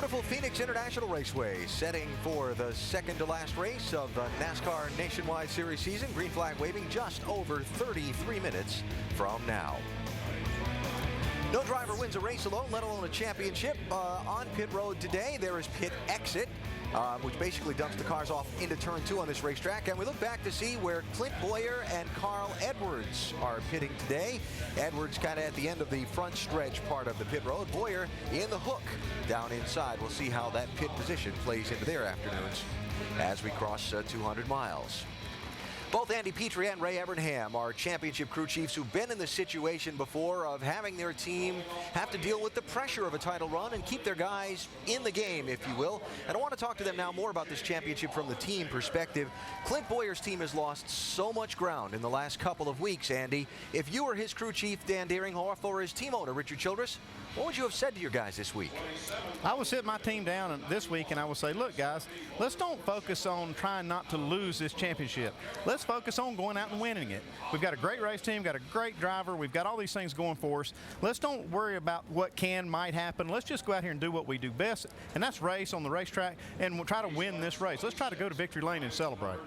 Beautiful Phoenix International Raceway, setting for the second to last race of the NASCAR Nationwide Series season. Green flag waving just over 33 minutes from now. No driver wins a race alone, let alone a championship. On pit road today, there is pit exit, which basically dumps the cars off into turn 2 on this racetrack. And we look back to see where Clint Bowyer and Carl Edwards are pitting today. Edwards kind of at the end of the front stretch part of the pit road. Bowyer in the hook down inside. We'll see how that pit position plays into their afternoons as we cross 200 miles. Both Andy Petrie and Ray Evernham are championship crew chiefs who've been in the situation before of having their team have to deal with the pressure of a title run and keep their guys in the game, if you will. And I want to talk to them now more about this championship from the team perspective. Clint Bowyer's team has lost so much ground in the last couple of weeks, Andy. If you were his crew chief, Dan Deeringhoff, or his team owner, Richard Childress, what would you have said to your guys this week? I would sit my team down this week and I would say, look, guys, let's don't focus on trying not to lose this championship. Let's focus on going out and winning it. We've got a great race team, got a great driver, we've got all these things going for us. Let's don't worry about what might happen. Let's just go out here and do what we do best, and that's race on the racetrack, and we'll try to win this race. Let's try to go to victory lane and celebrate.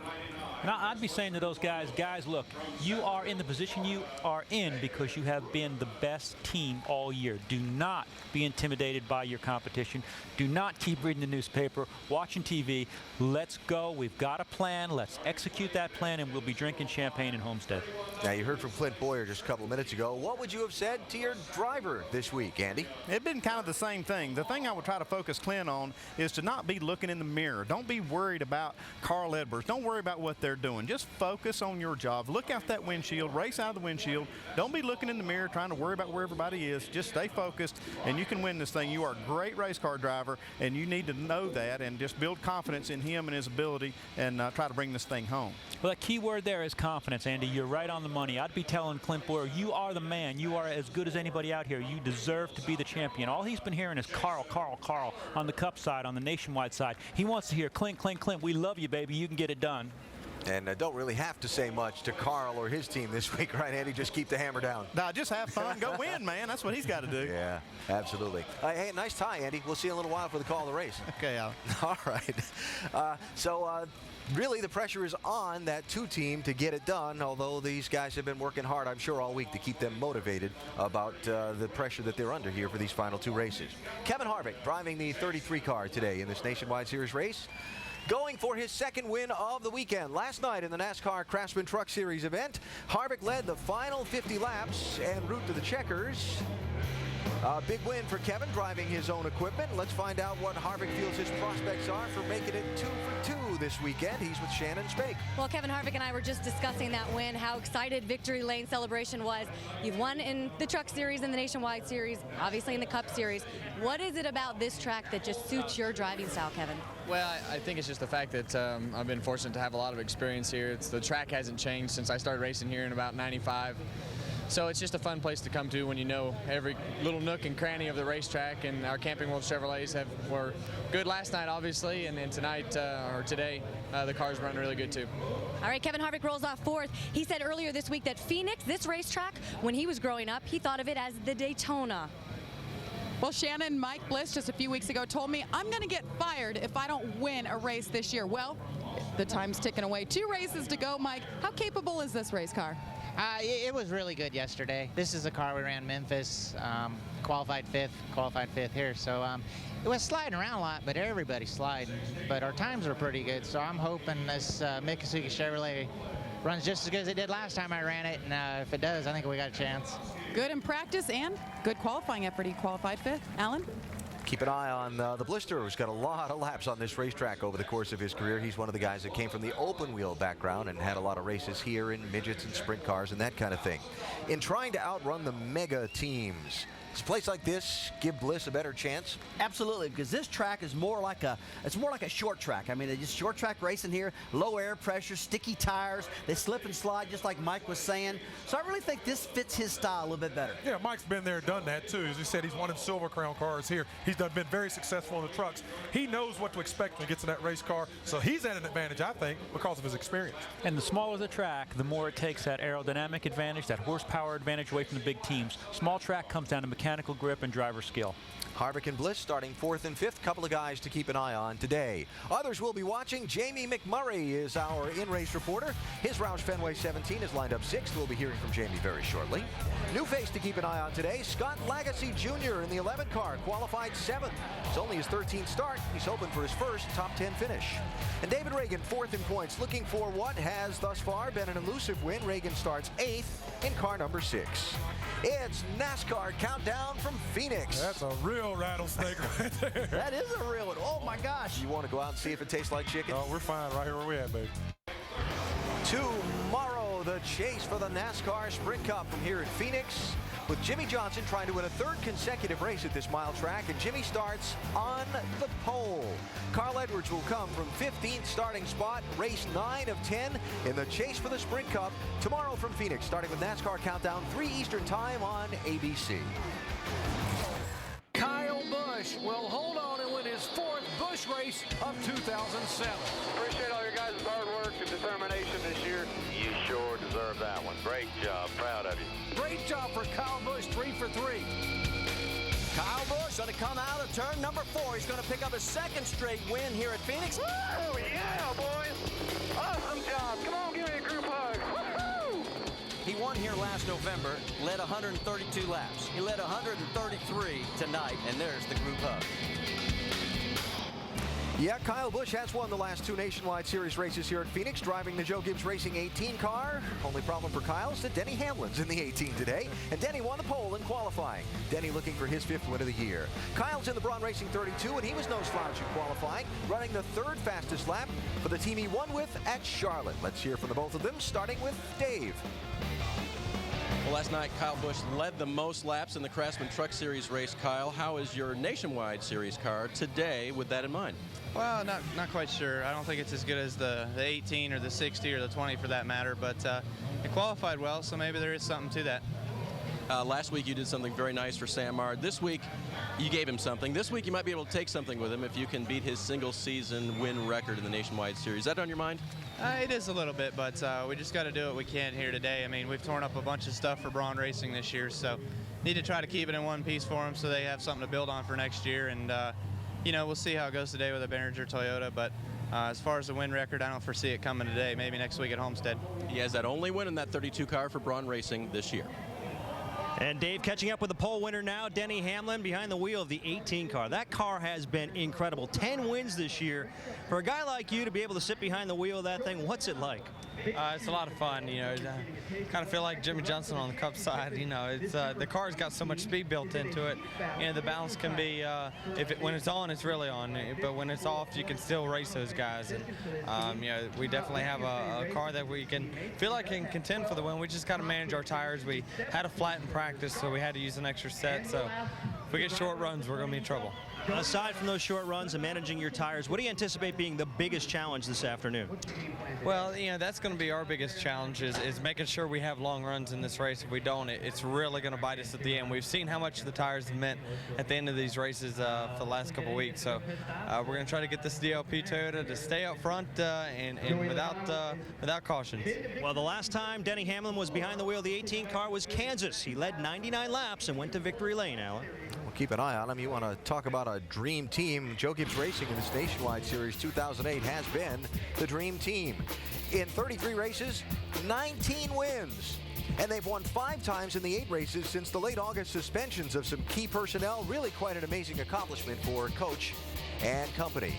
And I'd be saying to those guys, look, you are in the position you are in because you have been the best team all year. Do not be intimidated by your competition. Do not keep reading the newspaper, watching TV. Let's go. We've got a plan. Let's execute that plan, and we'll be drinking champagne in Homestead. Now, you heard from Clint Bowyer just a couple of minutes ago. What would you have said to your driver this week, Andy? It's been kind of the same thing. The thing I would try to focus Clint on is to not be looking in the mirror. Don't be worried about Carl Edwards. Don't worry about what they're doing. Just focus on your job. Look out that windshield. Race out of the windshield. Don't be looking in the mirror trying to worry about where everybody is. Just stay focused, and you can win this thing. You are a great race car driver, and you need to know that and just build confidence in him and his ability and try to bring this thing home. Well, that key word there is confidence, Andy. You're right on the money. I'd be telling Clint Bowyer, you are the man. You are as good as anybody out here. You deserve to be the champion. All he's been hearing is Carl, Carl, Carl on the Cup side, on the Nationwide side. He wants to hear Clint, Clint, Clint. We love you, baby. You can get it done. And don't really have to say much to Carl or his team this week, right, Andy? Just keep the hammer down. Nah, just have fun. Go win, man. That's what he's got to do. Yeah, absolutely. Hey, nice tie, Andy. We'll see you in a little while for the call of the race. Okay, Al. All right. Really, the pressure is on that 2 team to get it done, although these guys have been working hard, I'm sure, all week to keep them motivated about the pressure that they're under here for these final 2 races. Kevin Harvick driving the 33 car today in this Nationwide Series race, going for his 2nd win of the weekend. Last night in the NASCAR Craftsman Truck Series event, Harvick led the final 50 laps en route to the checkers. A big win for Kevin, driving his own equipment. Let's find out what Harvick feels his prospects are for making it 2 for 2 this weekend. He's with Shannon Spake. Well, Kevin Harvick and I were just discussing that win, how excited Victory Lane celebration was. You've won in the Truck Series and the Nationwide Series, obviously in the Cup Series. What is it about this track that just suits your driving style, Kevin? Well, I think it's just the fact that I've been fortunate to have a lot of experience here. The track hasn't changed since I started racing here in about '95. So it's just a fun place to come to when you know every little nook and cranny of the racetrack. And our Camping World Chevrolets were good last night, obviously, and then tonight or today, the cars run really good too. All right, Kevin Harvick rolls off 4th. He said earlier this week that Phoenix, this racetrack, when he was growing up, he thought of it as the Daytona. Well, Shannon, Mike Bliss just a few weeks ago told me I'm going to get fired if I don't win a race this year. Well, the time's ticking away. 2 races to go, Mike. How capable is this race car? It was really good yesterday. This is a car we ran Memphis, qualified fifth here. So it was sliding around a lot, but everybody's sliding. But our times were pretty good, so I'm hoping this Miccosukee Chevrolet runs just as good as it did last time I ran it. And if it does, I think we got a chance. Good in practice and good qualifying effort. He qualified 5th. Alan? Keep an eye on the Blister, who's got a lot of laps on this racetrack over the course of his career. He's one of the guys that came from the open wheel background and had a lot of races here in midgets and sprint cars and that kind of thing. In trying to outrun the mega teams, does a place like this give Bliss a better chance? Absolutely, because this track is more like a short track. I mean, it's just short track racing here, low air pressure, sticky tires. They slip and slide just like Mike was saying. So I really think this fits his style a little bit better. Yeah, Mike's been there, done that too. As he said, he's won in Silver Crown cars here. He's been very successful in the trucks. He knows what to expect when he gets in that race car. So he's at an advantage, I think, because of his experience. And the smaller the track, the more it takes that aerodynamic advantage, that horsepower advantage away from the big teams. Small track comes down to mechanical grip and driver skill. Harvick and Bliss starting 4th and 5th. Couple of guys to keep an eye on today. Others will be watching. Jamie McMurray is our in-race reporter. His Roush Fenway 17 is lined up 6th. We'll be hearing from Jamie very shortly. New face to keep an eye on today, Scott Lagasse Jr. in the 11 car, qualified 7th. It's only his 13th start. He's hoping for his first top 10 finish. And David Reagan 4th in points, looking for what has thus far been an elusive win. Reagan starts 8th in car number 6. It's NASCAR countdown from Phoenix. That's a real rattlesnake right there. That is a real one. Oh my gosh. You want to go out and see if it tastes like chicken? Oh, we're fine right here where we at, baby. Tomorrow, the chase for the NASCAR Sprint Cup from here in Phoenix, with Jimmy Johnson trying to win a 3rd consecutive race at this mile track, and Jimmy starts on the pole. Carl Edwards will come from 15th starting spot, race 9 of 10 in the chase for the Sprint Cup tomorrow from Phoenix, starting with NASCAR Countdown, 3 Eastern Time on ABC. Kyle Busch will hold on and win his 4th Busch race of 2007. Appreciate all your guys' hard work and determination this year. You sure deserve that one. Great job. Proud of you. Great job for Kyle Busch, 3 for 3. Kyle Busch going to come out of turn number 4. He's going to pick up his 2nd straight win here at Phoenix. Oh, yeah, boys. Awesome job. Come on, give me a group hug. Woo-hoo! He won here last November, led 132 laps. He led 133 tonight, and there's the group hug. Yeah, Kyle Busch has won the last 2 Nationwide Series races here at Phoenix, driving the Joe Gibbs Racing 18 car. Only problem for Kyle is that Denny Hamlin's in the 18 today, and Denny won the pole in qualifying. Denny looking for his 5th win of the year. Kyle's in the Braun Racing 32, and he was no slouch in qualifying, running the 3rd fastest lap for the team he won with at Charlotte. Let's hear from the both of them, starting with Dave. Well, last night, Kyle Busch led the most laps in the Craftsman Truck Series race. Kyle, how is your Nationwide Series car today with that in mind? Well, not quite sure. I don't think it's as good as the 18 or the 60 or the 20 for that matter, but it qualified well, so maybe there is something to that. Last week you did something very nice for Sam Mard. This week you gave him something. This week you might be able to take something with him if you can beat his single season win record in the Nationwide Series. Is that on your mind? It is a little bit, but we just got to do what we can here today. I mean, we've torn up a bunch of stuff for Braun Racing this year, so need to try to keep it in one piece for them so they have something to build on for next year. And, you know, we'll see how it goes today with a Behringer Toyota, but as far as the win record, I don't foresee it coming today, maybe next week at Homestead. He has that only win in that 32 car for Braun Racing this year. And Dave catching up with the pole winner now, Denny Hamlin, behind the wheel of the 18 car. That car has been incredible. 10 wins this year. For a guy like you to be able to sit behind the wheel of that thing, what's it like? It's a lot of fun, you know. Kind of feel like Jimmy Johnson on the Cup side. You know, it's the car's got so much speed built into it. You know, the balance can be when it's on, it's really on. But when it's off, you can still race those guys. And you know, we definitely have a car that we can feel like can contend for the win. We just got to manage our tires. We had a flat in practice, so we had to use an extra set. So if we get short runs, we're going to be in trouble. Aside from those short runs and managing your tires, what do you anticipate being the biggest challenge this afternoon? Well, you know, that's going to be our biggest challenge is making sure we have long runs in this race. If we don't, it's really going to bite us at the end. We've seen how much the tires have meant at the end of these races for the last couple of weeks. So we're going to try to get this DLP Toyota to stay up front and without cautions. Well, the last time Denny Hamlin was behind the wheel of the 18 car was Kansas. He led 99 laps and went to victory lane, Alan. We'll keep an eye on him. You want to talk about a dream team. Joe Gibbs Racing in this Nationwide Series 2008 has been the dream team. In 33 races, 19 wins. And they've won 5 times in the 8 races since the late August suspensions of some key personnel. Really quite an amazing accomplishment for coach and company.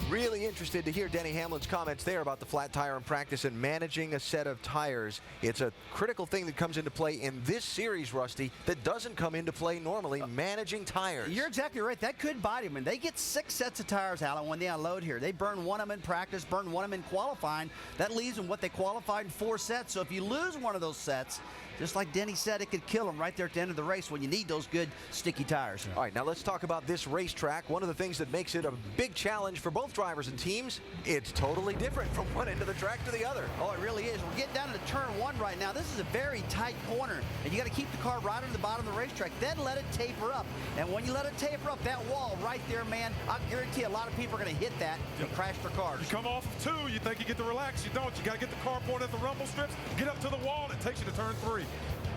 Really interested to hear Denny Hamlin's comments there about the flat tire in practice and managing a set of tires. It's a critical thing that comes into play in this series, Rusty, that doesn't come into play normally, managing tires. You're exactly right. That could bite him. And they get 6 sets of tires, Alan, when they unload here. They burn one of them in practice, burn one of them in qualifying. That leaves them what they qualified in 4 sets. So if you lose one of those sets, just like Denny said, it could kill them right there at the end of the race when you need those good sticky tires. All right, now let's talk about this racetrack. One of the things that makes it a big challenge for both drivers and teams, it's totally different from one end of the track to the other. Oh, it really is. We're getting down to turn 1 right now. This is a very tight corner, and you got to keep the car right on the bottom of the racetrack, then let it taper up. And when you let it taper up, that wall right there, man, I guarantee a lot of people are going to hit that and crash their cars. You come off of 2, you think you get to relax. You don't. You got to get the car pointed at the rumble strips, get up to the wall, and it takes you to turn 3.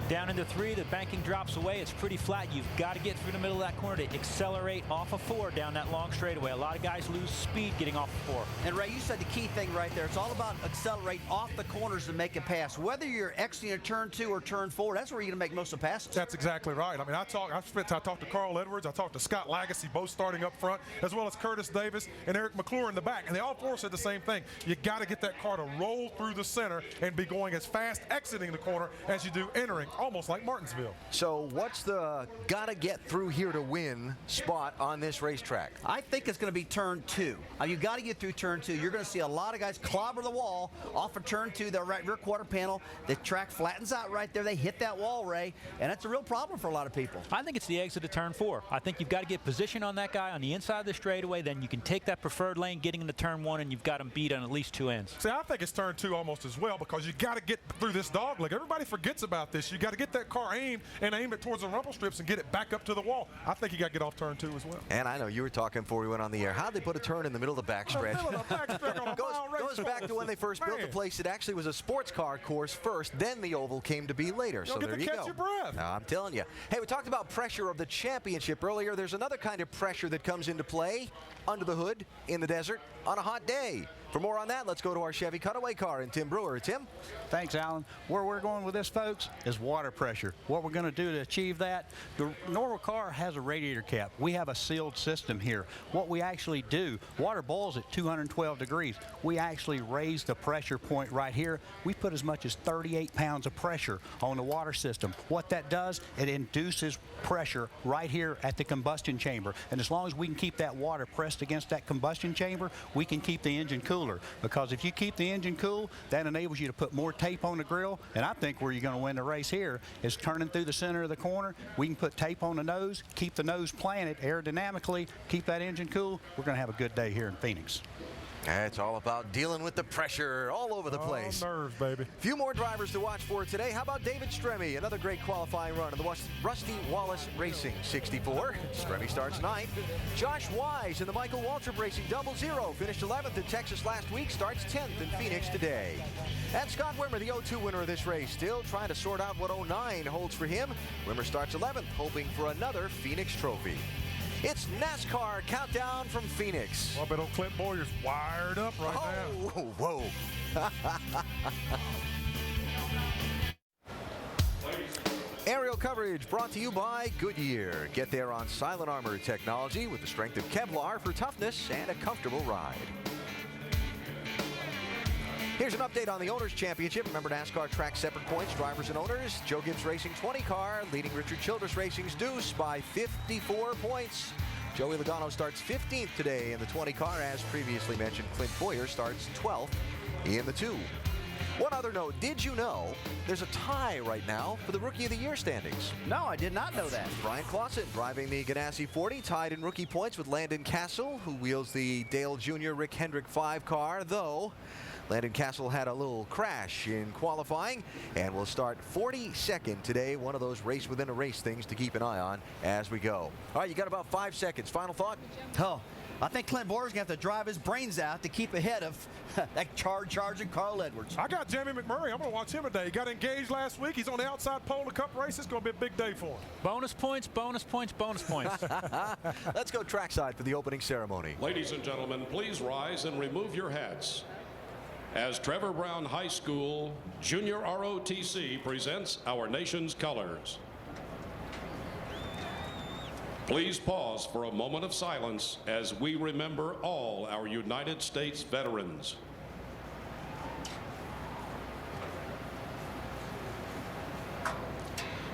Down into 3, the banking drops away. It's pretty flat. You've got to get through the middle of that corner to accelerate off of 4 down that long straightaway. A lot of guys lose speed getting off of 4. And Ray, you said the key thing right there. It's all about accelerate off the corners and make a pass. Whether you're exiting a turn 2 or turn 4, that's where you're going to make most of the passes. That's exactly right. I mean, I talked to Carl Edwards, I talked to Scott Lagasse, both starting up front, as well as Curtis Davis and Eric McClure in the back. And they all 4 said the same thing. You got to get that car to roll through the center and be going as fast exiting the corner as you do entering, almost like Martinsville. So what's the gotta get through here to win spot on this racetrack? I think it's going to be turn 2. You got to get through turn 2. You're going to see a lot of guys clobber the wall off of turn 2, the rear quarter panel. The track flattens out right there. They hit that wall, Ray, and that's a real problem for a lot of people. I think it's the exit of turn 4. I think you've got to get position on that guy on the inside of the straightaway. Then you can take that preferred lane, getting into turn 1, and you've got him beat on at least 2 ends. See, I think it's turn 2 almost as well, because you got to get through this dog leg. Everybody forgets about this. You got to get that car aimed and aim it towards the rumble strips and get it back up to the wall. I think you got to get off turn 2 as well. And I know you were talking before we went on the air. How'd they put a turn in the middle of the backstretch? Goes back to when they first built the place. It actually was a sports car course first, then the oval came to be later. So there you go. Your breath. No, I'm telling you. Hey, we talked about pressure of the championship earlier. There's another kind of pressure that comes into play under the hood in the desert on a hot day. For more on that, let's go to our Chevy Cutaway car and Tim Brewer. Tim? Thanks, Alan. Where we're going with this, folks, is water pressure. What we're going to do to achieve that, the normal car has a radiator cap. We have a sealed system here. What we actually do, water boils at 212 degrees. We actually raise the pressure point right here. We put as much as 38 pounds of pressure on the water system. What that does, it induces pressure right here at the combustion chamber. And as long as we can keep that water pressed against that combustion chamber, we can keep the engine cool. Because if you keep the engine cool, that enables you to put more tape on the grill. And I think where you're going to win the race here is turning through the center of the corner. We can put tape on the nose, keep the nose planted aerodynamically, keep that engine cool. We're going to have a good day here in Phoenix. It's all about dealing with the pressure all over the place. Nerves, baby. Few more drivers to watch for today. How about David Stremme? Another great qualifying run in the Rusty Wallace Racing 64. Stremme starts 9th. Josh Wise in the Michael Waltrip Racing 00 finished 11th in Texas last week, starts 10th in Phoenix today. And Scott Wimmer, the 02 winner of this race, still trying to sort out what 09 holds for him. Wimmer starts 11th, hoping for another Phoenix trophy. It's NASCAR Countdown from Phoenix. Well, I bet old Clint Boyer's wired up right now. Whoa. Aerial coverage brought to you by Goodyear. Get there on silent armor technology with the strength of Kevlar for toughness and a comfortable ride. Here's an update on the Owners' Championship. Remember, NASCAR tracks separate points, drivers and owners. Joe Gibbs Racing 20 car, leading Richard Childress Racing's Deuce by 54 points. Joey Logano starts 15th today in the 20 car. As previously mentioned, Clint Boyer starts 12th in the 2. One other note, did you know there's a tie right now for the Rookie of the Year standings? No, I did not know that. Brian Clausen driving the Ganassi 40, tied in rookie points with Landon Castle, who wheels the Dale Jr. Rick Hendrick 5 car, though Landon Castle had a little crash in qualifying and will start 42nd today. One of those race within a race things to keep an eye on as we go. All right, you got about 5 seconds. Final thought? Oh, I think Clint Boyer's going to have to drive his brains out to keep ahead of that charging Carl Edwards. I got Jamie McMurray. I'm going to watch him today. He got engaged last week. He's on the outside pole of the Cup race. It's going to be a big day for him. Bonus points, bonus points, bonus points. Let's go trackside for the opening ceremony. Ladies and gentlemen, please rise and remove your hats as Trevor Brown High School Junior ROTC presents our nation's colors. Please pause for a moment of silence as we remember all our United States veterans.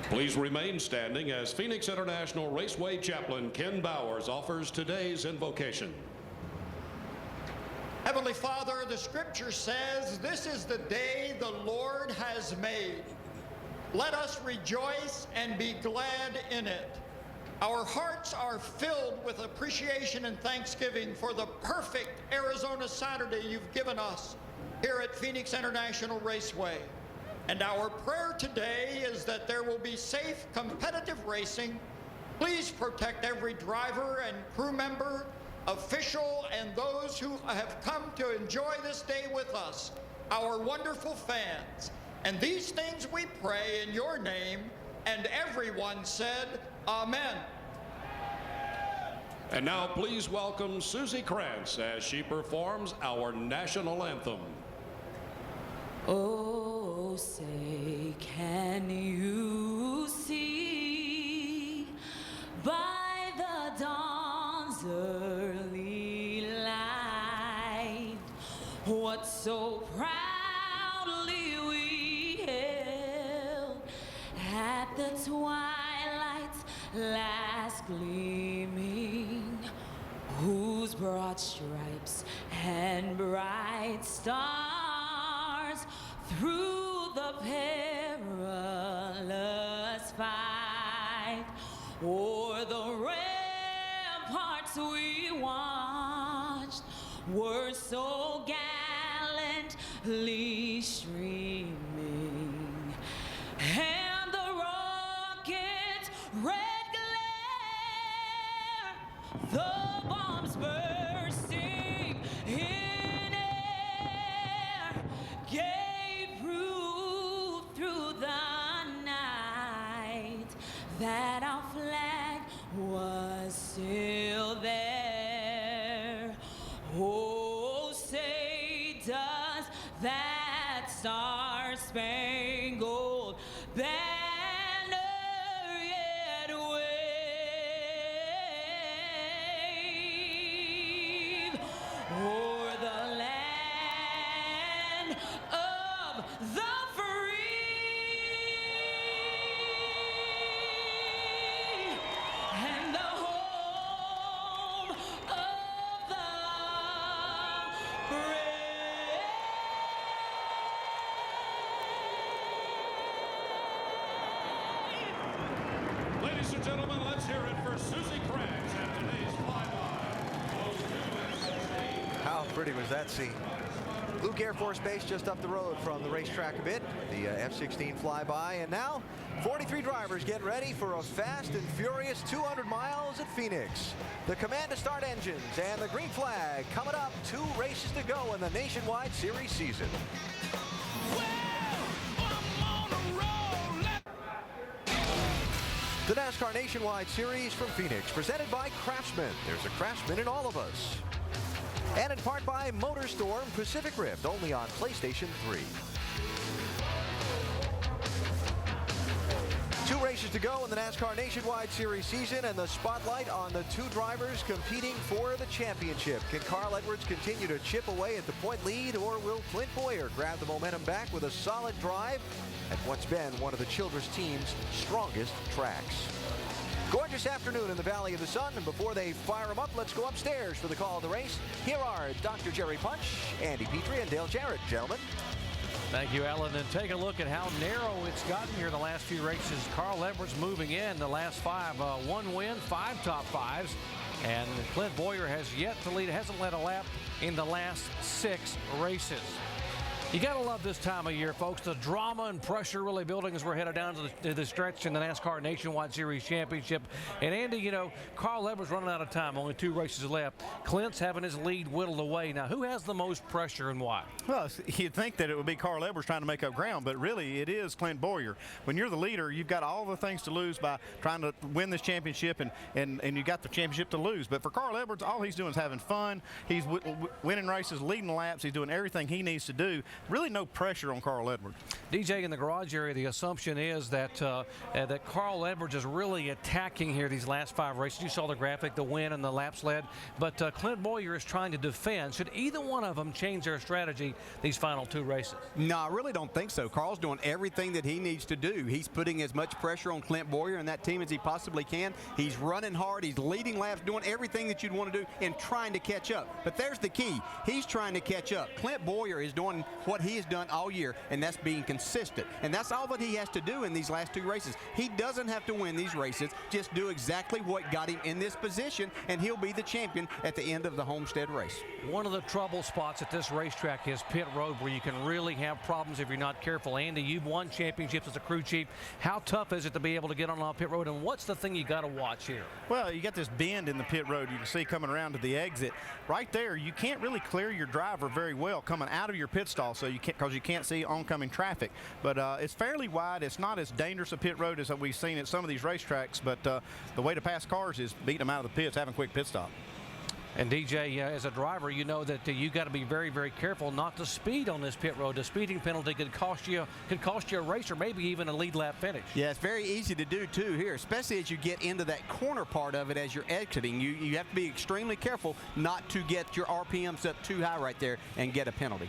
Please remain standing as Phoenix International Raceway Chaplain Ken Bowers offers today's invocation. Heavenly Father, the scripture says, this is the day the Lord has made. Let us rejoice and be glad in it. Our hearts are filled with appreciation and thanksgiving for the perfect Arizona Saturday you've given us here at Phoenix International Raceway. And our prayer today is that there will be safe, competitive racing. Please protect every driver and crew member, official, and those who have come to enjoy this day with us, our wonderful fans. And these things we pray in your name, and everyone said, Amen. And now please welcome Susie Krantz as she performs our national anthem. Oh, say, can you see by the dawn's early light what so proudly we held at the twilight's last gleaming, whose broad stripes and bright stars through the perilous fight o'er the ramparts we watched were so gallantly streaming, and the rocket's red glare, the bombs bursting in air, gave proof through the night that our flag was still there. Oh, say does that star-spangled banner yet wave o'er the land of the free and the home of the brave. Ladies and gentlemen, let's hear it for Susie Krantz at today's flyby. How pretty was that scene? Luke Air Force Base just up the road from the racetrack a bit. The F-16 flyby, and now 43 drivers get ready for a fast and furious 200 miles at Phoenix. The command to start engines and the green flag coming up. 2 races to go in the Nationwide Series season. The NASCAR Nationwide Series from Phoenix, presented by Craftsman. There's a Craftsman in all of us. And in part by MotorStorm Pacific Rift, only on PlayStation 3. 2 races to go in the NASCAR Nationwide Series season, and the spotlight on the 2 drivers competing for the championship. Can Carl Edwards continue to chip away at the point lead, or will Clint Boyer grab the momentum back with a solid drive at what's been one of the Childress team's strongest tracks? Gorgeous afternoon in the Valley of the Sun, and before they fire them up, let's go upstairs for the call of the race. Here are Dr. Jerry Punch, Andy Petrie, and Dale Jarrett. Gentlemen. Thank you, Alan. And take a look at how narrow it's gotten here the last few races. Carl Edwards moving in the last 5. 1 win, 5 top 5s. And Clint Boyer has yet to lead. Hasn't led a lap in the last 6 races. You got to love this time of year, folks. The drama and pressure really building as we're headed down to the stretch in the NASCAR Nationwide Series Championship. And Andy, you know, Carl Edwards running out of time, only 2 races left. Clint's having his lead whittled away. Now, who has the most pressure and why? Well, you'd think that it would be Carl Edwards trying to make up ground, but really it is Clint Boyer. When you're the leader, you've got all the things to lose by trying to win this championship, and you got the championship to lose. But for Carl Edwards, all he's doing is having fun. He's winning races, leading laps. He's doing everything he needs to do. Really no pressure on Carl Edwards. DJ, in the garage area, the assumption is that that Carl Edwards is really attacking here these last 5 races. You saw the graphic, the win and the laps led. But Clint Boyer is trying to defend. Should either one of them change their strategy these final 2 races? No, I really don't think so. Carl's doing everything that he needs to do. He's putting as much pressure on Clint Boyer and that team as he possibly can. He's running hard. He's leading laps, doing everything that you'd want to do and trying to catch up. But there's the key. He's trying to catch up. Clint Boyer is doing what he has done all year, and that's being consistent. And that's all that he has to do in these last 2 races. He doesn't have to win these races. Just do exactly what got him in this position, and he'll be the champion at the end of the Homestead race. One of the trouble spots at this racetrack is pit road, where you can really have problems if you're not careful. Andy, you've won championships as a crew chief. How tough is it to be able to get on pit road, and what's the thing you got to watch here? Well, you got this bend in the pit road you can see coming around to the exit. Right there, you can't really clear your driver very well coming out of your pit stall. so you can't, because you can't see oncoming traffic. But it's fairly wide. It's not as dangerous a pit road as we've seen at some of these racetracks, but the way to pass cars is beating them out of the pits, having a quick pit stop. And DJ, as a driver, you know that you got to be very, very careful not to speed on this pit road. A speeding penalty could cost you a race or maybe even a lead lap finish. Yeah, it's very easy to do too here, especially as you get into that corner part of it as you're exiting. You have to be extremely careful not to get your RPMs up too high right there and get a penalty.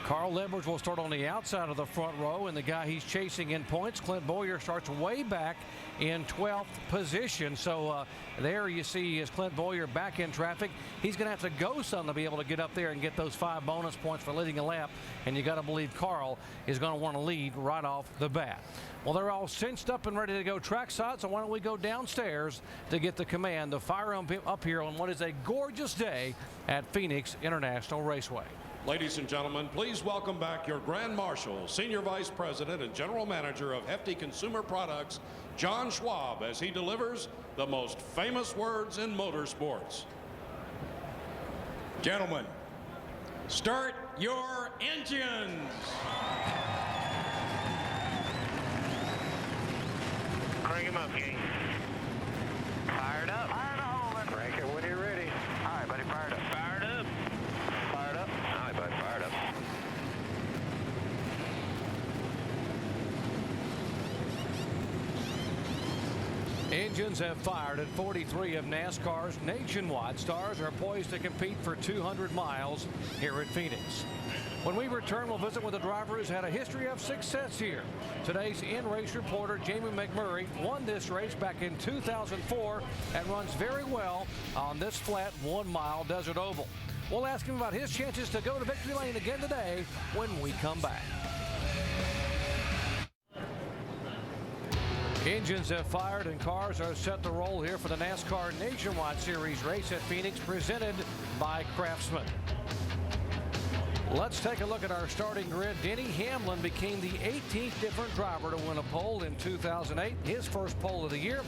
Carl Edwards will start on the outside of the front row, and the guy he's chasing in points, Clint Boyer, starts way back in 12th position. So there you see is Clint Boyer back in traffic. He's going to have to go some to be able to get up there and get those 5 bonus points for leading a lap, and you got to believe Carl is going to want to lead right off the bat. Well, they're all cinched up and ready to go trackside, so why don't we go downstairs to get the command, the fire up here on what is a gorgeous day at Phoenix International Raceway. Ladies and gentlemen, please welcome back your Grand Marshal, Senior Vice President and General Manager of Hefty Consumer Products, John Schwab, as he delivers the most famous words in motorsports. Gentlemen, start your engines. Crank him up, gang. Fired up. Fired up. Crank it when you're ready. All right, buddy, fired up. Fired up. Fired up. All right, buddy, fired up. Engines have fired, and 43 of NASCAR's nationwide stars are poised to compete for 200 miles here at Phoenix. When we return, we'll visit with a driver who's had a history of success here. Today's in-race reporter, Jamie McMurray, won this race back in 2004 and runs very well on this flat 1-mile desert oval. We'll ask him about his chances to go to victory lane again today when we come back. Engines have fired and cars are set to roll here for the NASCAR Nationwide Series race at Phoenix, presented by Craftsman. Let's take a look at our starting grid. Denny Hamlin became the 18th different driver to win a pole in 2008, his first pole of the year.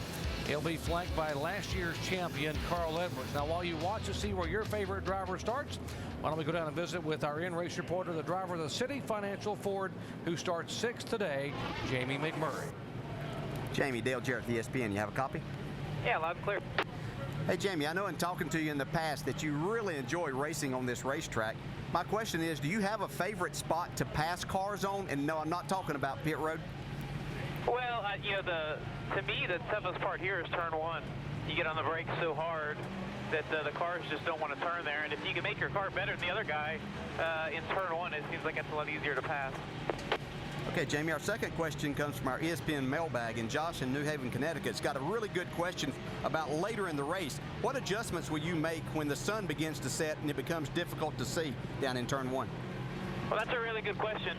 He'll be flanked by last year's champion, Carl Edwards. Now, while you watch to see where your favorite driver starts, why don't we go down and visit with our in-race reporter, the driver of the City Financial Ford, who starts 6th today, Jamie McMurray. Jamie, Dale Jarrett, ESPN. You have a copy? Yeah, loud and clear. Hey, Jamie, I know in talking to you in the past that you really enjoy racing on this racetrack. My question is, do you have a favorite spot to pass cars on? And no, I'm not talking about pit road. Well, you know, to me, the toughest part here is turn 1. You get on the brakes so hard that the cars just don't want to turn there. And if you can make your car better than the other guy in turn 1, it seems like it's a lot easier to pass. Okay, Jamie, our second question comes from our ESPN mailbag, and Josh in New Haven, Connecticut's got a really good question about later in the race. What adjustments will you make when the sun begins to set and it becomes difficult to see down in turn 1? Well, that's a really good question.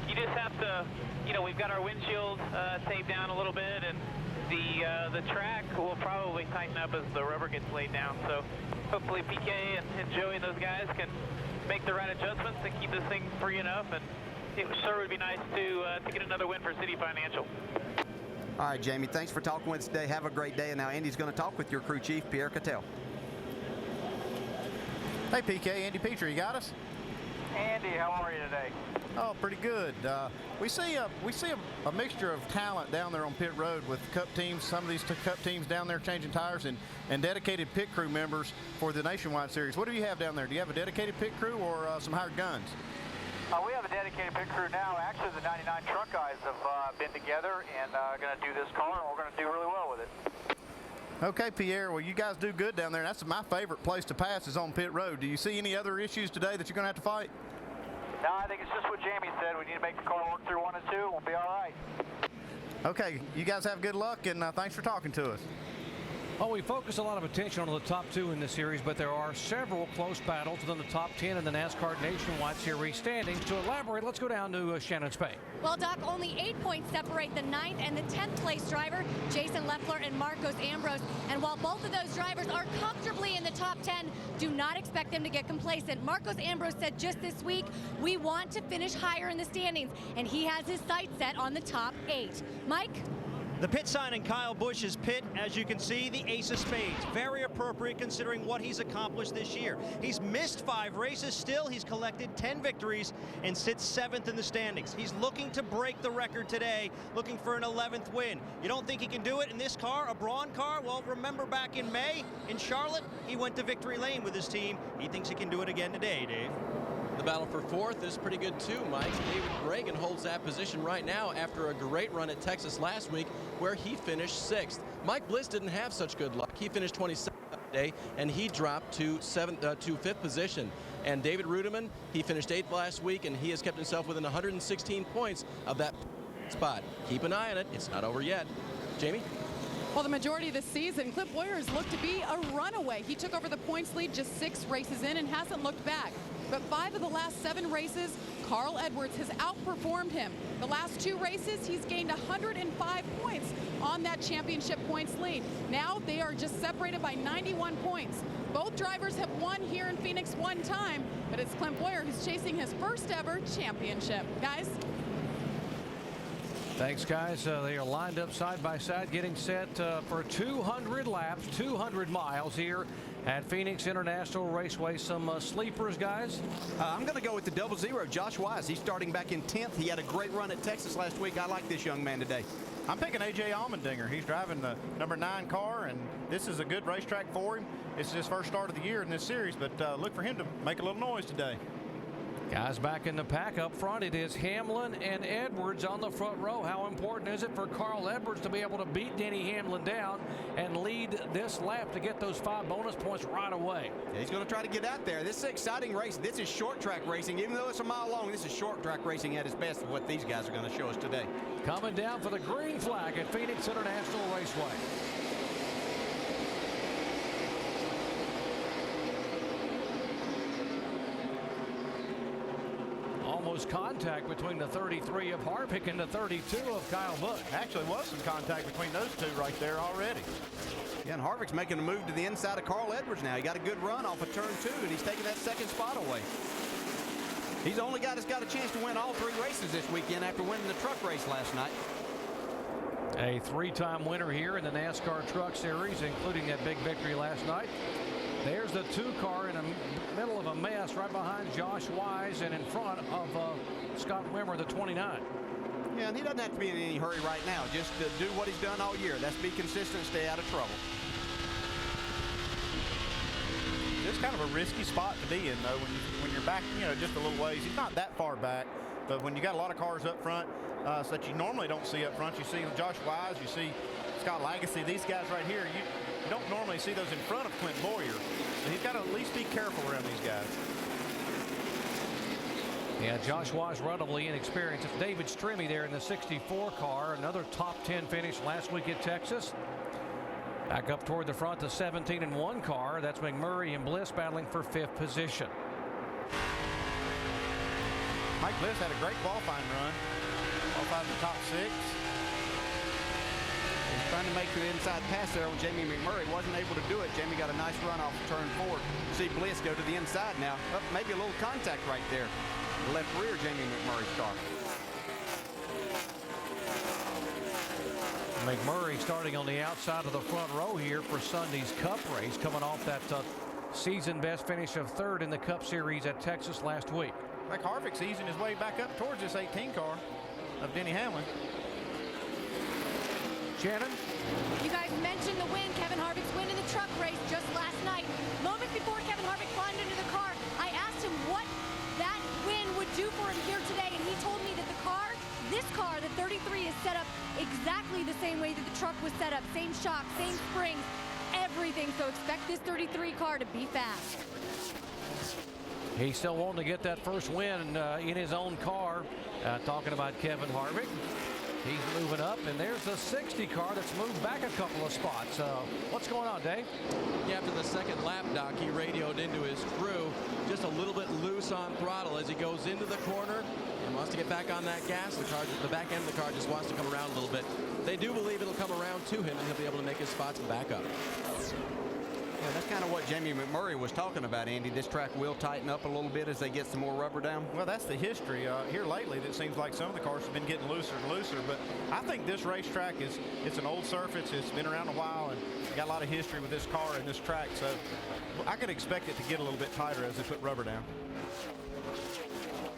You just have to, you know, we've got our windshield taped down a little bit, and the track will probably tighten up as the rubber gets laid down. So hopefully PK and Joey and those guys can make the right adjustments and keep this thing free enough. And it sure would be nice to get another win for City Financial. All right, Jamie, thanks for talking with us today. Have a great day. And now Andy's going to talk with your crew chief, Pierre Cattell. Hey, PK, Andy Petrie, you got us? Andy, how are you today? Oh, pretty good. We see a mixture of talent down there on pit road with Cup teams. Some of these Cup teams down there changing tires and dedicated pit crew members for the Nationwide Series. What do you have down there? Do you have a dedicated pit crew or some hired guns? We have a dedicated pit crew now. Actually, the 99 truck guys have been together and going to do this car, and we're going to do really well with it. Okay, Pierre, well, you guys do good down there. That's my favorite place to pass is on pit road. Do you see any other issues today that you're going to have to fight? No, I think it's just what Jamie said. We need to make the car work through 1 and 2, and we'll be all right. Okay, you guys have good luck, and thanks for talking to us. Well, we focus a lot of attention on the top 2 in this series, but there are several close battles within the top 10 in the NASCAR Nationwide Series standings. To elaborate, let's go down to Shannon Spain. Well, Doc, only 8 points separate the 9th and the 10th place driver, Jason Leffler and Marcos Ambrose. And while both of those drivers are comfortably in the top 10, do not expect them to get complacent. Marcos Ambrose said just this week, we want to finish higher in the standings, and he has his sights set on the top 8. Mike? The pit sign in Kyle Busch's pit, as you can see, the ace of spades. Very appropriate considering what he's accomplished this year. He's missed 5 races. Still, he's collected 10 victories and sits 7th in the standings. He's looking to break the record today, looking for an 11th win. You don't think he can do it in this car, a Braun car? Well, remember back in May in Charlotte, he went to victory lane with his team. He thinks he can do it again today, Dave. The battle for 4th is pretty good too, Mike. David Reagan holds that position right now after a great run at Texas last week where he finished 6th. Mike Bliss didn't have such good luck. He finished 27th today and he dropped to 5th position. And David Rudiman, he finished 8th last week and he has kept himself within 116 points of that spot. Keep an eye on it. It's not over yet. Jamie? Well, the majority of the season, Clint Bowyer's looked to be a runaway. He took over the points lead just 6 races in and hasn't looked back. But 5 of the last 7 races, Carl Edwards has outperformed him. The last 2 races, he's gained 105 points on that championship points lead. Now they are just separated by 91 points. Both drivers have won here in Phoenix one time, but it's Clint Bowyer who's chasing his first ever championship. Guys? Thanks, guys. They are lined up side by side, getting set for 200 laps, 200 miles here at Phoenix International Raceway. Some sleepers, guys? I'm going to go with the 00, Josh Wise. He's starting back in 10th. He had a great run at Texas last week. I like this young man today. I'm picking A.J. Allmendinger. He's driving the number 9 car, and this is a good racetrack for him. It's his first start of the year in this series, but look for him to make a little noise today. Guys back in the pack up front, it is Hamlin and Edwards on the front row. How important is it for Carl Edwards to be able to beat Denny Hamlin down and lead this lap to get those 5 bonus points right away? Yeah, he's going to try to get out there. This is an exciting race. This is short track racing. Even though it's a mile long, this is short track racing at its best of what these guys are going to show us today. Coming down for the green flag at Phoenix International Raceway. Almost contact between the 33 of Harvick and the 32 of Kyle Busch. Actually was some contact between those two right there already. Yeah, and Harvick's making a move to the inside of Carl Edwards now. He got a good run off of turn 2, and he's taking that 2nd spot away. He's the only guy that's got a chance to win all 3 races this weekend after winning the truck race last night. A 3-time winner here in the NASCAR Truck Series, including that big victory last night. There's the 2 car in the middle of a mess right behind Josh Wise and in front of Scott Wimmer, the 29. Yeah, and he doesn't have to be in any hurry right now. Just do what he's done all year. That's be consistent, stay out of trouble. It's kind of a risky spot to be in, though, when you're back, just a little ways. He's not that far back, but when you got a lot of cars up front so that you normally don't see up front, you see Josh Wise, you see Scott Lagasse, these guys right here, you don't normally see those in front of Clint Bowyer. So he's got to at least be careful around these guys. Yeah, Josh Wise relatively inexperienced. It's David Strimmy there in the 64 car, another top 10 finish last week at Texas. Back up toward the front, the 17-1 car. That's McMurray and Bliss battling for 5th position. Mike Bliss had a great qualifying run. Qualified in the top 6. He's trying to make the inside pass there with Jamie McMurray. Wasn't able to do it. Jamie got a nice run off of turn 4. See Bliss go to the inside now. Oh, maybe a little contact right there. The left rear Jamie McMurray's car. McMurray starting on the outside of the front row here for Sunday's Cup race, coming off that season best finish of 3rd in the Cup Series at Texas last week. Like Harvick's easing his way back up towards this 18 car of Denny Hamlin. Shannon? You guys mentioned the win, Kevin Harvick's win in the truck race just last night. Moments before Kevin Harvick climbed into the car, I asked him what that win would do for him here today, and he told me that this car, the 33, is set up exactly the same way that the truck was set up. Same shock, same springs, everything. So expect this 33 car to be fast. He's still wanting to get that first win in his own car. Talking about Kevin Harvick. He's moving up, and there's the 60 car that's moved back a couple of spots. What's going on, Dave? Yeah, after the 2nd lap, Doc, he radioed into his crew, just a little bit loose on throttle as he goes into the corner and wants to get back on that gas. The back end of the car just wants to come around a little bit. They do believe it'll come around to him, and he'll be able to make his spots back up. Yeah, that's kind of what Jamie McMurray was talking about, Andy. This track will tighten up a little bit as they get some more rubber down. Well, that's the history here lately. That seems like some of the cars have been getting looser and looser. But I think this racetrack it's an old surface. It's been around a while and got a lot of history with this car and this track. So I could expect it to get a little bit tighter as they put rubber down.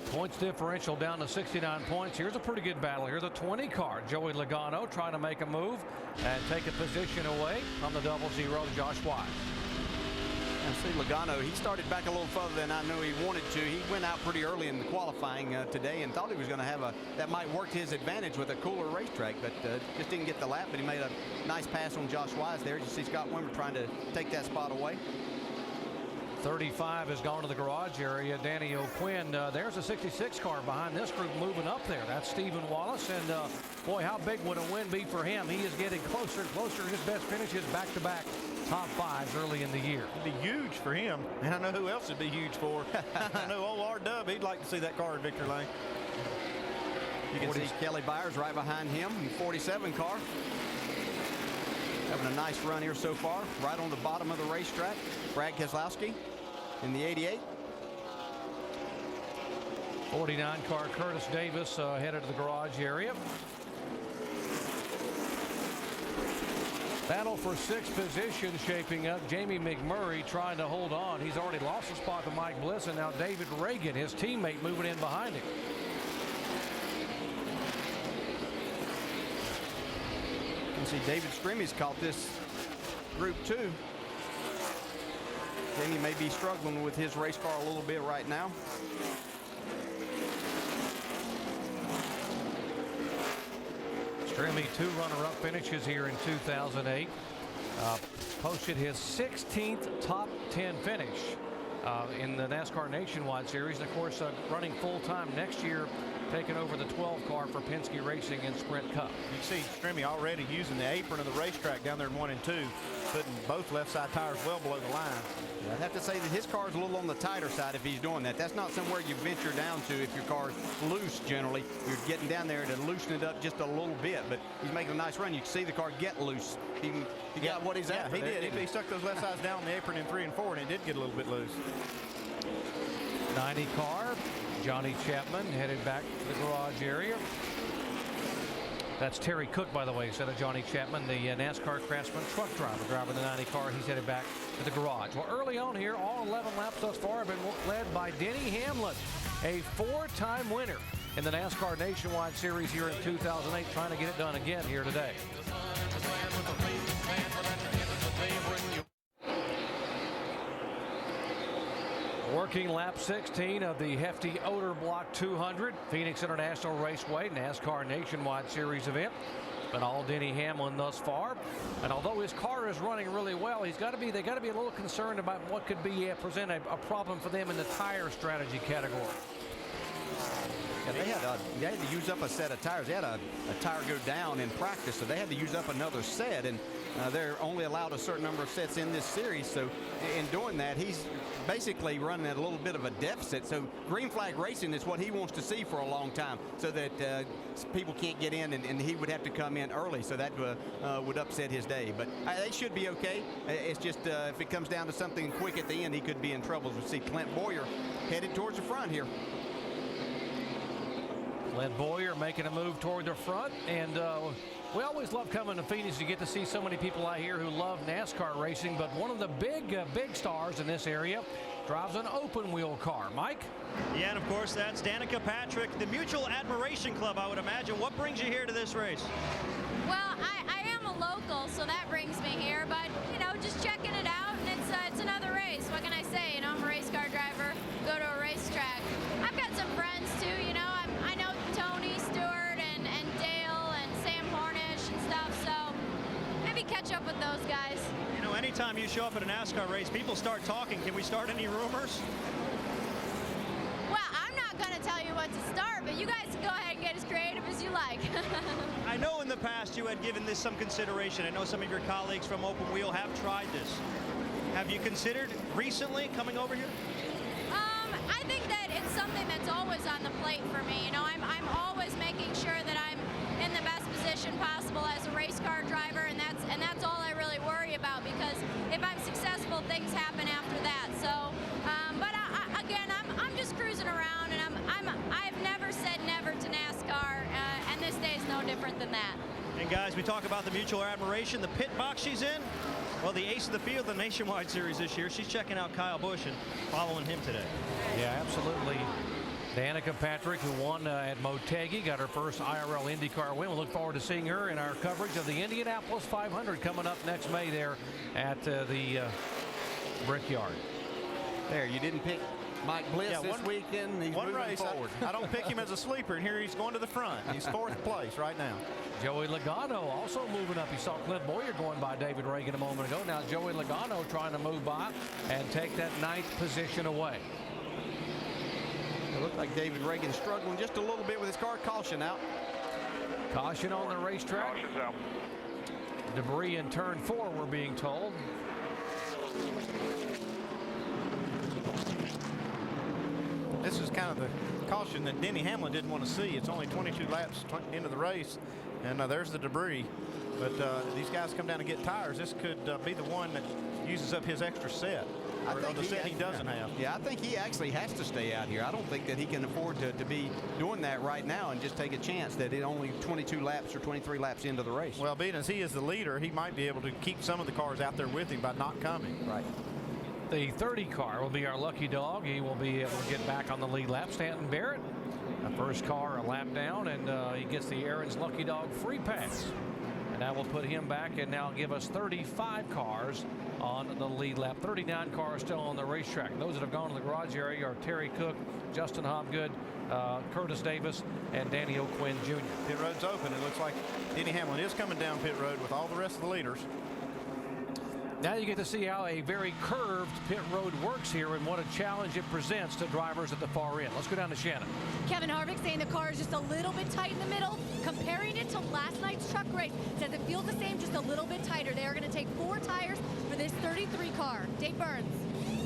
Points differential down to 69 points. Here's a pretty good battle. Here's a 20 car. Joey Logano trying to make a move and take a position away from the 00, Josh Wise. And see Logano, he started back a little further than I knew he wanted to. He went out pretty early in the qualifying today and thought he was going to have that might work to his advantage with a cooler racetrack, but just didn't get the lap. But he made a nice pass on Josh Wise there. You see Scott Wimmer trying to take that spot away. 35 has gone to the garage area. Danny O'Quinn, there's a 66 car behind this group moving up there. That's Stephen Wallace, and boy, how big would a win be for him? He is getting closer and closer. His best finishes back-to-back top fives early in the year. It'd be huge for him, and I know who else it'd be huge for. I know old R-Dub, he'd like to see that car in victory lane. You can see Kelly Byers right behind him in 47 car. Having a nice run here so far, right on the bottom of the racetrack. Brad Keselowski in the 88. 49 car Curtis Davis headed to the garage area. Battle for sixth position shaping up. Jamie McMurray trying to hold on. He's already lost a spot to Mike Bliss, and now David Reagan, his teammate, moving in behind him. You can see David Stremmy's caught this group too. Jamie may be struggling with his race car a little bit right now. Stremme, 2 runner-up finishes here in 2008. Posted his 16th top 10 finish in the NASCAR Nationwide Series. And of course, running full-time next year, taking over the 12 car for Penske Racing in Sprint Cup. You see Stremme already using the apron of the racetrack down there in 1 and 2, putting both left side tires well below the line. I'd have to say that his car is a little on the tighter side if he's doing that. That's not somewhere you venture down to if your car's loose generally. You're getting down there to loosen it up just a little bit, but he's making a nice run. You can see the car get loose. He got what he's after. He did. He stuck those left sides down on the apron in 3 and 4, and it did get a little bit loose. 90 car, Johnny Chapman headed back to the garage area. That's Terry Cook, by the way, instead of Johnny Chapman, the NASCAR Craftsman truck driver driving the 90 car. He's headed back to the garage. Well, early on here, all 11 laps thus far have been led by Denny Hamlin, a 4-time winner in the NASCAR Nationwide Series here in 2008, trying to get it done again here today. Working lap 16 of the Hefty Odor Block 200, Phoenix International Raceway, NASCAR Nationwide Series event. But all Denny Hamlin thus far. And although his car is running really well, they got to be a little concerned about what could be present a problem for them in the tire strategy category. Yeah, they had to use up a set of tires. They had a tire go down in practice, so they had to use up another set, and they're only allowed a certain number of sets in this series. So in doing that, he's basically running at a little bit of a deficit. So green flag racing is what he wants to see for a long time, so that people can't get in, and he would have to come in early, so that would upset his day. But they should be okay. It's just if it comes down to something quick at the end, he could be in trouble. We see Clint Boyer headed towards the front here. Clint Boyer making a move toward the front, and we always love coming to Phoenix. You get to see so many people out here who love NASCAR racing, but one of the big stars in this area drives an open wheel car. Mike? Yeah, and of course that's Danica Patrick, the Mutual Admiration Club, I would imagine. What brings you here to this race? Well, I am a local, so that brings me here, but just checking it out, and it's another race. What can I say? I'm a race car driver, go to a racetrack. I've got some friends too, I know Tony Stewart and Dale and Sam Hornish and stuff, so maybe catch up with those guys. Anytime you show up at a NASCAR race, people start talking. Can we start any rumors? Well, I'm not going to tell you what to start, but you guys can go ahead and get as creative as you like. I know in the past you had given this some consideration. I know some of your colleagues from Open Wheel have tried this. Have you considered recently coming over here? I think that it's something that's always on the plate for me. I'm always making sure that I'm in the best position possible as a race car driver, and that's all I really worry about, because if I'm successful little things happen after that. So, but again, I'm just cruising around, and I've never said never to NASCAR, and this day is no different than that. And guys, we talk about the mutual admiration, the pit box she's in. Well, the ace of the field, the Nationwide Series this year, she's checking out Kyle Busch and following him today. Yeah, absolutely. Danica Patrick, who won at Motegi, got her first IRL IndyCar win. We look forward to seeing her in our coverage of the Indianapolis 500 coming up next May there at the Brickyard. There, you didn't pick Mike Bliss this weekend. He's moving race forward. I don't pick him as a sleeper, and here he's going to the front. He's 4th place right now. Joey Logano also moving up. You saw Clint Boyer going by David Reagan a moment ago. Now Joey Logano trying to move by and take that 9th position away. It looked like David Reagan struggling just a little bit with his car. Caution out. Caution on the racetrack. Debris in turn 4, we're being told. This is kind of the caution that Denny Hamlin didn't want to see. It's only 22 laps into the race, and there's the debris. But these guys come down to get tires. This could be the one that uses up his extra set, or the set he doesn't have. Yeah, I think he actually has to stay out here. I don't think that he can afford to be doing that right now and just take a chance that it only 22 laps or 23 laps into the race. Well, being as he is the leader, he might be able to keep some of the cars out there with him by not coming. Right. The 30 car will be our lucky dog. He will be able to get back on the lead lap. Stanton Barrett, the first car a lap down, and he gets the Aaron's Lucky Dog free pass. And that will put him back and now give us 35 cars on the lead lap. 39 cars still on the racetrack. Those that have gone to the garage area are Terry Cook, Justin Hobgood, Curtis Davis, and Danny O'Quinn Jr. Pit road's open. It looks like Denny Hamlin is coming down pit road with all the rest of the leaders. Now you get to see how a very curved pit road works here and what a challenge it presents to drivers at the far end. Let's go down to Shannon. Kevin Harvick saying the car is just a little bit tight in the middle, comparing it to last night's truck race. Says it feels the same, just a little bit tighter. They are going to take 4 tires for this 33 car. Dave Burns.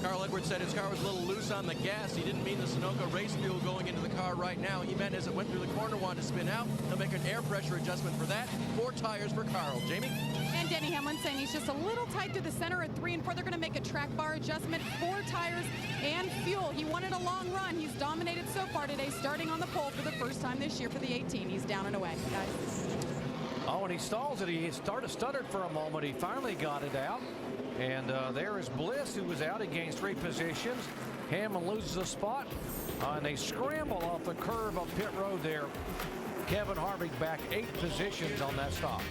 Carl Edwards said his car was a little loose on the gas. He didn't mean the Sunoco race fuel going into the car right now. He meant as it went through the corner, wanted to spin out. He'll make an air pressure adjustment for that. 4 tires for Carl. Jamie? And Denny Hamlin saying he's just a little tight to the center at 3 and 4. They're going to make a track bar adjustment, 4 tires and fuel. He wanted a long run. He's dominated so far today, starting on the pole for the first time this year for the 18. He's down and away, guys. Oh, and he stalls it. He stuttered for a moment. He finally got it out. And there is Bliss, who was out. He gains 3 positions. Hamlin loses a spot. And they scramble off the curve of pit road there. Kevin Harvick back 8 positions on that stop.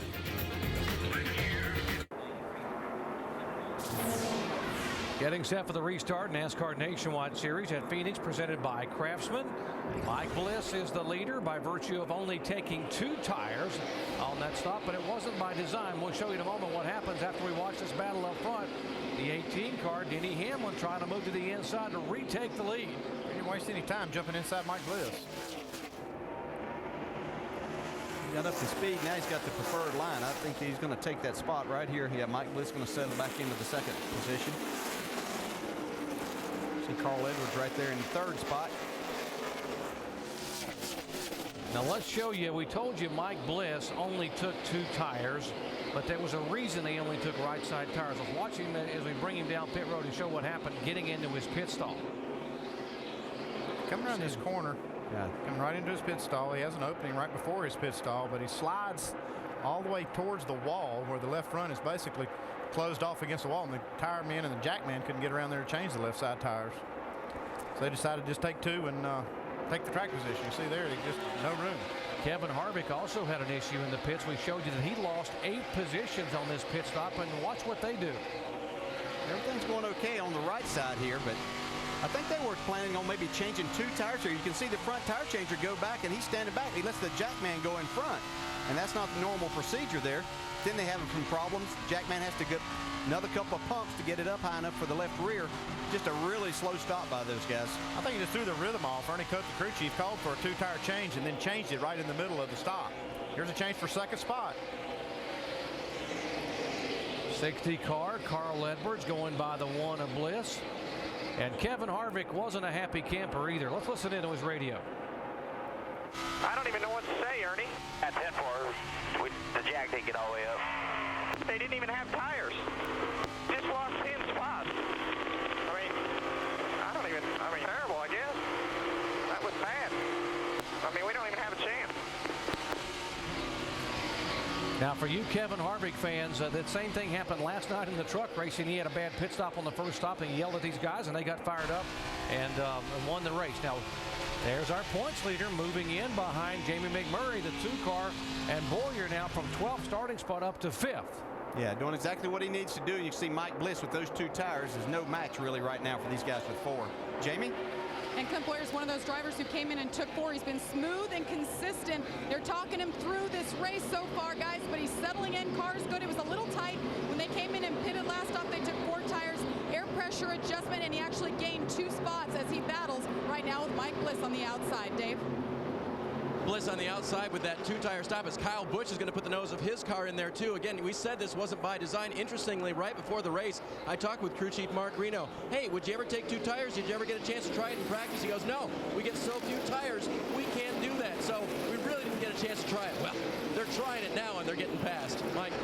Getting set for the restart, NASCAR Nationwide Series at Phoenix, presented by Craftsman. Mike Bliss is the leader by virtue of only taking 2 tires on that stop, but it wasn't by design. We'll show you in a moment what happens after we watch this battle up front. The 18 car, Denny Hamlin, trying to move to the inside to retake the lead. He didn't waste any time jumping inside Mike Bliss. Got up to speed. Now he's got the preferred line. I think he's going to take that spot right here. Yeah, Mike Bliss going to settle back into the 2nd position. See Carl Edwards right there in the 3rd spot. Now let's show you. We told you Mike Bliss only took 2 tires, but there was a reason he only took right side tires. I was watching him as we bring him down pit road to show what happened getting into his pit stall. Coming around this corner. Yeah. Coming right into his pit stall. He has an opening right before his pit stall, but he slides all the way towards the wall where the left front is basically closed off against the wall, and the tire man and the jack man couldn't get around there to change the left side tires. So they decided to just take 2 and take the track position. You see there, just no room. Kevin Harvick also had an issue in the pits. We showed you that he lost 8 positions on this pit stop, and watch what they do. Everything's going okay on the right side here, but I think they were planning on maybe changing 2 tires here. You can see the front tire changer go back, and he's standing back. He lets the jack man go in front, and that's not the normal procedure there. Then they have some problems. Jackman has to get another couple of pumps to get it up high enough for the left rear. Just a really slow stop by those guys. I think he just threw the rhythm off. Ernie Cook, the crew chief, called for a 2-tire change and then changed it right in the middle of the stop. Here's a change for 2nd spot. 60 car, Carl Edwards going by the 1 of Bliss. And Kevin Harvick wasn't a happy camper either. Let's listen into his radio. I don't even know what to say, Ernie. At 10-4, the jack didn't get all the way up. They didn't even have tires. Just lost 10 spots. Now, for you Kevin Harvick fans, that same thing happened last night in the truck racing. He had a bad pit stop on the first stop, and he yelled at these guys, and they got fired up and won the race. Now, there's our points leader moving in behind Jamie McMurray, the 2-car, and Boyer now from 12th starting spot up to 5th. Yeah, doing exactly what he needs to do. You can see Mike Bliss with those 2 tires. There's no match really right now for these guys with 4. Jamie? And Clint Boyer is one of those drivers who came in and took 4. He's been smooth and consistent. They're talking him through this race so far, guys, but he's settling in. Car's good. It was a little tight when they came in and pitted last off. They took 4 tires, air pressure adjustment, and he actually gained 2 spots as he battles right now with Mike Bliss on the outside. Dave? Bliss on the outside with that 2-tire stop as Kyle Busch is going to put the nose of his car in there too. Again, we said this wasn't by design. Interestingly, right before the race, I talked with crew chief Mark Reno. Hey, would you ever take 2 tires? Did you ever get a chance to try it in practice? He goes, no, we get so few tires, we can't do that. So we really didn't get a chance to try it. Well, they're trying it now and they're getting past. Mike.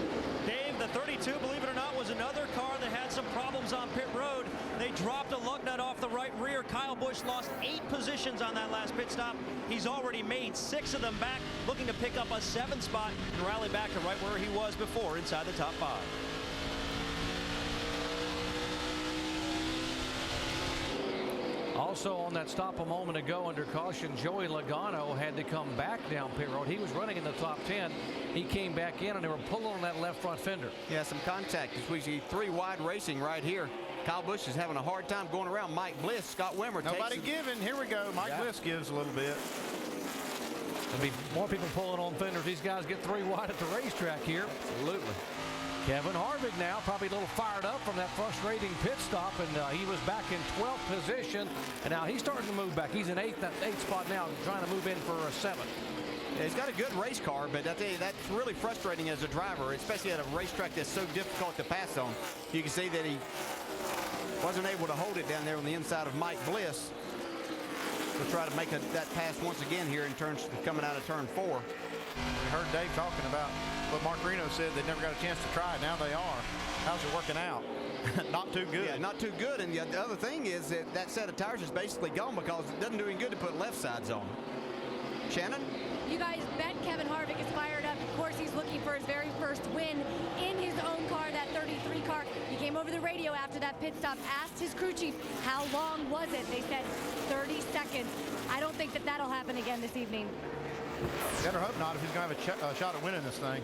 Dave, the 32, believe it or not, was another car that had some problems on pit road. They dropped a lug nut off the right rear. Kyle Busch lost 8 positions on that last pit stop. He's already made 6 of them back, looking to pick up a 7th spot and rally back to right where he was before, inside the top 5. Also on that stop a moment ago under caution, Joey Logano had to come back down pit road. He was running in the top 10. He came back in and they were pulling on that left front fender. Yeah, some contact. As we see 3 wide racing right here. Kyle Busch is having a hard time going around. Mike Bliss, Scott Wimmer. Nobody giving. Here we go. Mike Bliss gives a little bit. There'll be more people pulling on fenders. These guys get 3 wide at the racetrack here. Absolutely. Kevin Harvick now probably a little fired up from that frustrating pit stop, and he was back in 12th position, and now he's starting to move back. He's in 8th spot now, trying to move in for a 7th. Yeah, he's got a good race car, but I tell you, that's really frustrating as a driver, especially at a racetrack that's so difficult to pass on. You can see that he wasn't able to hold it down there on the inside of Mike Bliss. We'll try to make that pass once again here in turns coming out of turn 4. We heard Dave talking about what Mark Reno said. They never got a chance to try it. Now they are. How's it working out? Not too good. Yeah, not too good. And the other thing is that set of tires is basically gone because it doesn't do any good to put left sides on. Shannon? You guys bet Kevin Harvick is fired up. Of course, he's looking for his very first win in his own car, that 33 car. He came over the radio after that pit stop, asked his crew chief, how long was it? They said 30 seconds. I don't think that that'll happen again this evening. Better hope not if he's going to have a shot at winning this thing.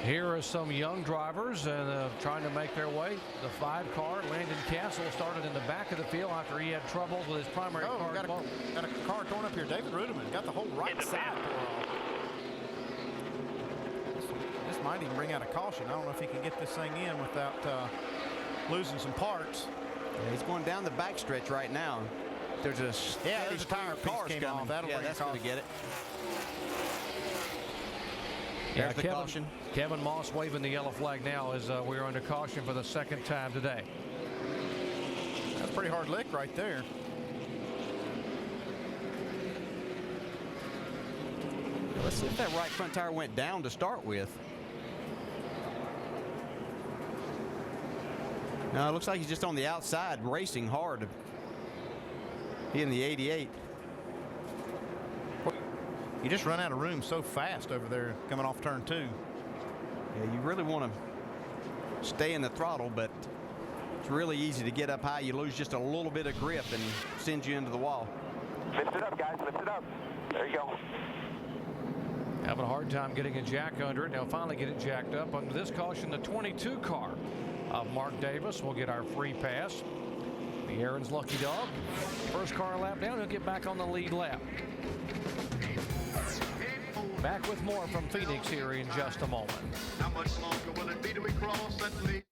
Here are some young drivers and trying to make their way. The 5-car, Landon Castle, started in the back of the field after he had troubles with his primary car. Got a car torn up here. David Rudiman got the whole right side tore off. This might even bring out a caution. I don't know if he can get this thing in without losing some parts. Yeah, he's going down the backstretch right now. There's a there's a tire piece came off. That'll bring that's going to get it. There's the caution. Kevin Moss waving the yellow flag now as we're under caution for the 2nd time today. That's a pretty hard lick right there. Let's see if that right front tire went down to start with. No, it looks like he's just on the outside racing hard. He in the 88. You just run out of room so fast over there coming off turn 2. Yeah, you really want to stay in the throttle, but it's really easy to get up high. You lose just a little bit of grip and sends you into the wall. Lift it up, guys. Lift it up. There you go. Having a hard time getting a jack under it. Now finally get it jacked up. Under this caution, the 22 car of Mark Davis will get our free pass. The Aaron's lucky dog. First car lap down, he'll get back on the lead lap. Back with more from Phoenix here in just a moment. How much longer will it be till we cross that lead?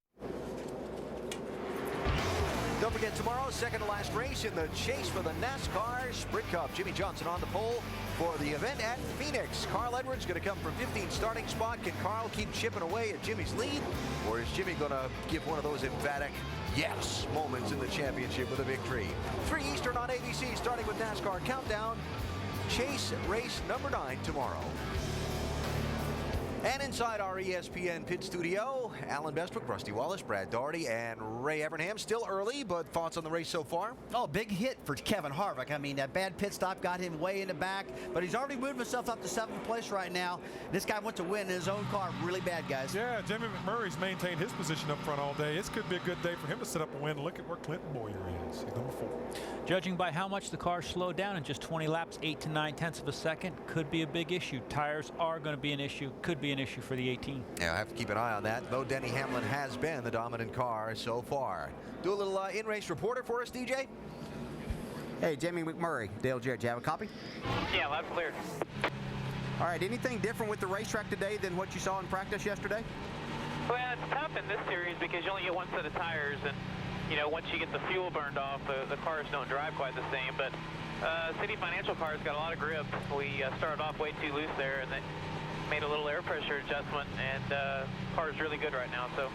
Don't forget tomorrow, second to last race in the chase for the NASCAR Sprint Cup. Jimmy Johnson on the pole for the event at Phoenix. Carl Edwards going to come from 15th starting spot. Can Carl keep chipping away at Jimmy's lead? Or is Jimmy going to give one of those emphatic yes moments in the championship with a victory? 3 Eastern on ABC, starting with NASCAR Countdown. Chase race number 9 tomorrow. And inside our ESPN pit studio, Alan Bestwick, Rusty Wallace, Brad Daugherty, and Ray Evernham. Still early, but thoughts on the race so far? Oh, big hit for Kevin Harvick. I mean, that bad pit stop got him way in the back, but he's already moved himself up to 7th place right now. This guy wants to win in his own car really bad, guys. Yeah, Jimmy McMurray's maintained his position up front all day. This could be a good day for him to set up a win. Look at where Clinton Boyer is. He's number 4. Judging by how much the car slowed down in just 20 laps, 8 to 9 tenths of a second, could be a big issue. Tires are going to be an issue, could be an issue for the 18. Yeah, I have to keep an eye on that, though Denny Hamlin has been the dominant car so far. Do a little in-race reporter for us, DJ? Hey, Jamie McMurray, Dale Jarrett, do you have a copy? Yeah, loud and clear. All right, anything different with the racetrack today than what you saw in practice yesterday? Well, it's tough in this series because you only get one set of tires, and you know, once you get the fuel burned off, the cars don't drive quite the same. But City Financial cars got a lot of grip. We started off way too loose there, and then made a little air pressure adjustment, and car's really good right now. So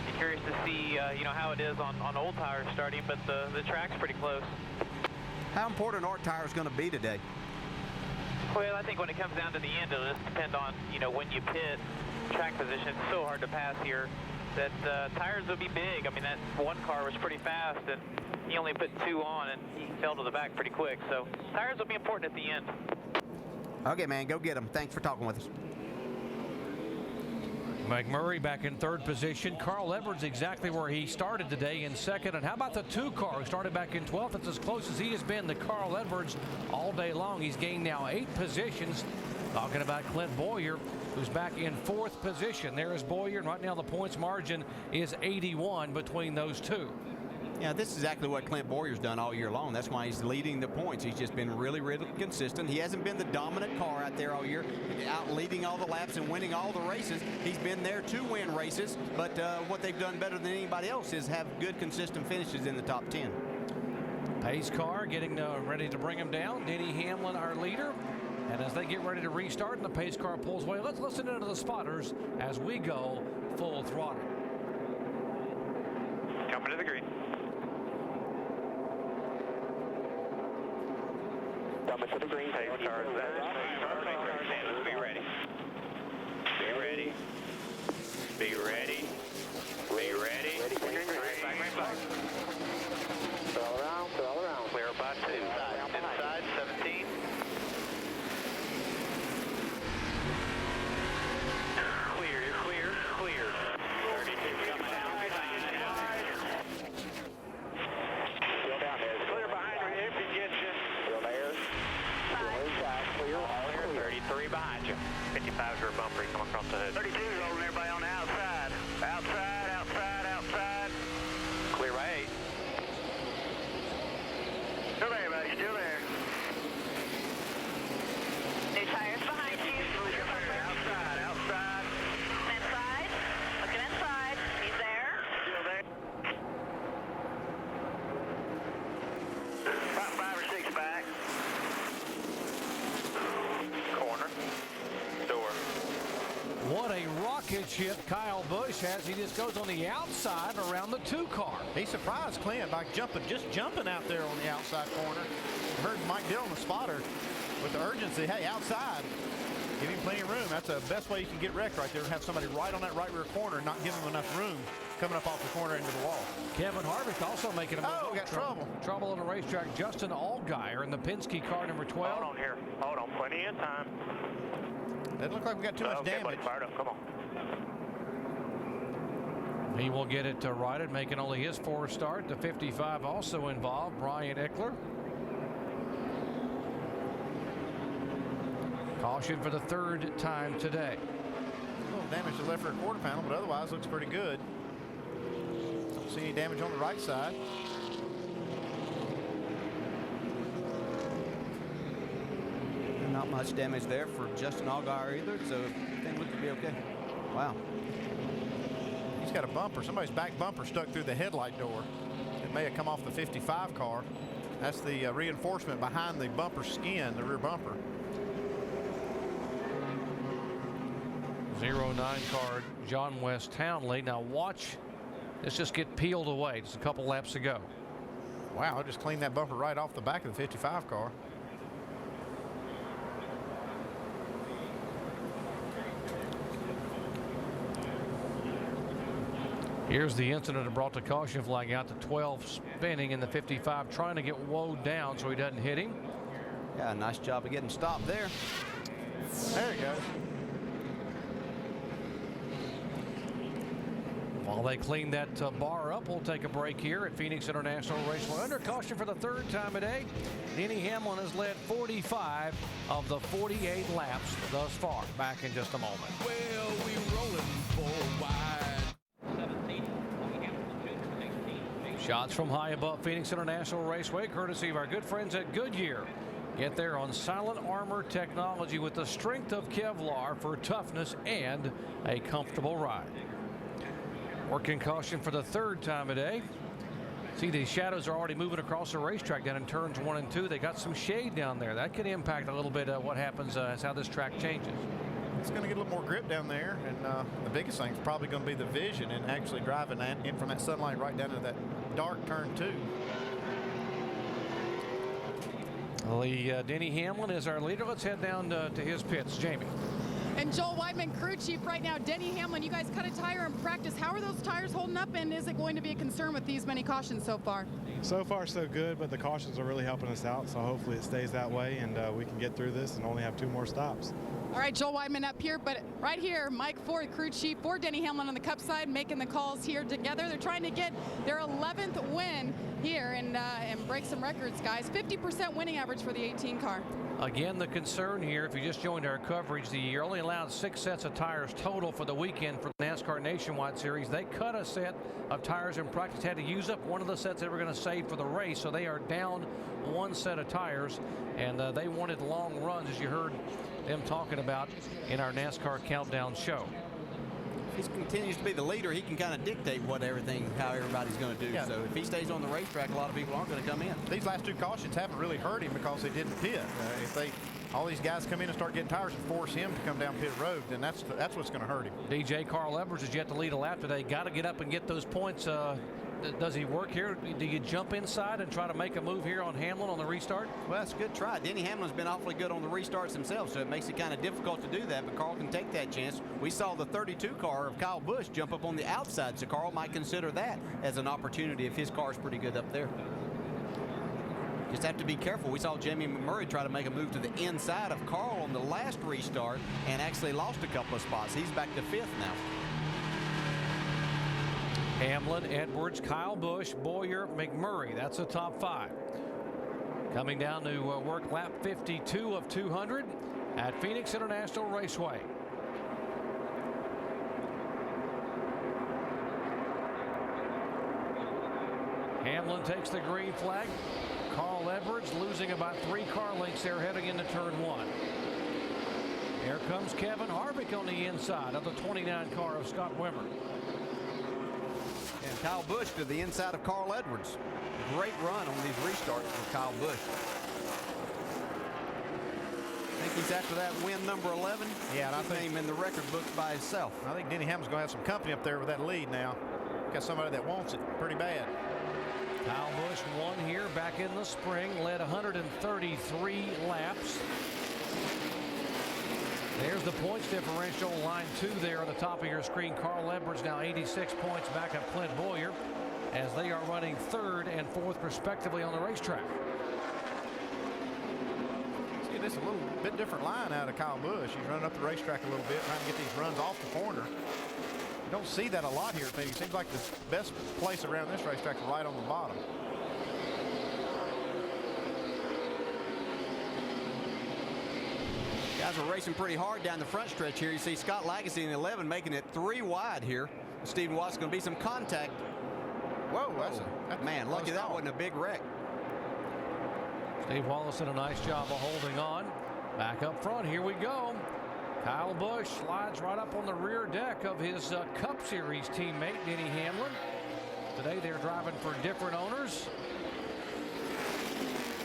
you're curious to see, you know, how it is on old tires starting, but the track's pretty close. How important are tires going to be today? Well, I think when it comes down to the end, it'll just depend on, you know, when you pit, track position. It's so hard to pass here that tires will be big. I mean, that one car was pretty fast, and he only put 2 on, and he fell to the back pretty quick. So tires will be important at the end. Okay, man, go get them. Thanks for talking with us. McMurray back in 3rd position. Carl Edwards exactly where he started today in 2nd. And how about the 2 car who started back in 12th? It's as close as he has been to Carl Edwards all day long. He's gained now 8 positions. Talking about Clint Boyer, who's back in 4th position. There is Boyer, and right now the points margin is 81 between those two. Yeah, this is exactly what Clint Boyer's done all year long. That's why he's leading the points. He's just been really, really consistent. He hasn't been the dominant car out there all year, out leading all the laps and winning all the races. He's been there to win races, but what they've done better than anybody else is have good, consistent finishes in the top 10. Pace car getting ready to bring him down. Denny Hamlin, our leader. And as they get ready to restart and the pace car pulls away, let's listen into the spotters as we go full throttle. Coming to the green. Coming to the green. Pace cars. Be ready. Be ready. Be ready. Be ready. Back. All around. Clear by 2. Inside 17. Clear. 32 coming out. Still down there. Clear behind you if he gets you. Still there. Still inside. Clear. 33 behind you. 55's your bumper. Come across the hood. 32 is holding everybody on the outside. Outside. Clear by 8. Still there, buddy. Still there. New tires behind you. Outside. Inside. Looking inside. He's there. Still there. About 5 or 6 back. Corner. Door. What a rocket ship Kyle Busch has. He just goes on the outside around the 2 car. He surprised Clint by just jumping out there on the outside corner. Heard Mike Dillon, the spotter, with the urgency. Hey, outside. Give him plenty of room. That's the best way you can get wrecked right there. Have somebody right on that right rear corner and not give him enough room coming up off the corner into the wall. Kevin Harvick also making a move. Oh, we got trouble. Trouble on the racetrack. Justin Allgaier in the Penske car number 12. Hold on here. Hold on. Plenty of time. Doesn't look like we got too much damage. Buddy, fired up. Come on. He will get it righted, making only his 4th start. The 55 also involved Brian Eckler. Caution for the 3rd time today. A little damage to the left rear quarter panel, but otherwise looks pretty good. Don't see any damage on the right side. Not much damage there for Justin Allgaier either, so everything looks to be okay. Wow. He's got a bumper. Somebody's back bumper stuck through the headlight door. It may have come off the 55 car. That's the reinforcement behind the bumper skin, the rear bumper. 09 car, John West Townley. Now watch this just get peeled away. Just a couple laps to go. Wow, I just cleaned that bumper right off the back of the 55 car. Here's the incident that brought the caution flag out to 12 spinning in the 55, trying to get Woe down so he doesn't hit him. Yeah, nice job of getting stopped there. There he goes. While they clean that bar up, we'll take a break here at Phoenix International Raceway. Under caution for the third time today, Denny Hamlin has led 45 of the 48 laps thus far. Back in just a moment. Well, we rolling for wide. Shots from high above Phoenix International Raceway, courtesy of our good friends at Goodyear. Get there on Silent Armor technology with the strength of Kevlar for toughness and a comfortable ride. Working caution for the third time today. See, the shadows are already moving across the racetrack down in turns 1 and 2. They got some shade down there. That could impact a little bit what happens as how this track changes. It's going to get a little more grip down there, and the biggest thing is probably going to be the vision and actually driving in from that sunlight right down into that dark turn 2. Denny Hamlin is our leader. Let's head down to his pits. Jamie. And Joel Weidman, crew chief right now. Denny Hamlin, you guys cut a tire in practice. How are those tires holding up, and is it going to be a concern with these many cautions so far? So far, so good, but the cautions are really helping us out, so hopefully it stays that way, and we can get through this and only have 2 more stops. All right, Joel Weidman up here, but right here, Mike Ford, crew chief for Denny Hamlin on the Cup side, making the calls here together. They're trying to get their 11th win here and break some records, guys. 50% winning average for the 18 car. Again, the concern here, if you just joined our coverage, you're only allowed 6 sets of tires total for the weekend for the NASCAR Nationwide Series. They cut a set of tires in practice, had to use up one of the sets they were going to save for the race, so they are down 1 set of tires, and they wanted long runs, as you heard them talking about in our NASCAR Countdown show. If he continues to be the leader, he can kind of dictate how everybody's going to do. Yeah. So if he stays on the racetrack, a lot of people aren't going to come in. These last 2 cautions haven't really hurt him because they didn't pit. If all these guys come in and start getting tires and force him to come down pit road, then that's what's going to hurt him. DJ Carl Edwards has yet to lead a lap today. Got to get up and get those points. Does he work here? Do you jump inside and try to make a move here on Hamlin on the restart? Well, that's a good try. Denny Hamlin's been awfully good on the restarts himself, so it makes it kind of difficult to do that, but Carl can take that chance. We saw the 32 car of Kyle Busch jump up on the outside, so Carl might consider that as an opportunity if his car's pretty good up there. Just have to be careful. We saw Jamie McMurray try to make a move to the inside of Carl on the last restart and actually lost a couple of spots. He's back to 5th now. Hamlin, Edwards, Kyle Busch, Boyer, McMurray. That's the top 5. Coming down to work lap 52 of 200 at Phoenix International Raceway. Hamlin takes the green flag. Carl Edwards losing about 3 car lengths there heading into turn 1. Here comes Kevin Harvick on the inside of the 29 car of Scott Wimmer. And Kyle Busch to the inside of Carl Edwards. Great run on these restarts for Kyle Busch. I think he's after that win number 11. Yeah, and I his think name in the record books by himself. I think Denny Hamlin's going to have some company up there with that lead now. Got somebody that wants it pretty bad. Kyle Busch won here back in the spring, led 133 laps. There's the points differential, line 2 there on the top of your screen. Carl Edwards now 86 points back of Clint Boyer as they are running 3rd and 4th respectively on the racetrack. See, this is a little bit different line out of Kyle Busch. He's running up the racetrack a little bit, trying to get these runs off the corner. You don't see that a lot here at Phoenix. Seems like the best place around this racetrack is right on the bottom. Guys are racing pretty hard down the front stretch here. You see Scott Lagasse in 11 making it 3 wide here. Stephen Watts going to be some contact. Whoa, that's man, lucky that wasn't a big wreck. Steve Wallace did a nice job of holding on. Back up front, here we go. Kyle Busch slides right up on the rear deck of his Cup Series teammate, Denny Hamlin. Today they're driving for different owners.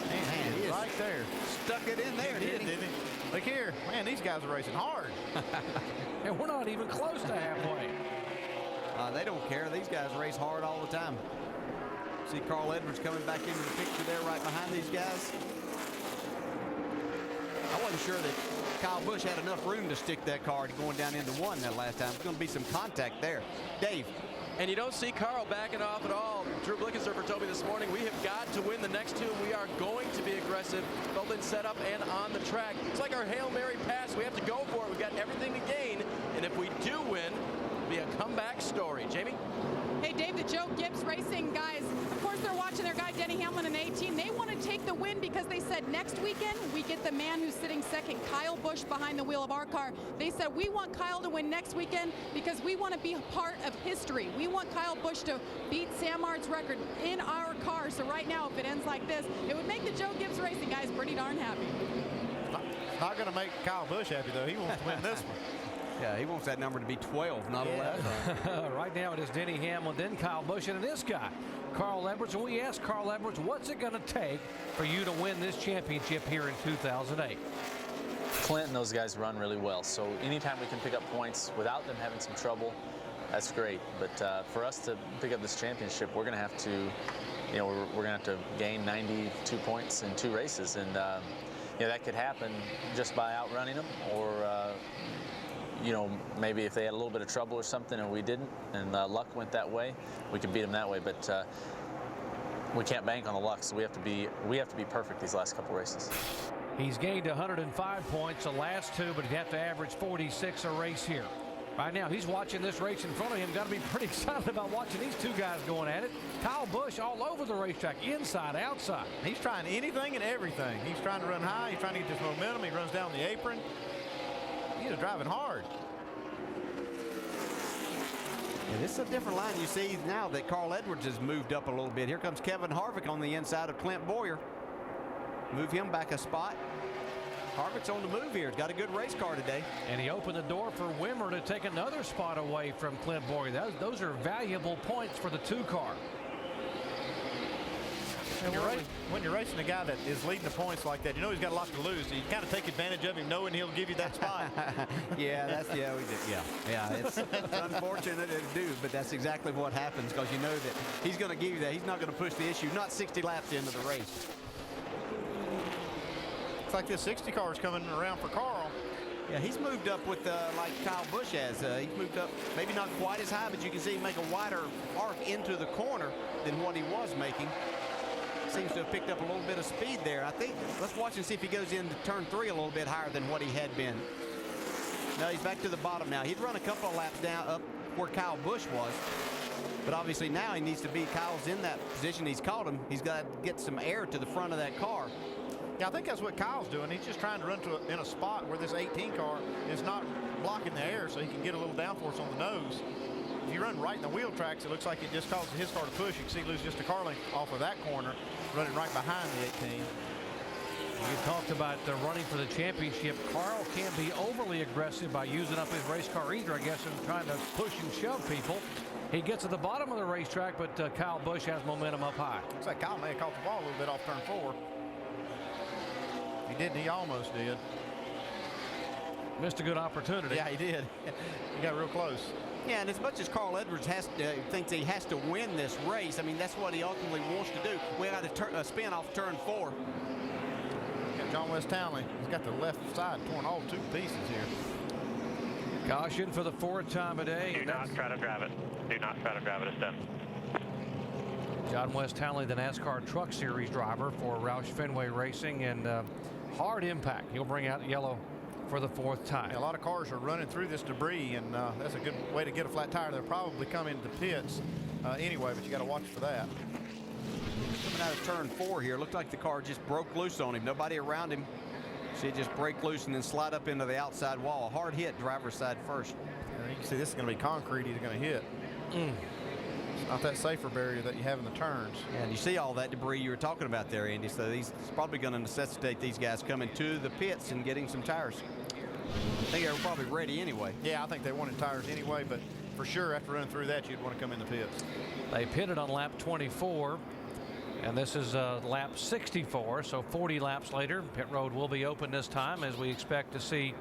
Man, he is right there. Stuck it in there, didn't he? Look here. Man, these guys are racing hard. And we're not even close to halfway. They don't care. These guys race hard all the time. See Carl Edwards coming back into the picture there right behind these guys. I wasn't sure that Kyle Busch had enough room to stick that car going down into one that last time. There's going to be some contact there. Dave. And you don't see Carl backing off at all. Drew Blickensurfer told me this morning, we have got to win the next two, and we are going to be aggressive, both in setup and on the track. It's like our Hail Mary pass. We have to go for it. We've got everything to gain, and if we do win, it'll be a comeback story. Jamie? Hey, Dave, the Joe Gibbs Racing guys, of course, they're watching their guy Denny Hamlin in the 18. They want to take the win because they said next weekend we get the man who's sitting second, Kyle Busch, behind the wheel of our car. They said we want Kyle to win next weekend because we want to be a part of history. We want Kyle Busch to beat Sam Mart's record in our car. So right now, if it ends like this, it would make the Joe Gibbs Racing guys pretty darn happy. Not going to make Kyle Busch happy, though. He wants to win this one. Yeah, he wants that number to be 12, not 11. Right now it is Denny Hamlin, then Kyle Busch, and this guy, Carl Edwards. And we asked Carl Edwards, what's it going to take for you to win this championship here in 2008? Clint and those guys run really well, so anytime we can pick up points without them having some trouble, that's great. But for us to pick up this championship, we're going to have to, you know, we're going to have to gain 92 points in 2 races, and you know, that could happen just by outrunning them, or you know, maybe if they had a little bit of trouble or something and we didn't, and luck went that way, we could beat them that way. But we can't bank on the luck, so we have to be perfect these last couple races. He's gained 105 points the last 2, but he'd have to average 46 a race here. Right now, he's watching this race in front of him. Got to be pretty excited about watching these 2 guys going at it. Kyle Busch all over the racetrack, inside, outside. He's trying anything and everything. He's trying to run high. He's trying to get this momentum. He runs down the apron. He's driving hard. Yeah, this is a different line. You see now that Carl Edwards has moved up a little bit. Here comes Kevin Harvick on the inside of Clint Boyer. Move him back a spot. Harvick's on the move here. He's got a good race car today. And he opened the door for Wimmer to take another spot away from Clint Boyer. Those are valuable points for the 2 car. When you're racing a guy that is leading the points like that, you know he's got a lot to lose. So you kind of take advantage of him, knowing he'll give you that spot. Yeah, we did. Yeah. It's unfortunate to do, but that's exactly what happens because you know that he's going to give you that. He's not going to push the issue. Not 60 laps into the race. Looks like this 60 car is coming around for Carl. Yeah, he's moved up with like Kyle Busch has. He's moved up, maybe not quite as high, but you can see him make a wider arc into the corner than what he was making. Seems to have picked up a little bit of speed there. I think, let's watch and see if he goes into turn 3 a little bit higher than what he had been. No, he's back to the bottom now. He'd run a couple of laps down up where Kyle Busch was. But obviously now he needs to be, Kyle's in that position. He's caught him. He's got to get some air to the front of that car. Yeah, I think that's what Kyle's doing. He's just trying to run in a spot where this 18 car is not blocking the air so he can get a little downforce on the nose. If you run right in the wheel tracks, it looks like it just causes his car to push. You can see he loses just a car length off of that corner, running right behind the 18. You talked about running for the championship. Carl can't be overly aggressive by using up his race car either, I guess, and trying to push and shove people. He gets at the bottom of the racetrack, but Kyle Busch has momentum up high. Looks like Kyle may have caught the ball a little bit off turn 4. He didn't. He almost did. Missed a good opportunity. Yeah, he did. He got real close. Yeah, and as much as Carl Edwards thinks he has to win this race, I mean, that's what he ultimately wants to do. We got to spin off turn 4. Got John West Townley. He's got the left side torn all 2 pieces here. Caution for the 4th time a day. Do not try to drive it. Do not try to drive it. It's done. John West Townley, the NASCAR Truck Series driver for Roush Fenway Racing, and hard impact. He'll bring out yellow for the 4th time. Yeah, a lot of cars are running through this debris, and that's a good way to get a flat tire. They'll probably come into the pits anyway, but you got to watch for that. Coming out of turn 4 here, looked like the car just broke loose on him. Nobody around him. See it just break loose and then slide up into the outside wall. A hard hit, driver's side first. You can see this is going to be concrete he's going to hit. It's not that safer barrier that you have in the turns. Yeah, and you see all that debris you were talking about there, Andy. So it's probably going to necessitate these guys coming to the pits and getting some tires. I think they were probably ready anyway. Yeah, I think they wanted tires anyway, but for sure after running through that, you'd want to come in the pits. They pitted on lap 24, and this is lap 64, so 40 laps later. Pit road will be open this time as we expect to see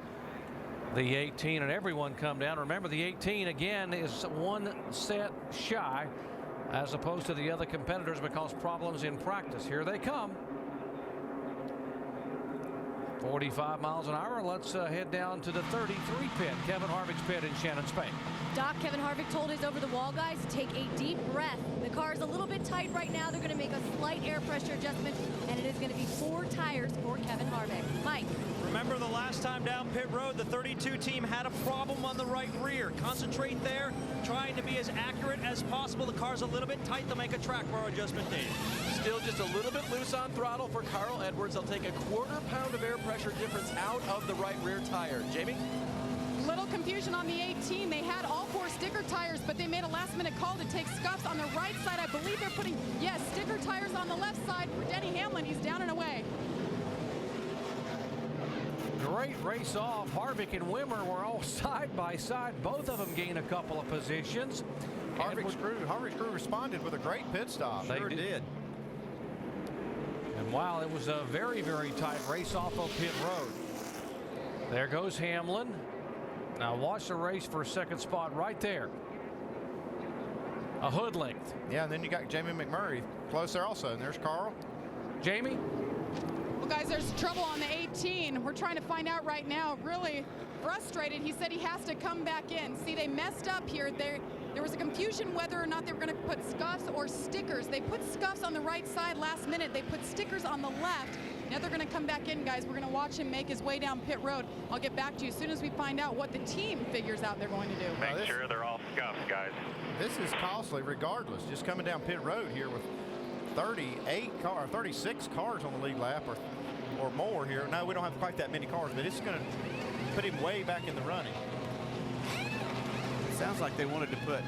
the 18 and everyone come down. Remember, the 18 again is 1 set shy as opposed to the other competitors because problems in practice. Here they come. 45 miles an hour. Let's head down to the 33 pit, Kevin Harvick's pit in Shannon, Spain. Doc, Kevin Harvick told his over-the-wall guys to take a deep breath. The car is a little bit tight right now. They're going to make a slight air pressure adjustment, and it is going to be 4 tires for Kevin Harvick. Mike. Remember the last time down pit road, the 32 team had a problem on the right rear. Concentrate there, trying to be as accurate as possible. The car's a little bit tight. They'll make a track bar adjustment, Dave. Still just a little bit loose on throttle for Carl Edwards. They'll take a 1/4 pound of air pressure difference out of the right rear tire. Jamie? Little confusion on the 18. They had all 4 sticker tires, but they made a last-minute call to take scuffs on the right side. I believe they're putting, yes, sticker tires on the left side for Denny Hamlin. He's down and away. Great race off. Harvick and Wimmer were all side by side. Both of them gained a couple of positions. Harvick's crew responded with a great pit stop. They did. And wow, it was a very, very tight race off of pit road. There goes Hamlin. Now watch the race for a second spot right there. A hood length. Yeah, and then you got Jamie McMurray close there also. And there's Carl. Jamie? Well, guys, there's trouble on the 18. We're trying to find out right now. Really frustrated. He said he has to come back in. See, they messed up here. There was a confusion whether or not they were going to put scuffs or stickers. They put scuffs on the right side last minute. They put stickers on the left. Now they're going to come back in, guys. We're going to watch him make his way down pit road. I'll get back to you as soon as we find out what the team figures out they're going to do. Make sure they're all scuffs, guys. This is costly regardless. Just coming down pit road here with 36 cars on the lead lap or more here. No, we don't have quite that many cars, but it's going to put him way back in the running. It sounds like they wanted to put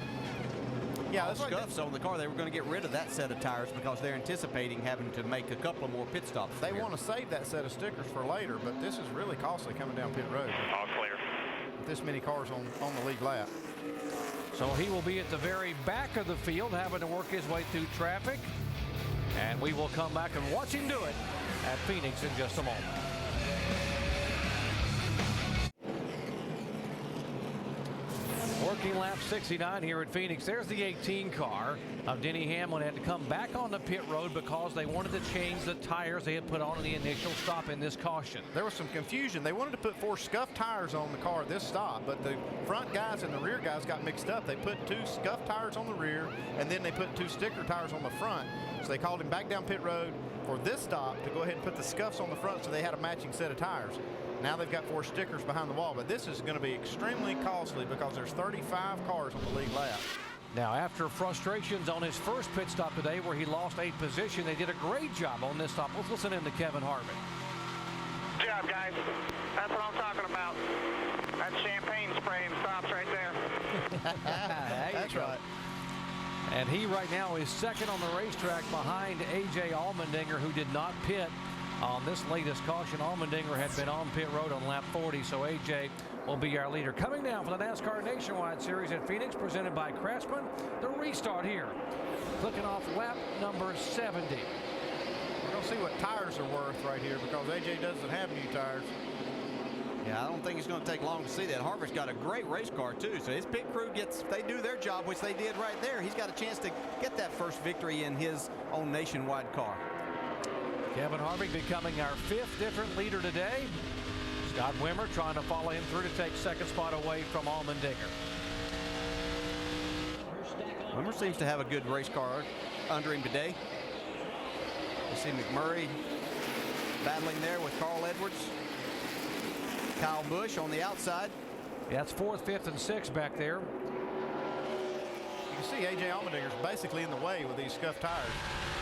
scuffs on the car. They were going to get rid of that set of tires because they're anticipating having to make a couple of more pit stops. They want to save that set of stickers for later, but this is really costly coming down pit road. All clear. With this many cars on the lead lap. So he will be at the very back of the field having to work his way through traffic. And we will come back and watch him do it at Phoenix in just a moment. Working lap 69 here at Phoenix. There's the 18 car of Denny Hamlin. Had to come back on the pit road because they wanted to change the tires they had put on in the initial stop in this caution. There was some confusion. They wanted to put 4 scuffed tires on the car this stop, but the front guys and the rear guys got mixed up. They put 2 scuffed tires on the rear, and then they put 2 sticker tires on the front. So they called him back down pit road for this stop to go ahead and put the scuffs on the front so they had a matching set of tires. Now they've got 4 stickers behind the wall, but this is going to be extremely costly because there's 35 cars on the lead lap. Now, after frustrations on his first pit stop today where he lost 8 position, they did a great job on this stop. Let's listen in to Kevin Harvick. Good job, guys. That's what I'm talking about. That champagne spraying stops right there. That's right. And he right now is second on the racetrack behind A.J. Allmendinger, who did not pit on this latest caution. Allmendinger had been on pit road on lap 40, so A.J. will be our leader. Coming down for the NASCAR Nationwide Series at Phoenix, presented by Craftsman. The restart here, clicking off lap number 70. We're going to see what tires are worth right here because A.J. doesn't have new tires. Yeah, I don't think it's going to take long to see that. Harvick's got a great race car, too. So his pit crew they do their job, which they did right there. He's got a chance to get that first victory in his own nationwide car. Kevin Harvick becoming our 5th different leader today. Scott Wimmer trying to follow him through to take second spot away from Allmendinger. Wimmer seems to have a good race car under him today. You see McMurray battling there with Carl Edwards. Kyle Busch on the outside. Yeah, it's 4th, 5th, and 6th back there. You can see A.J. Allmendinger's basically in the way with these scuffed tires.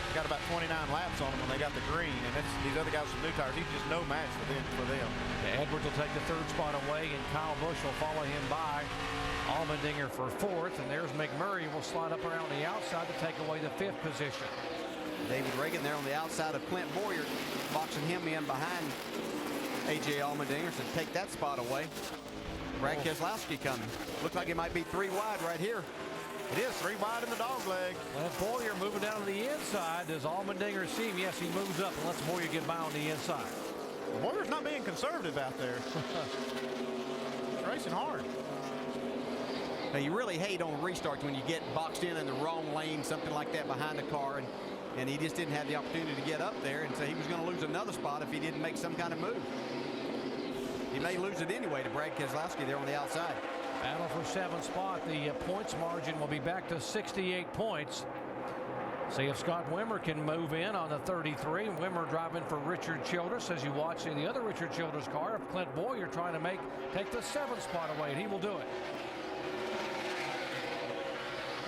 He's got about 29 laps on them when they got the green, and these other guys with new tires, he's just no match for them. Yeah, Edwards will take the 3rd spot away, and Kyle Busch will follow him by. Allmendinger for 4th, and there's McMurray will slide up around the outside to take away the 5th position. David Reagan there on the outside of Clint Boyer, boxing him in behind A.J. Allmendinger to take that spot away. Brad Keselowski coming. Looks like it might be 3 wide right here. It is 3 wide in the dog leg. Clint Boyer moving down to the inside. Does Allmendinger see him? Yes, he moves up and lets Boyer get by on the inside. Boyer's not being conservative out there. He's racing hard. Now, you really hate on restarts when you get boxed in the wrong lane, something like that behind the car, and he just didn't have the opportunity to get up there, and so he was going to lose another spot if he didn't make some kind of move. He may lose it anyway to Brad Keselowski there on the outside. Battle for 7th spot. The points margin will be back to 68 points. See if Scott Wimmer can move in on the 33. Wimmer driving for Richard Childress. As you watch the other Richard Childress car of Clint Boyer trying to take the 7th spot away, and he will do it.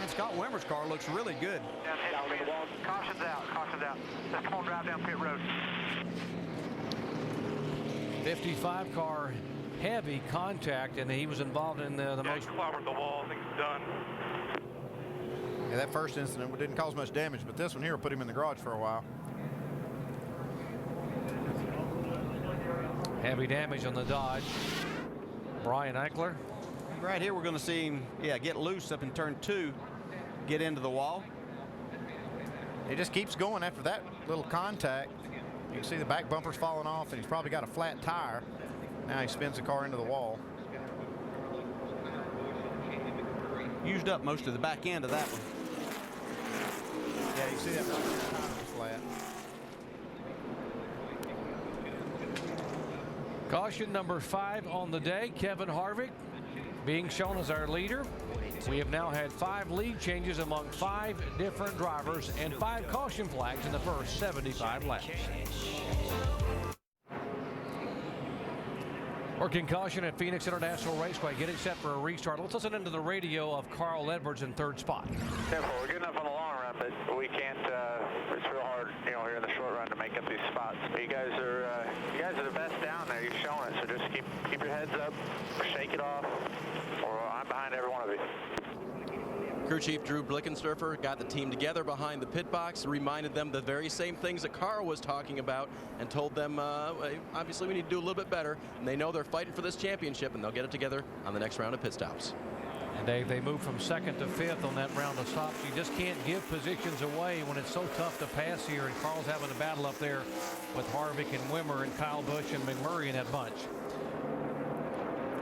And Scott Wimmer's car looks really good. Down the wall. Caution's out. Caution's out. Just come on, drive down pit road. 55 car heavy contact, and he was involved in the most. Clobbered the wall. I think it's done. Yeah, that first incident didn't cause much damage, but this one here will put him in the garage for a while. Heavy damage on the Dodge. Brian Eichler. Right here we're going to see him, get loose up in turn 2, get into the wall. He just keeps going after that little contact. You can see the back bumper's falling off, and he's probably got a flat tire. Now he spins the car into the wall. Used up most of the back end of that one. Yeah, you see that tire was flat. Caution number 5 on the day. Kevin Harvick being shown as our leader. We have now had 5 lead changes among 5 different drivers and 5 caution flags in the first 75 laps. Working caution at Phoenix International Raceway, getting set for a restart. Let's listen into the radio of Carl Edwards in 3rd spot. Careful, we're good enough on the long run, but we can't. It's real hard, here in the short run to make up these spots. But you guys are the best down there. You've shown it. So just keep your heads up, or shake it off, or I'm behind every one of you. Crew Chief Drew Blickensderfer got the team together behind the pit box, reminded them the very same things that Carl was talking about, and told them, obviously we need to do a little bit better. And they know they're fighting for this championship, and they'll get it together on the next round of pit stops. And Dave, they moved from 2nd to 5th on that round of stops. You just can't give positions away when it's so tough to pass here, and Carl's having a battle up there with Harvick and Wimmer and Kyle Busch and McMurray in that bunch.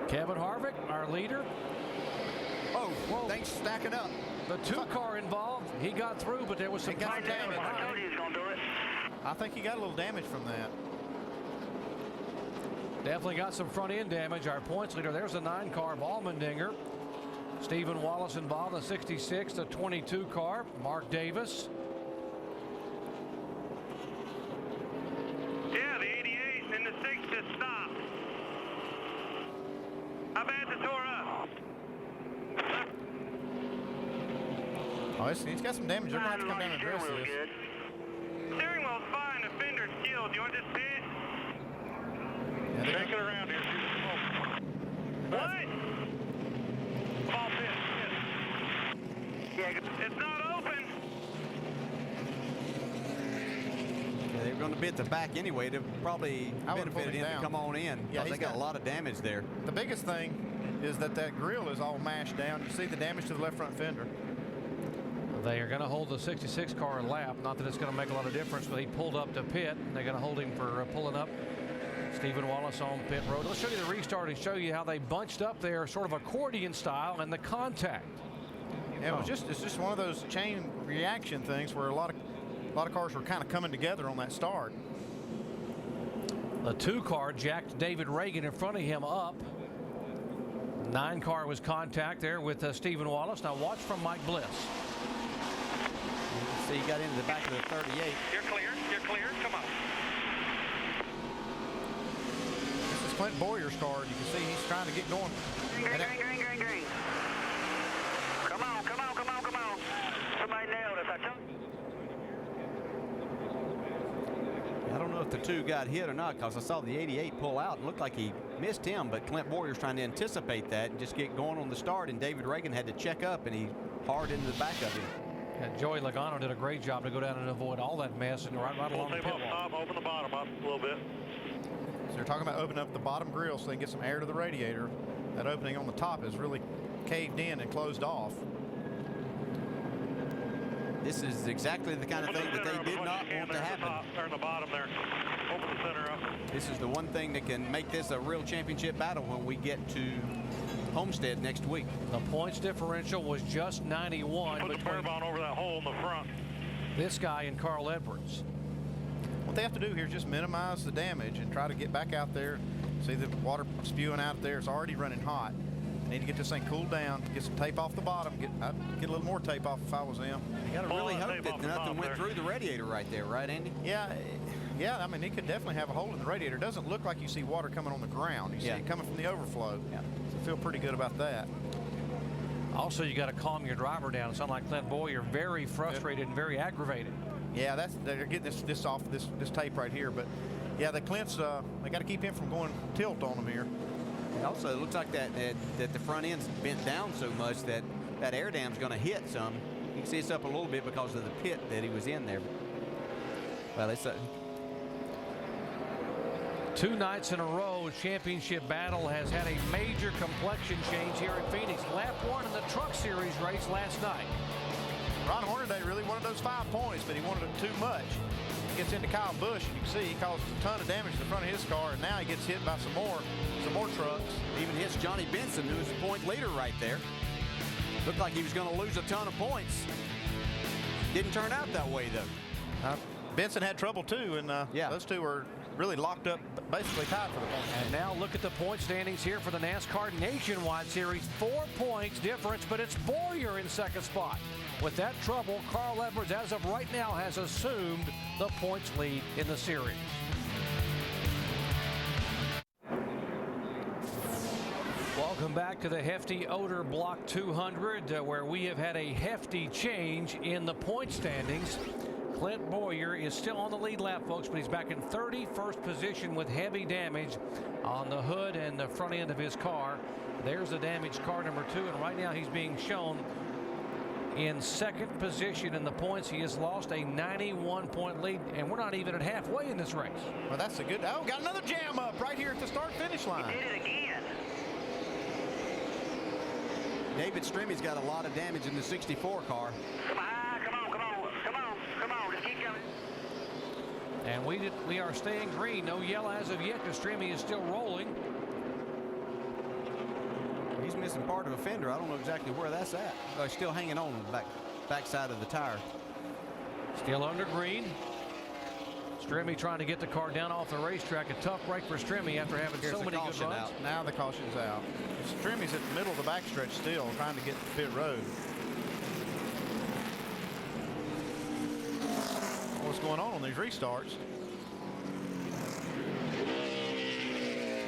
Kevin Harvick, our leader. Oh, whoa. Things stacking up. The 2-car involved. He got through, but there was some damage. I told you he was going to do it. I think he got a little damage from that. Definitely got some front end damage. Our points leader, there's a 9-car of Allmendinger. Stephen Wallace involved in the 66, the 22 car. Mark Davis. Yeah, the 88 and the 6 just stopped. How bad's it tore up? Oh, he's got some damage. They're going to have to come down and address this. Steering wheel's fine. The fender's killed. You want to just see it? Yeah, Take it around here. What? Ball pit. Yeah, it's not open. Yeah, they were going to be at the back anyway. To probably benefited him to come on in. Yeah, they got a lot of damage there. The biggest thing is that grill is all mashed down. You see the damage to the left front fender. They are going to hold the 66 car lap. Not that it's going to make a lot of difference, but he pulled up to pit. And they're going to hold him for pulling up. Stephen Wallace on pit road. Let's show you the restart and show you how they bunched up there, sort of accordion style, and the contact. Yeah, it's just one of those chain reaction things where a lot of cars were kind of coming together on that start. The 2 car jacked David Reagan in front of him up. 9 car was contact there with Stephen Wallace. Now watch from Mike Bliss. See, he got into the back of the 38. You're clear. You're clear. Come on. This is Clint Boyer's car. You can see he's trying to get going. Green. Come on. Somebody nailed us. I told you. I don't know if the 2 got hit or not, because I saw the 88 pull out. It looked like he missed him, but Clint Boyer's trying to anticipate that and just get going on the start, and David Reagan had to check up, and he hard into the back of him. And Joey Logano did a great job to go down and avoid all that mess and right along the pit wall. Stop, open the bottom up a little bit. So they're talking about opening up the bottom grill so they can get some air to the radiator. That opening on the top is really caved in and closed off. This is exactly the kind of thing that they did not want to happen. Turn the bottom there. Open the center up. This is the one thing that can make this a real championship battle when we get to Homestead next week. The points differential was just 91. Put the bourbon over that hole in the front. This guy and Carl Edwards. What they have to do here is just minimize the damage and try to get back out there See the water spewing out there. It's already running hot. Need to get this thing cooled down, get some tape off the bottom. I'd get a little more tape off if I was them. You got to really hope that nothing went through the radiator right there, right, Andy? Yeah, I mean, it could definitely have a hole in the radiator. It doesn't look like you see water coming on the ground. You see it coming from the overflow. Yeah. So I feel pretty good about that. Also, you got to calm your driver down. It sounds like Clint Boyer very frustrated and very aggravated. Yeah, they're getting this off this tape right here. But yeah, the Clint's they got to keep him from going tilt on them here. Also, it looks like that the front end's bent down so much that air dam's going to hit some. You can see it's up a little bit because of the pit that he was in there. Well, it's 2 nights in a row, championship battle has had a major complexion change here at Phoenix. Lap 1 in the Truck Series race last night. Ron Hornaday really wanted those 5 points, but he wanted them too much. He gets into Kyle Busch, and you can see he causes a ton of damage to the front of his car, and now he gets hit by some more trucks. Even hits Johnny Benson, who's the point leader right there. Looked like he was going to lose a ton of points. Didn't turn out that way, though. Benson had trouble, too, and those two were really locked up, basically tied for the point. And now look at the point standings here for the NASCAR Nationwide Series. 4 points difference, but it's Boyer in second spot. With that trouble, Carl Edwards, as of right now, has assumed the points lead in the series. Welcome back to the Hefty Odor Block 200, where we have had a hefty change in the point standings. Clint Boyer is still on the lead lap, folks, but he's back in 31st position with heavy damage on the hood and the front end of his car. There's the damaged car number 2, and right now he's being shown in second position in the points. He has lost a 91-point lead, and we're not even at halfway in this race. Well, that's a good. Oh, got another jam up right here at the start-finish line. He did it again. David Stremmy's got a lot of damage in the 64 car. Come on, just keep coming. And we are staying green. No yellow as of yet, because Stremme is still rolling. He's missing part of a fender. I don't know exactly where that's at. Oh, he's still hanging on the back side of the tire. Still under green. Stremme trying to get the car down off the racetrack. A tough break for Stremme after having so many good runs. Out. Now the caution's out. Stremme's at the middle of the backstretch still, trying to get to pit road. What's going on these restarts?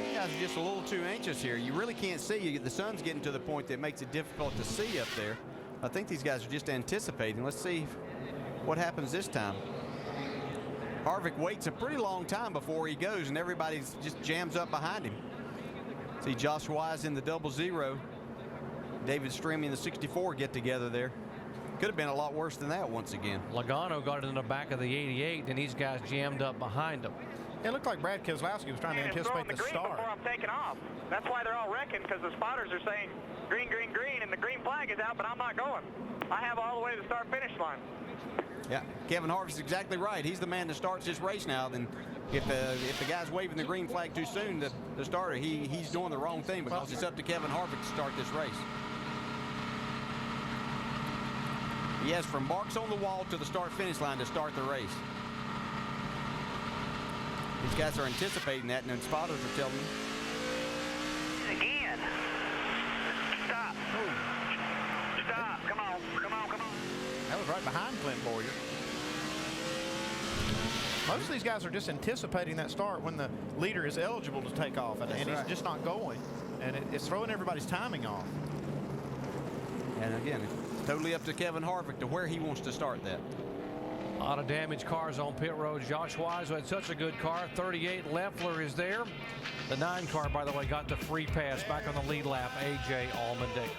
You guys are just a little too anxious here. You really can't see. The sun's getting to the point that makes it difficult to see up there. I think these guys are just anticipating. Let's see what happens this time. Harvick waits a pretty long time before he goes, and everybody just jams up behind him. See Josh Wise in the 00. David Stremme in the 64 get together there. Could have been a lot worse than that once again. Logano got it in the back of the 88, and these guys jammed up behind him. It looked like Brad Keselowski was trying to anticipate the start. Before I'm taking off. That's why they're all wrecking, because the spotters are saying green, green, green, and the green flag is out, but I'm not going. I have all the way to the start-finish line. Yeah, Kevin Harvick's exactly right. He's the man that starts this race now. Then if the guy's waving the green flag too soon, the starter, he's doing the wrong thing, because it's up to Kevin Harvick to start this race. He has from marks on the wall to the start-finish line to start the race. These guys are anticipating that, and the spotters are telling them. Again. Stop. Stop. Come on. That was right behind Clint Boyer. Most of these guys are just anticipating that start when the leader is eligible to take off, and he's just not going. And it's throwing everybody's timing off. And again, it's totally up to Kevin Harvick to where he wants to start that. A lot of damaged cars on pit road. Josh Wise, who had such a good car. 38, Leffler is there. The 9 car, by the way, got the free pass back on the lead lap. A.J. Allmendinger.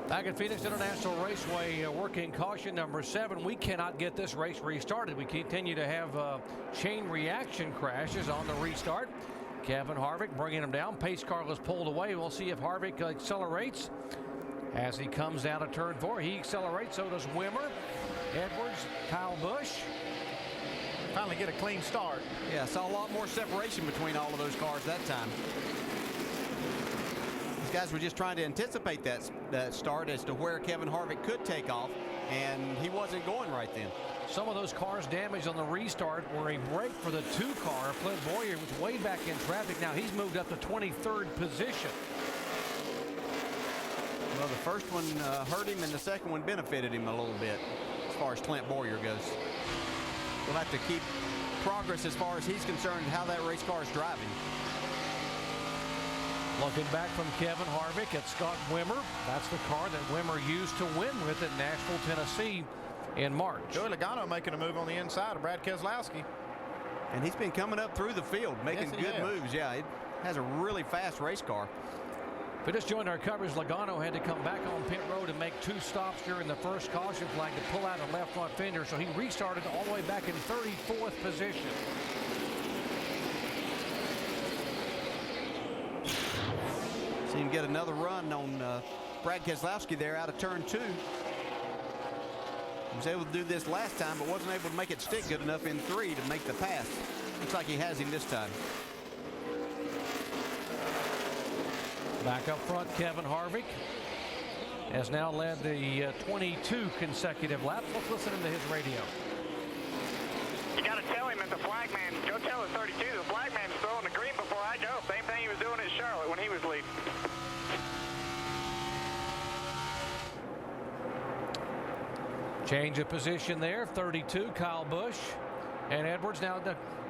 Back at Phoenix International Raceway, working caution number 7. We cannot get this race restarted. We continue to have chain reaction crashes on the restart. Kevin Harvick bringing him down. Pace car was pulled away. We'll see if Harvick accelerates as he comes down to turn 4. He accelerates, so does Wimmer, Edwards, Kyle Busch. Finally get a clean start. Yeah, saw a lot more separation between all of those cars that time. These guys were just trying to anticipate that start as to where Kevin Harvick could take off. and he wasn't going right then. Some of those cars damaged on the restart were a break for the 2 car. Clint Boyer was way back in traffic. Now he's moved up to 23rd position. Well, the first one hurt him, and the second one benefited him a little bit as far as Clint Boyer goes. We'll have to keep progress as far as he's concerned, how that race car is driving. Looking back from Kevin Harvick at Scott Wimmer. That's the car that Wimmer used to win with at Nashville, Tennessee in March. Joey Logano making a move on the inside of Brad Keselowski. And he's been coming up through the field, making good moves. Yeah, it has a really fast race car. If we just joined our coverage, Logano had to come back on pit road and make 2 stops during the first caution flag to pull out a left front fender. So he restarted all the way back in 34th position. See him get another run on Brad Keselowski there out of turn 2. He was able to do this last time, but wasn't able to make it stick good enough in 3 to make the pass. Looks like he has him this time. Back up front, Kevin Harvick has now led the 22 consecutive laps. Let's listen to his radio. You got to tell him at the flagman, go tell the 32, the flagman's throwing the green before I go. Same thing he was doing at Charlotte when he was leading. Change of position there, 32, Kyle Busch and Edwards. Now,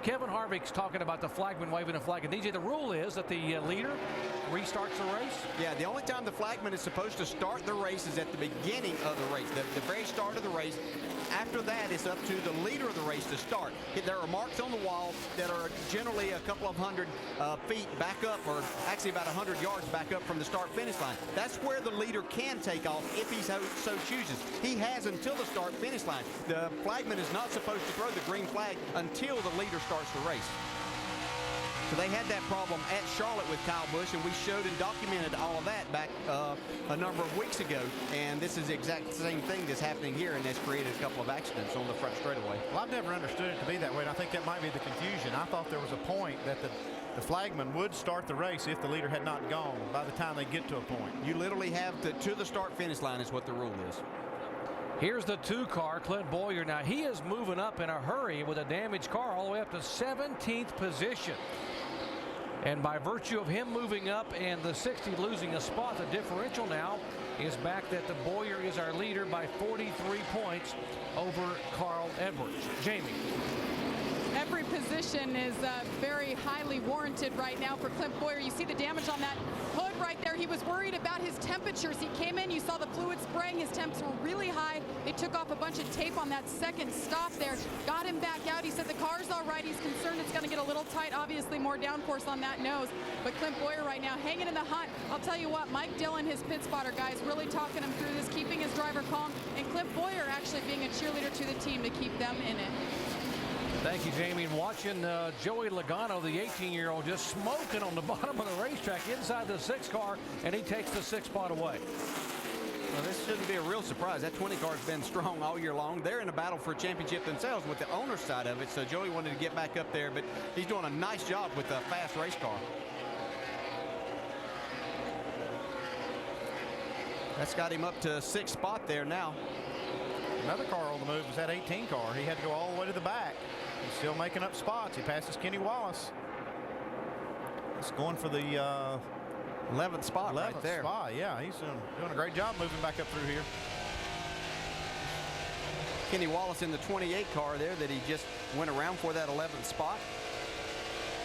Kevin Harvick's talking about the flagman waving a flag. And DJ, the rule is that the leader restarts the race? Yeah, the only time the flagman is supposed to start the race is at the beginning of the race, the very start of the race. After that, it's up to the leader of the race to start. There are marks on the wall that are generally a couple of hundred feet back up, or actually about 100 yards back up from the start-finish line. That's where the leader can take off if he so chooses. He has until the start-finish line. The flagman is not supposed to throw the green flag until the leader starts the race. So they had that problem at Charlotte with Kyle Busch, and we showed and documented all of that back a number of weeks ago. And this is the exact same thing that's happening here, and that's created a couple of accidents on the front straightaway. Well, I've never understood it to be that way, and I think that might be the confusion. I thought there was a point that the flagman would start the race if the leader had not gone by the time they get to a point. You literally have to the start-finish line is what the rule is. Here's the 2 car, Clint Boyer. Now, he is moving up in a hurry with a damaged car all the way up to 17th position. And by virtue of him moving up and the 60 losing a spot, the differential now is back that the Boyer is our leader by 43 points over Carl Edwards. Jamie. Every position is very highly warranted right now for Clint Boyer. You see the damage on that hood right there. He was worried about his temperatures. He came in, you saw the fluid spraying. His temps were really high. They took off a bunch of tape on that second stop there. Got him back out. He said the car's all right. He's concerned it's going to get a little tight. Obviously more downforce on that nose. But Clint Boyer right now hanging in the hunt. I'll tell you what, Mike Dillon, his pit spotter guys, really talking him through this, keeping his driver calm. And Clint Boyer actually being a cheerleader to the team to keep them in it. Thank you, Jamie. And watching Joey Logano, the 18-year-old, just smoking on the bottom of the racetrack inside the 6 car, and he takes the 6th spot away. Well, this shouldn't be a real surprise. That 20 car's been strong all year long. They're in a battle for a championship themselves with the owner's side of it, so Joey wanted to get back up there, but he's doing a nice job with a fast race car. That's got him up to 6th spot there now. Another car on the move was that 18 car. He had to go all the way to the back. He's still making up spots. He passes Kenny Wallace. He's going for the 11th spot right there. Yeah, he's doing a great job moving back up through here. Kenny Wallace in the 28 car there that he just went around for that 11th spot.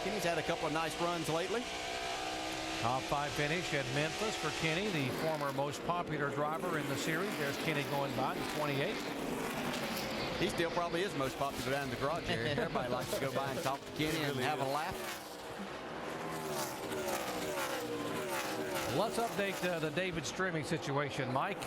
Kenny's had a couple of nice runs lately. Top 5 finish at Memphis for Kenny, the former most popular driver in the series. There's Kenny going by in 28. He still probably is most popular down in the garage area. Everybody likes to go by and talk to Kenny and have a laugh. Let's update the David Stremme situation, Mike.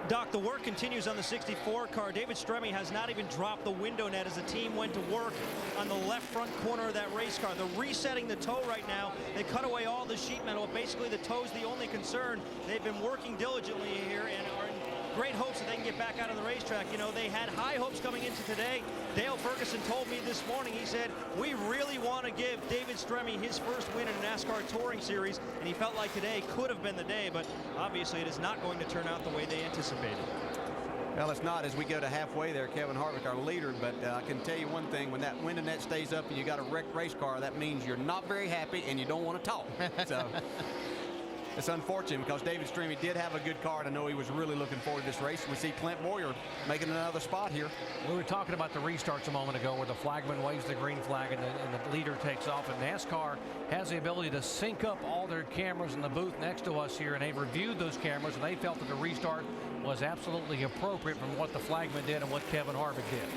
Doc, the work continues on the 64 car. David Stremme has not even dropped the window net as the team went to work on the left front corner of that race car. They're resetting the toe right now. They cut away all the sheet metal. Basically, the toe's the only concern. They've been working diligently here and are in great hopes that they can get back out on the racetrack. You know, they had high hopes coming into today. Dale Ferguson told me this morning, he said, we really want to give David Stremme his first win in a NASCAR Touring Series, and he felt like today could have been the day, but obviously it is not going to turn out the way they anticipated. Well, it's not as we go to halfway there, Kevin Harvick, our leader, but I can tell you one thing, when that window net stays up and you got a wrecked race car, that means you're not very happy and you don't want to talk. So it's unfortunate because David Streamy did have a good car, and I know he was really looking forward to this race. We see Clint Boyer making another spot here. We were talking about the restarts a moment ago where the flagman waves the green flag and the leader takes off, and NASCAR has the ability to sync up all their cameras in the booth next to us here, and they've reviewed those cameras, and they felt that the restart was absolutely appropriate from what the flagman did and what Kevin Harvick did.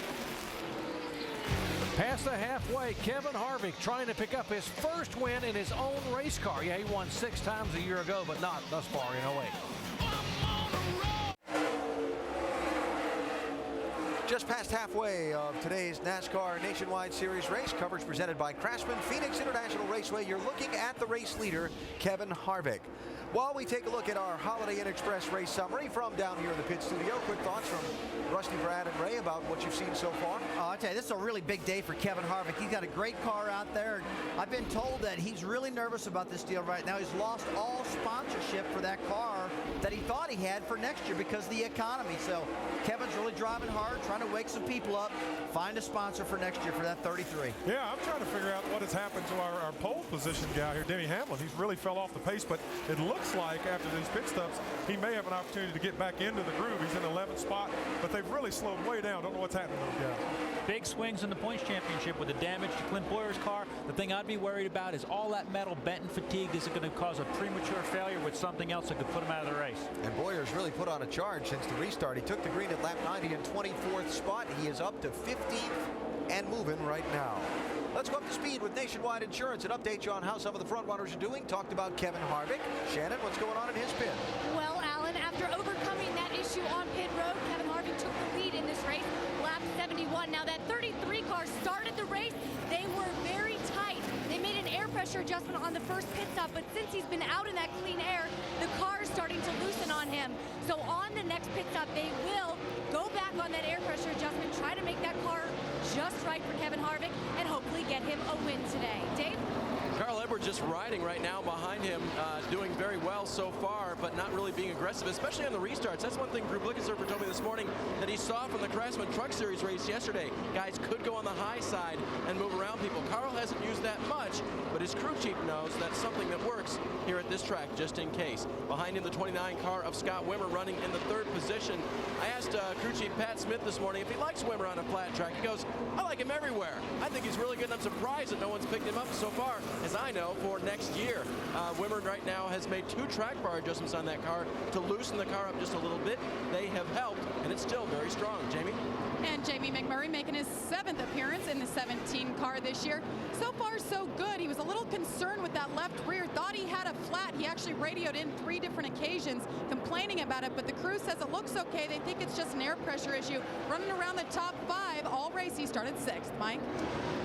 Past the halfway, Kevin Harvick trying to pick up his first win in his own race car. Yeah, he won 6 times a year ago, but not thus far in 08. Just past halfway of today's NASCAR Nationwide Series race. Coverage presented by Craftsman Phoenix International Raceway. You're looking at the race leader, Kevin Harvick. While we take a look at our Holiday Inn Express race summary from down here in the pit studio, quick thoughts from Rusty, Brad, and Ray about what you've seen so far. Oh, I tell you, this is a really big day for Kevin Harvick. He's got a great car out there. I've been told that he's really nervous about this deal right now. He's lost all sponsorship for that car that he thought he had for next year because of the economy. So Kevin's really driving hard, trying to wake some people up, find a sponsor for next year for that 33. Yeah, I'm trying to figure out what has happened to our pole position guy here, Denny Hamlin. He's really fell off the pace, but it looks like after these pit stops, he may have an opportunity to get back into the groove. He's in 11th spot, but they've really slowed way down. Don't know what's happening to those guys. Big swings in the points championship with the damage to Clint Boyer's car. The thing I'd be worried about is all that metal bent and fatigued. Is it going to cause a premature failure with something else that could put him out of the race? And Boyer's really put on a charge since the restart. He took the green at lap 90 in 24th spot. He is up to 15th and moving right now. Let's go up to speed with Nationwide Insurance and update you on how some of the front runners are doing. Talked about Kevin Harvick. Shannon, what's going on in his pit? Well, Alan, after overcoming that issue on pit road, Kevin Harvick took the lead in this race, lap 71. Now, that 33 car started the race. They were very tight. They made an air pressure adjustment on the first pit stop, but since he's been out in that clean air, the car is starting to loosen on him. So on the next pit stop, they will go back on that air pressure adjustment, try to make that car just right for Kevin Harvick, and hopefully get him a win today. Dave? Carl Edwards just riding right now behind him, doing very well so far, but not really being aggressive, especially on the restarts. That's one thing Drew Blickensurfer told me this morning that he saw from the Craftsman Truck Series race yesterday. Guys could go on the high side and move around people. Carl hasn't used that much, but his crew chief knows that's something that works here at this track, just in case. Behind him, the 29 car of Scott Wimmer running in the 3rd position. I asked crew chief Pat Smith this morning if he likes Wimmer on a flat track. He goes, I like him everywhere. I think he's really good, and I'm surprised that no one's picked him up so far, as I know, for next year. Wimmer right now has made 2 track bar adjustments on that car to loosen the car up just a little bit. They have helped, and it's still very strong. Jamie? And Jamie McMurray making his 7th appearance in the 17 car this year. So far, so good. He was a little concerned with that left rear, thought he had a flat. He actually radioed in 3 different occasions complaining about it, but the crew says it looks okay. They think it's just an air pressure issue. Running around the top 5 all race, he started 6th. Mike?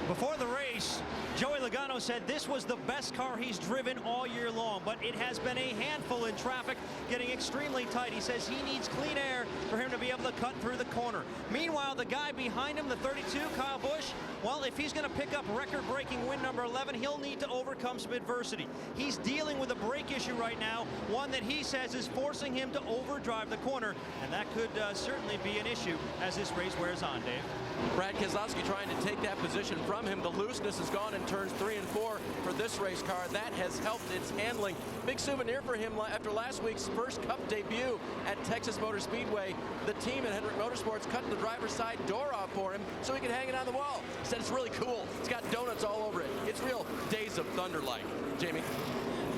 Before the race, Joey Logano said this was the best car he's driven all year long, but it has been a handful in traffic, getting extremely tight. He says he needs clean air for him to be able to cut through the corner. Meanwhile, the guy behind him, the 32, Kyle Busch, well, if he's going to pick up record-breaking win number 11, he'll need to overcome some adversity. He's dealing with a brake issue right now, one that he says is forcing him to overdrive the corner, and that could certainly be an issue as this race wears on, Dave. Brad Keselowski trying to take that position from him. The looseness is gone in turns 3 and 4 for this race car. That has helped its handling. Big souvenir for him after last week's first Cup debut at Texas Motor Speedway. The team at Hendrick Motorsports cut the driver's side door off for him so he could hang it on the wall. He said it's really cool. It's got donuts all over it. It's real Days of Thunder-like. Jamie?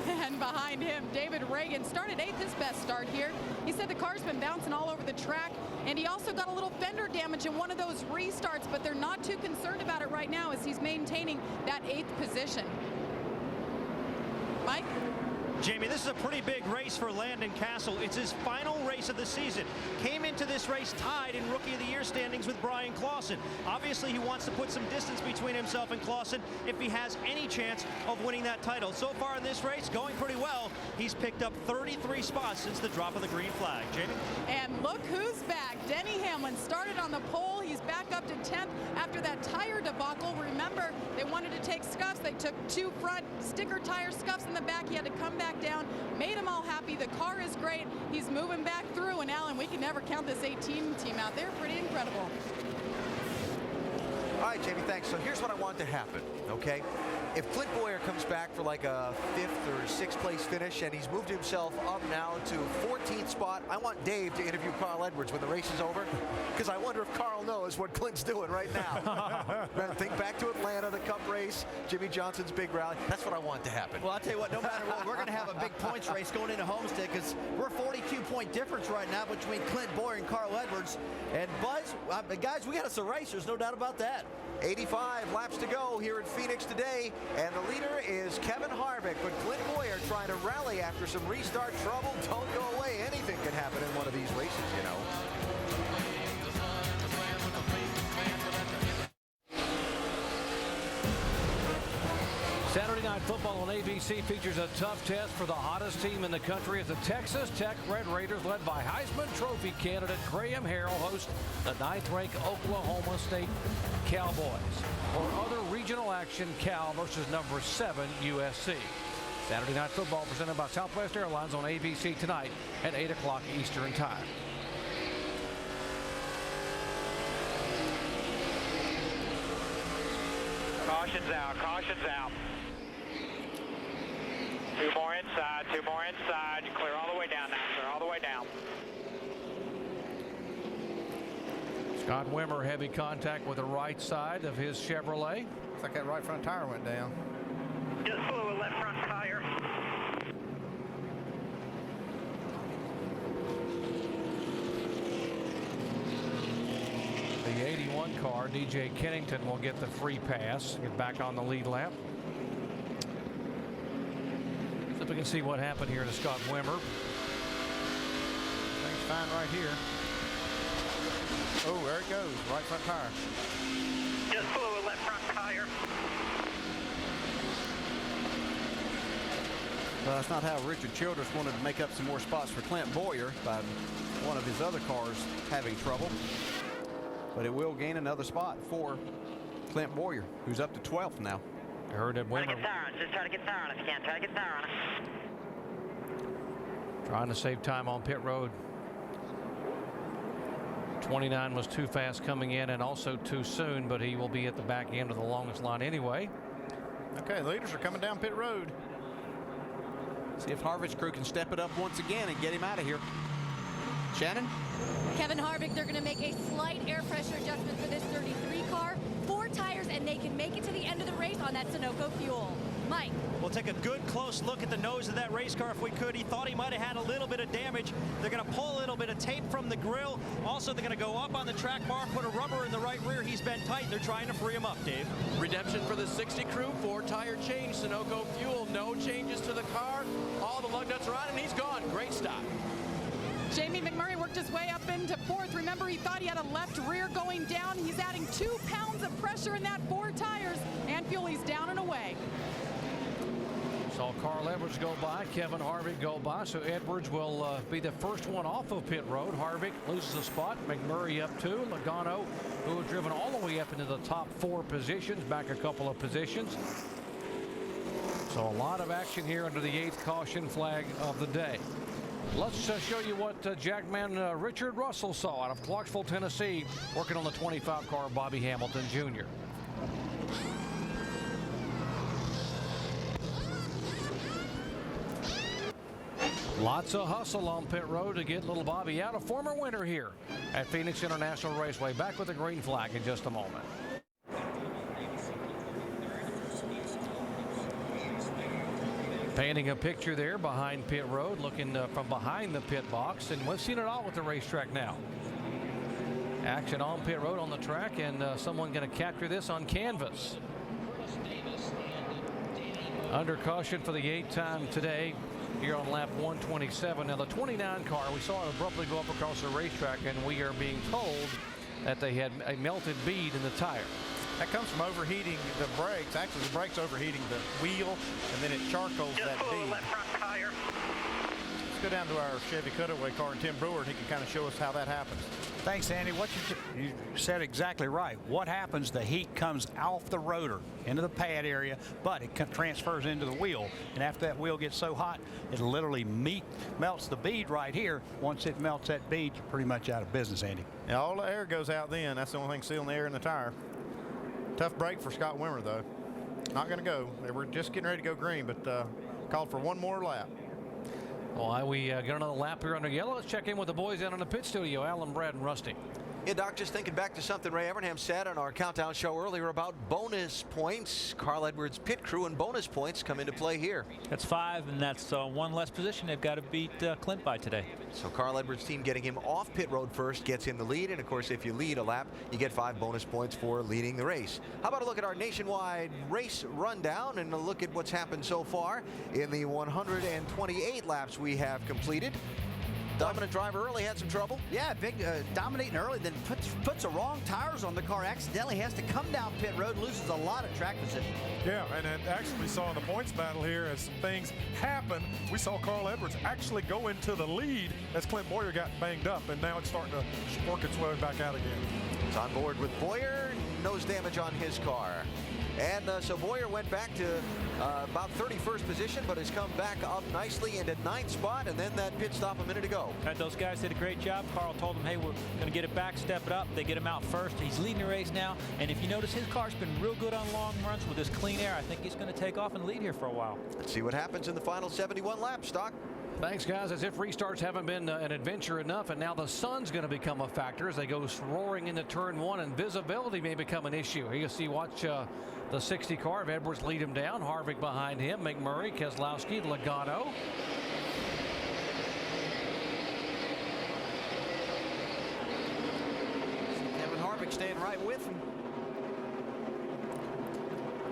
And behind him, David Reagan started 8th, his best start here. He said the car's been bouncing all over the track, and he also got a little fender damage in one of those restarts, but they're not too concerned about it right now as he's maintaining that 8th position. Mike? Jamie, this is a pretty big race for Landon Castle. It's his final race of the season. Came into this race tied in Rookie of the Year standings with Brian Clausen. Obviously, he wants to put some distance between himself and Clausen if he has any chance of winning that title. So far in this race, going pretty well. He's picked up 33 spots since the drop of the green flag. Jamie? And look who's back. Denny Hamlin started on the pole. He's back up to 10th after that tire debacle. Remember, they wanted to take scuffs. They took 2 front sticker tire scuffs in the back. He had to come back back down, made them all happy. The car is great. He's moving back through, and Alan, we can never count this 18 team out. They're pretty incredible. All right, Jamie, thanks. So here's what I want to happen, okay? If Clint Boyer comes back for like a 5th or 6th place finish and he's moved himself up now to 14th spot, I want Dave to interview Carl Edwards when the race is over, because I wonder if Carl knows what Clint's doing right now. Think back to Atlanta, the Cup race, Jimmy Johnson's big rally. That's what I want to happen. Well, I'll tell you what, no matter what, we're going to have a big points race going into Homestead, because we're 42-point difference right now between Clint Boyer and Carl Edwards. And Buzz, guys, we got us a race. There's no doubt about that. 85 laps to go here in Phoenix today, and the leader is Kevin Harvick, but Clint Boyer trying to rally after some restart trouble. Don't go away. Anything can happen in one of these races, you know. Saturday Night Football on ABC features a tough test for the hottest team in the country as the Texas Tech Red Raiders, led by Heisman Trophy candidate Graham Harrell, host the 9th-ranked Oklahoma State Cowboys. For other regional action, Cal versus number 7 USC. Saturday Night Football presented by Southwest Airlines on ABC tonight at 8 o'clock Eastern Time. Caution's out, caution's out. 2 more inside, 2 more inside. Clear all the way down now, clear all the way down. Scott Wimmer, heavy contact with the right side of his Chevrolet. Looks like that right front tire went down. Just blew a left front tire. The 81 car, DJ Kennington, will get the free pass, get back on the lead lap. So we can see what happened here to Scott Wimmer. Things fine right here. Oh, there it goes, right front tire. Just blew a left front tire. Well, that's not how Richard Childress wanted to make up some more spots for Clint Boyer by one of his other cars having trouble. But it will gain another spot for Clint Boyer, who's up to 12th now. I heard that Wimmer Just try to get tire on if you can. Try to get tire on it. trying to save time on pit road. 29 was too fast coming in and also too soon, but he will be at the back end of the longest line anyway. Okay, the leaders are coming down pit road. See if Harvick's crew can step it up once again and get him out of here. Shannon? Kevin Harvick, they're going to make a slight air pressure adjustment for this 33 car. 4 tires, and they can make it to the end of the race on that Sunoco fuel. Mike. We'll take a good close look at the nose of that race car if we could. He thought he might have had a little bit of damage. They're going to pull a little bit of tape from the grill. Also, they're going to go up on the track bar, put a rubber in the right rear. He's been tight. They're trying to free him up, Dave. Redemption for the 60 crew, 4 tire change, Sunoco fuel, no changes to the car. All the lug nuts are on, and he's gone. Great stop. Jamie McMurray worked his way up into 4th. Remember, he thought he had a left rear going down. He's adding 2 pounds of pressure in that 4 tires, and fuel, he's down and away. Saw Carl Edwards go by, Kevin Harvick go by, so Edwards will be the first one off of pit road. Harvick loses a spot, McMurray up 2, Logano, who had driven all the way up into the top 4 positions, back a couple of positions. So a lot of action here under the 8th caution flag of the day. Let's show you what Jackman Richard Russell saw out of Clarksville, Tennessee, working on the 25 car Bobby Hamilton Jr. Lots of hustle on pit road to get little Bobby out, a former winner here at Phoenix International Raceway. Back with the green flag in just a moment. Painting a picture there behind pit road, looking from behind the pit box, and we've seen it all with the racetrack now. Action on pit road on the track, and someone going to capture this on canvas. Under caution for the 8th time today here on lap 127. Now the 29 car, we saw it abruptly go up across the racetrack, and we are being told that they had a melted bead in the tire. That comes from overheating the brakes. Actually, the brakes overheating the wheel, and then it charcoals that bead. Left front tire. go down to our Chevy cutaway car and Tim Brewer, and he can kind of show us how that happens. Thanks, Andy. What you said exactly right. What happens, the heat comes off the rotor into the pad area, but it transfers into the wheel. And after that wheel gets so hot, it literally melts the bead right here. Once it melts that bead, you're pretty much out of business, Andy. And all the air goes out then. That's the only thing sealing the air in the tire. Tough break for Scott Wimmer, though. Not going to go. They were just getting ready to go green, but called for one more lap. Well, we got another lap here under yellow. Let's check in with the boys out in the pit studio, Alan, Brad, and Rusty. Yeah, Doc, just thinking back to something Ray Evernham said on our countdown show earlier about bonus points. Carl Edwards' pit crew and bonus points come into play here. That's 5, and that's one less position they've got to beat Clint by today. So Carl Edwards' team getting him off pit road first gets him the lead, and of course if you lead a lap, you get 5 bonus points for leading the race. How about a look at our nationwide race rundown and a look at what's happened so far in the 128 laps we have completed. Dominant driver early had some trouble. Yeah, big dominating early, then puts the wrong tires on the car, accidentally has to come down pit road, loses a lot of track position. Yeah, and actually we saw in the points battle here as some things happen, we saw Carl Edwards actually go into the lead as Clint Boyer got banged up, and now it's starting to work its way back out again. It's on board with Boyer, nose damage on his car. And so Boyer went back to about 31st position, but has come back up nicely into 9th spot, and then that pit stop a minute ago. And those guys did a great job. Carl told them, hey, we're going to get it back, step it up. They get him out first. He's leading the race now, and if you notice, his car's been real good on long runs with this clean air. I think he's going to take off and lead here for a while. Let's see what happens in the final 71 laps, Doc. Thanks, guys. As if restarts haven't been an adventure enough, and now the sun's going to become a factor as they go roaring into turn 1, and visibility may become an issue. Here you see, watch the 60 car of Edwards lead him down. Harvick behind him, McMurray, Keselowski, Logano. Kevin Harvick staying right with him.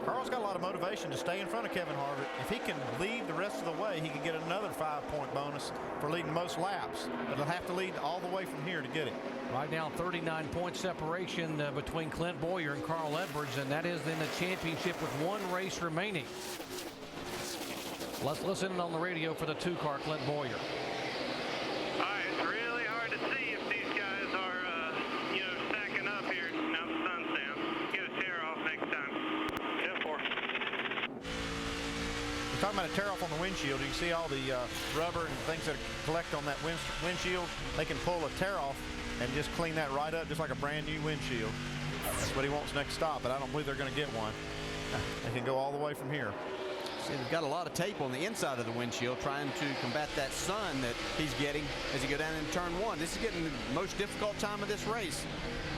Carl's got a lot of motivation to stay in front of Kevin Harvick. If he can lead the rest of the way, he can get another 5-point bonus for leading most laps. But he'll have to lead all the way from here to get it. Right now, 39-point separation between Clint Boyer and Carl Edwards, and that is in the championship with 1 race remaining. Let's listen on the radio for the 2-car Clint Boyer. All right, it's really hard to see if these guys are, stacking up here. Now the sun's down. Get a tear off next time. You're talking about a tear off on the windshield. You can see all the rubber and things that collect on that windshield. They can pull a tear off and just clean that right up, just like a brand new windshield. That's what he wants next stop, but I don't believe they're going to get one. They can go all the way from here. See, they've got a lot of tape on the inside of the windshield trying to combat that sun that he's getting as he go down in turn 1. This is getting the most difficult time of this race.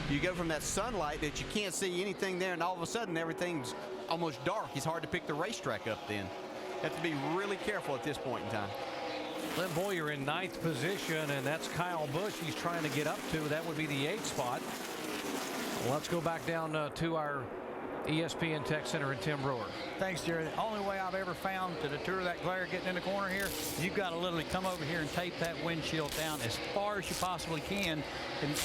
You go from that sunlight that you can't see anything there, and all of a sudden everything's almost dark. It's hard to pick the racetrack up then. You have to be really careful at this point in time. Clint Boyer in 9th position, and that's Kyle Busch he's trying to get up to. That would be the 8th spot. Let's go back down to our ESPN Tech Center and Tim Brewer. Thanks, Jerry. The only way I've ever found to deter that glare getting in the corner here, you've got to literally come over here and tape that windshield down as far as you possibly can, and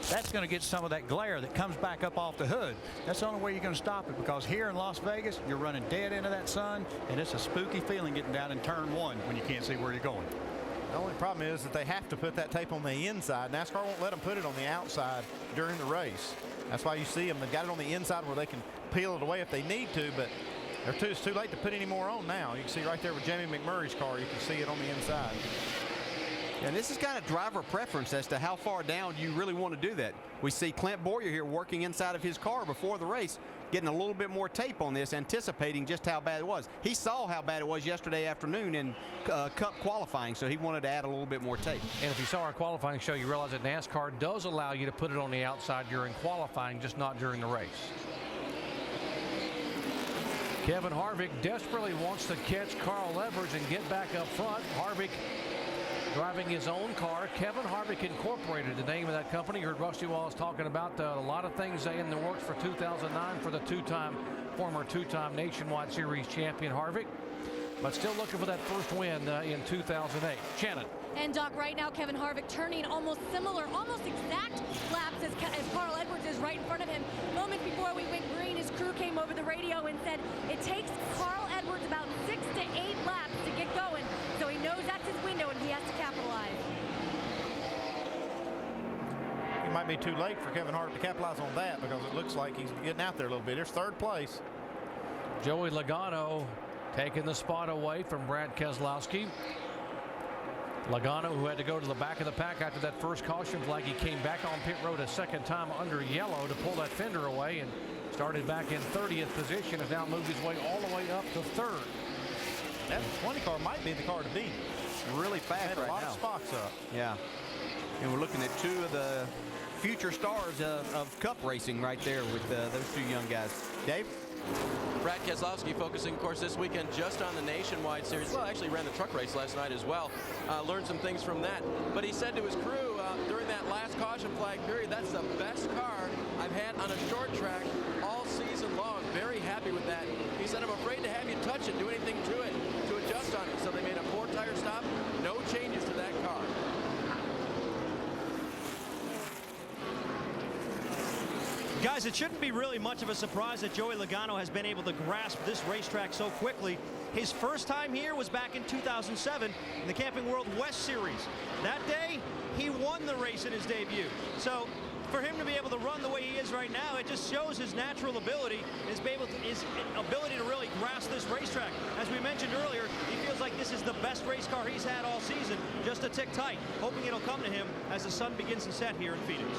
that's going to get some of that glare that comes back up off the hood. That's the only way you're going to stop it, because here in Las Vegas, you're running dead into that sun, and it's a spooky feeling getting down in turn 1 when you can't see where you're going. The only problem is that they have to put that tape on the inside. NASCAR won't let them put it on the outside during the race. That's why you see them. They've got it on the inside where they can peel it away if they need to, but it's too late to put any more on now. You can see right there with Jamie McMurray's car, you can see it on the inside. And this is kind of driver preference as to how far down you really want to do that. We see Clint Boyer here working inside of his car before the race, getting a little bit more tape on this, anticipating just how bad it was. He saw how bad it was yesterday afternoon in Cup qualifying, so he wanted to add a little bit more tape. And if you saw our qualifying show, you realize that NASCAR does allow you to put it on the outside during qualifying, just not during the race. Kevin Harvick desperately wants to catch Carl Edwards and get back up front. Harvick driving his own car. Kevin Harvick Incorporated, the name of that company. You heard Rusty Wallace talking about a lot of things in the works for 2009 for the former two-time Nationwide Series champion Harvick, but still looking for that first win in 2008. Shannon. And Doc, right now Kevin Harvick turning almost similar, almost exact laps as Carl Edwards is right in front of him. Moments before we went green, his crew came over the radio and said it takes Carl Edwards about 6 to 8 laps to get going. So he knows that's his window, and might be too late for Kevin Harvick to capitalize on that because it looks like he's getting out there a little bit. There's third place. Joey Logano taking the spot away from Brad Keselowski. Logano, who had to go to the back of the pack after that first caution flag, he came back on pit road a second time under yellow to pull that fender away and started back in 30th position, has now moved his way all the way up to third. That 20 car might be the car to beat. Really fast right now. A lot of spots up. Yeah. And we're looking at two of the future stars of Cup racing right there with those two young guys. Dave? Brad Keselowski focusing, of course, this weekend just on the Nationwide Series. Well, actually ran the truck race last night as well. Learned some things from that. But he said to his crew during that last caution flag period, that's the best car I've had on a short track all season long. Very happy with that. He said, I'm afraid to have you touch it, do anything to it, to adjust on it. So they made a 4-tire stop. No changes to that car. Guys, it shouldn't be really much of a surprise that Joey Logano has been able to grasp this racetrack so quickly. His first time here was back in 2007 in the Camping World West Series. That day, he won the race in his debut. So for him to be able to run the way he is right now, it just shows his natural ability, his ability to really grasp this racetrack. As we mentioned earlier, he feels like this is the best race car he's had all season, just a tick tight, hoping it'll come to him as the sun begins to set here in Phoenix.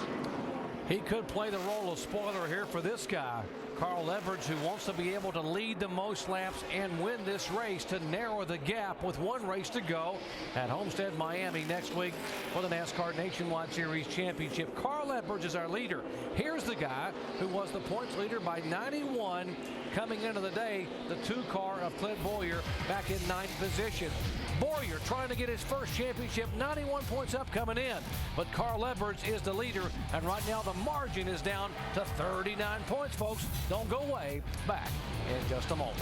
He could play the role of spoiler here for this guy, Carl Edwards, who wants to be able to lead the most laps and win this race to narrow the gap with one race to go at Homestead, Miami next week for the NASCAR Nationwide Series Championship. Carl Edwards is our leader. Here's the guy who was the points leader by 91 coming into the day, the 2-car of Clint Bowyer back in 9th position. Bowyer trying to get his first championship, 91 points up coming in. But Carl Edwards is the leader, and right now the margin is down to 39 points, folks. Don't go away. Back in just a moment.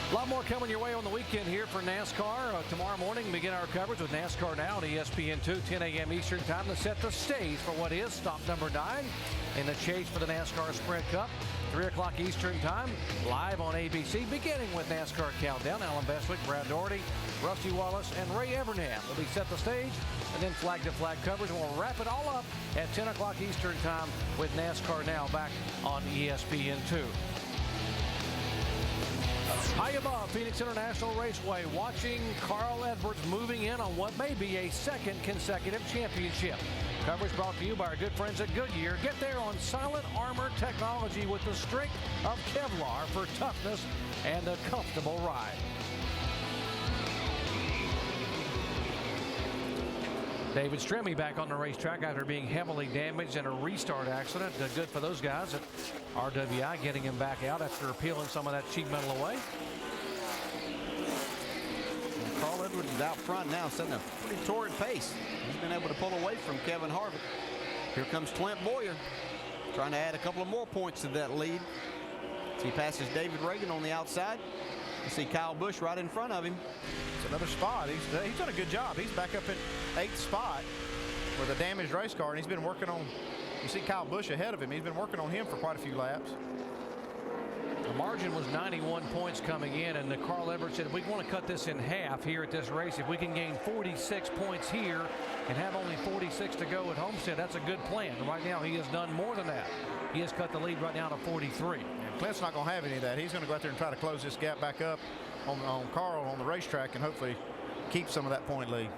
A lot more coming your way on the weekend here for NASCAR. Tomorrow morning, we begin our coverage with NASCAR Now on ESPN2, 10 a.m. Eastern time to set the stage for what is stop number 9 in the chase for the NASCAR Sprint Cup. 3 o'clock Eastern time, live on ABC, beginning with NASCAR Countdown. Alan Bestwick, Brad Doherty, Rusty Wallace, and Ray Evernham will be set the stage, and then flag-to-flag coverage. And we'll wrap it all up at 10 o'clock Eastern time with NASCAR Now back on ESPN2. High above Phoenix International Raceway, watching Carl Edwards moving in on what may be a second consecutive championship. Coverage brought to you by our good friends at Goodyear. Get there on Silent Armor technology with the strength of Kevlar for toughness and a comfortable ride. David Stremme back on the racetrack after being heavily damaged in a restart accident. Good for those guys at RWI, getting him back out after peeling some of that sheet metal away. And Carl Edwards is out front now, setting a pretty torrid pace. He's been able to pull away from Kevin Harvick. Here comes Clint Bowyer, trying to add a couple of more points to that lead. As he passes David Reagan on the outside. You see Kyle Busch right in front of him. It's another spot. He's done a good job. He's back up in 8th spot with a damaged race car, and he's been working on, you see Kyle Busch ahead of him. He's been working on him for quite a few laps. The margin was 91 points coming in, and Carl Edwards said, we want to cut this in half here at this race. If we can gain 46 points here and have only 46 to go at Homestead, that's a good plan. Right now, he has done more than that. He has cut the lead right now to 43. And Clint's not going to have any of that. He's going to go out there and try to close this gap back up on Carl on the racetrack and hopefully keep some of that point lead.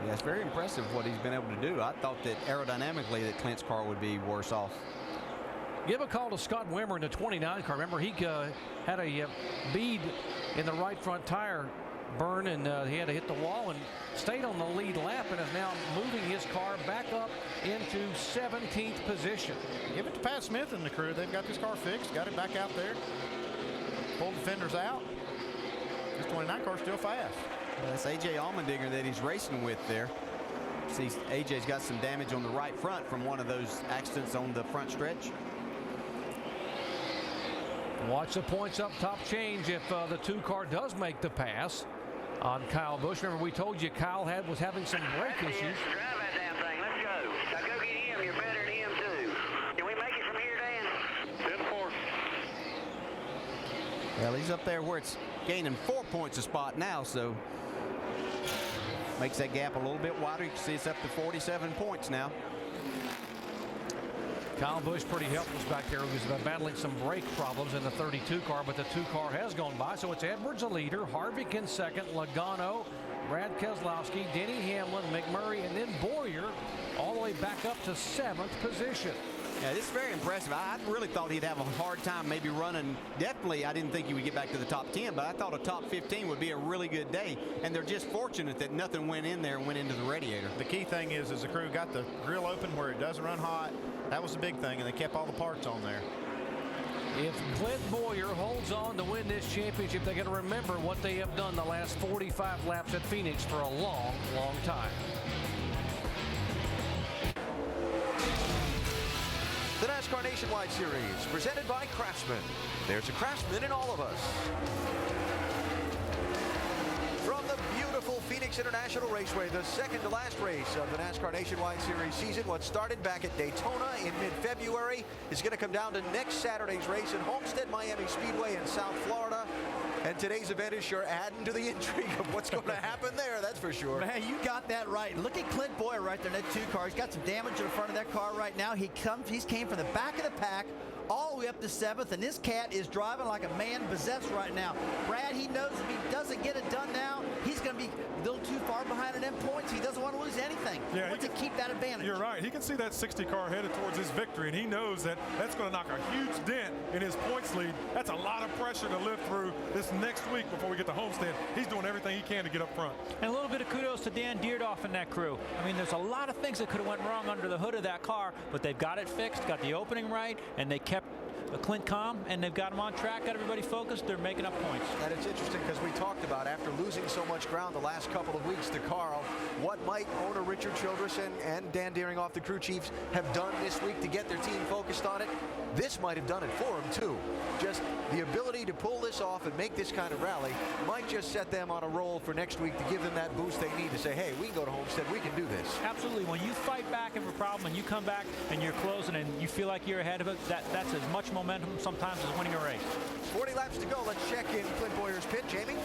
Yeah, it's very impressive what he's been able to do. I thought that aerodynamically that Clint's car would be worse off. Give a call to Scott Wimmer in the 29 car. Remember, he had a bead in the right front tire burn, and he had to hit the wall and stayed on the lead lap and is now moving his car back up into 17th position. Give it to Pat Smith and the crew. They've got this car fixed, got it back out there, pulled the fenders out. This 29 car is still fast. That's A.J. Allmendinger that he's racing with there. See, A.J.'s got some damage on the right front from one of those accidents on the front stretch. Watch the points up top change if the 2 car does make the pass on Kyle Busch. Remember, we told you Kyle was having some brake issues. Drive that damn thing. Let's go. Now go get him. You're better than him, too. Can we make it from here, Dan? 10-4. Well, he's up there where it's gaining 4 points a spot now, so makes that gap a little bit wider. You can see it's up to 47 points now. Kyle Busch pretty helpless back there. He was battling some brake problems in the 32 car, but the 2 car has gone by. So it's Edwards a leader, Harvick in second, Logano, Brad Keselowski, Denny Hamlin, McMurray, and then Boyer all the way back up to 7th position. Yeah, this is very impressive. I really thought he'd have a hard time maybe running. Definitely, I didn't think he would get back to the top 10, but I thought a top 15 would be a really good day. And they're just fortunate that nothing went in there and went into the radiator. The key thing is the crew got the grill open where it doesn't run hot. That was the big thing, and they kept all the parts on there. If Clint Boyer holds on to win this championship, they got to remember what they have done the last 45 laps at Phoenix for a long, long time. The NASCAR Nationwide Series, presented by Craftsman. There's a Craftsman in all of us. From the beautiful Phoenix International Raceway, the second to last race of the NASCAR Nationwide Series season, what started back at Daytona in mid-February is going to come down to next Saturday's race at Homestead Miami Speedway in South Florida. And today's event is sure adding to the intrigue of what's going to happen there, that's for sure. Man, you got that right. Look at Clint Boyer right there in that 2 car. He's got some damage in the front of that car right now. He's came from the back of the pack all the way up to 7th, and this cat is driving like a man possessed right now. Brad, he knows if he doesn't get it done now, he's going to be a little too far behind in them points. He doesn't want to lose anything. Yeah, he wants to keep that advantage. You're right. He can see that 60 car headed towards his victory, and he knows that that's going to knock a huge dent in his points lead. That's a lot of pressure to live through this next week before we get to Homestead. He's doing everything he can to get up front. And a little bit of kudos to Dan Deerdoff and that crew. I mean, there's a lot of things that could have went wrong under the hood of that car, but they've got it fixed, got the opening right, and they kept Clint calm, and they've got him on track, got everybody focused. They're making up points. And it's interesting because we talked about, after losing so much ground the last couple of weeks to Carl, what might owner Richard Childress and Dan Deeringoff, the crew chiefs, have done this week to get their team focused on it. This might have done it for them too. Just the ability to pull this off and make this kind of rally might just set them on a roll for next week to give them that boost they need to say, hey, we can go to Homestead, we can do this. Absolutely. When you fight back of a problem and you come back and you're closing and you feel like you're ahead of it, that's as much momentum sometimes as winning a race. 40 laps to go. Let's check in Clint Boyer's pit. Jamie?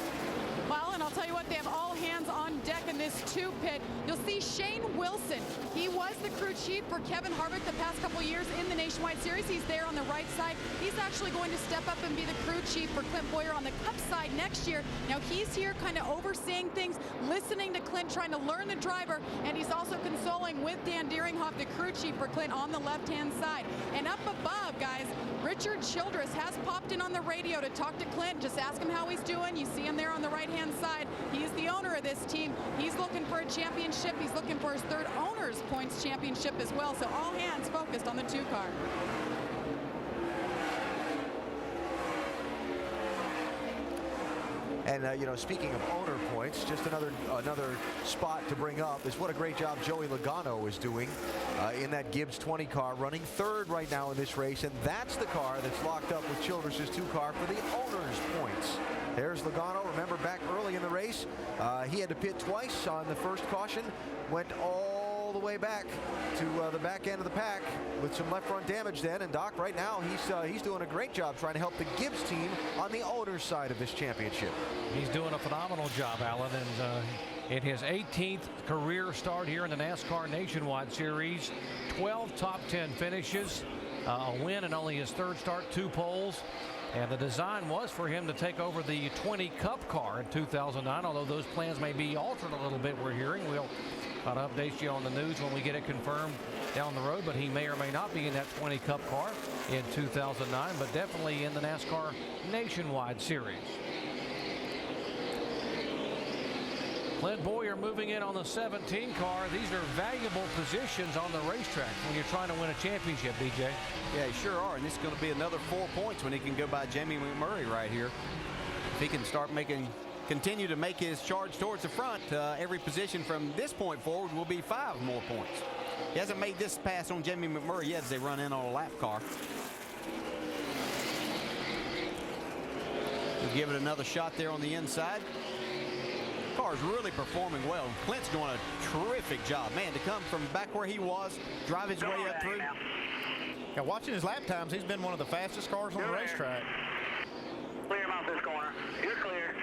Well, and I'll tell you what, they have all hands on deck in this 2 pit. You'll see Shane Wilson. He was the crew chief for Kevin Harvick the past couple years in the Nationwide Series. He's there on the right side. He's actually going to step up and be the crew chief for Clint Boyer on the Cup side next year. Now, he's here kind of overseeing things, listening to Clint, trying to learn the driver, and he's also consoling with Dan Deeringoff, the crew chief for Clint, on the left-hand side. And up above, guys, Richard Childress has popped in on the radio to talk to Clint. Just ask him how he's doing. You see him there on the right-hand side. He's the owner of this team. He's looking for a championship. He's looking for his 3rd owner's points championship as well. So all hands focused on the 2 car. And, you know, speaking of owner points, just another spot to bring up is what a great job Joey Logano is doing in that Gibbs 20 car, running 3rd right now in this race. And that's the car that's locked up with Childress' 2 car for the owner's points. There's Logano. Remember, back early in the race, he had to pit twice on the first caution, went all the way back to the back end of the pack with some left front damage then. And Doc, right now, he's doing a great job trying to help the Gibbs team on the owner's side of this championship. He's doing a phenomenal job, Alan, and in his 18th career start here in the NASCAR Nationwide Series, 12 top 10 finishes, a win in only his 3rd start, 2 poles. And the design was for him to take over the 20 Cup car in 2009, although those plans may be altered a little bit, we're hearing. We'll update you on the news when we get it confirmed down the road, but he may or may not be in that 20 Cup car in 2009, but definitely in the NASCAR Nationwide Series. Clint Boyer moving in on the 17 car. These are valuable positions on the racetrack when you're trying to win a championship, DJ. Yeah, sure are. And this is going to be another 4 points when he can go by Jamie McMurray right here. If he can start continue to make his charge towards the front, every position from this point forward will be 5 more points. He hasn't made this pass on Jamie McMurray yet as they run in on a lap car. We'll give it another shot there on the inside. Car's really performing well. Clint's doing a terrific job. Man, to come from back where he was, drive his way up through. Yeah, watching his lap times, he's been one of the fastest cars on the racetrack. Clear him out this corner. You're clear.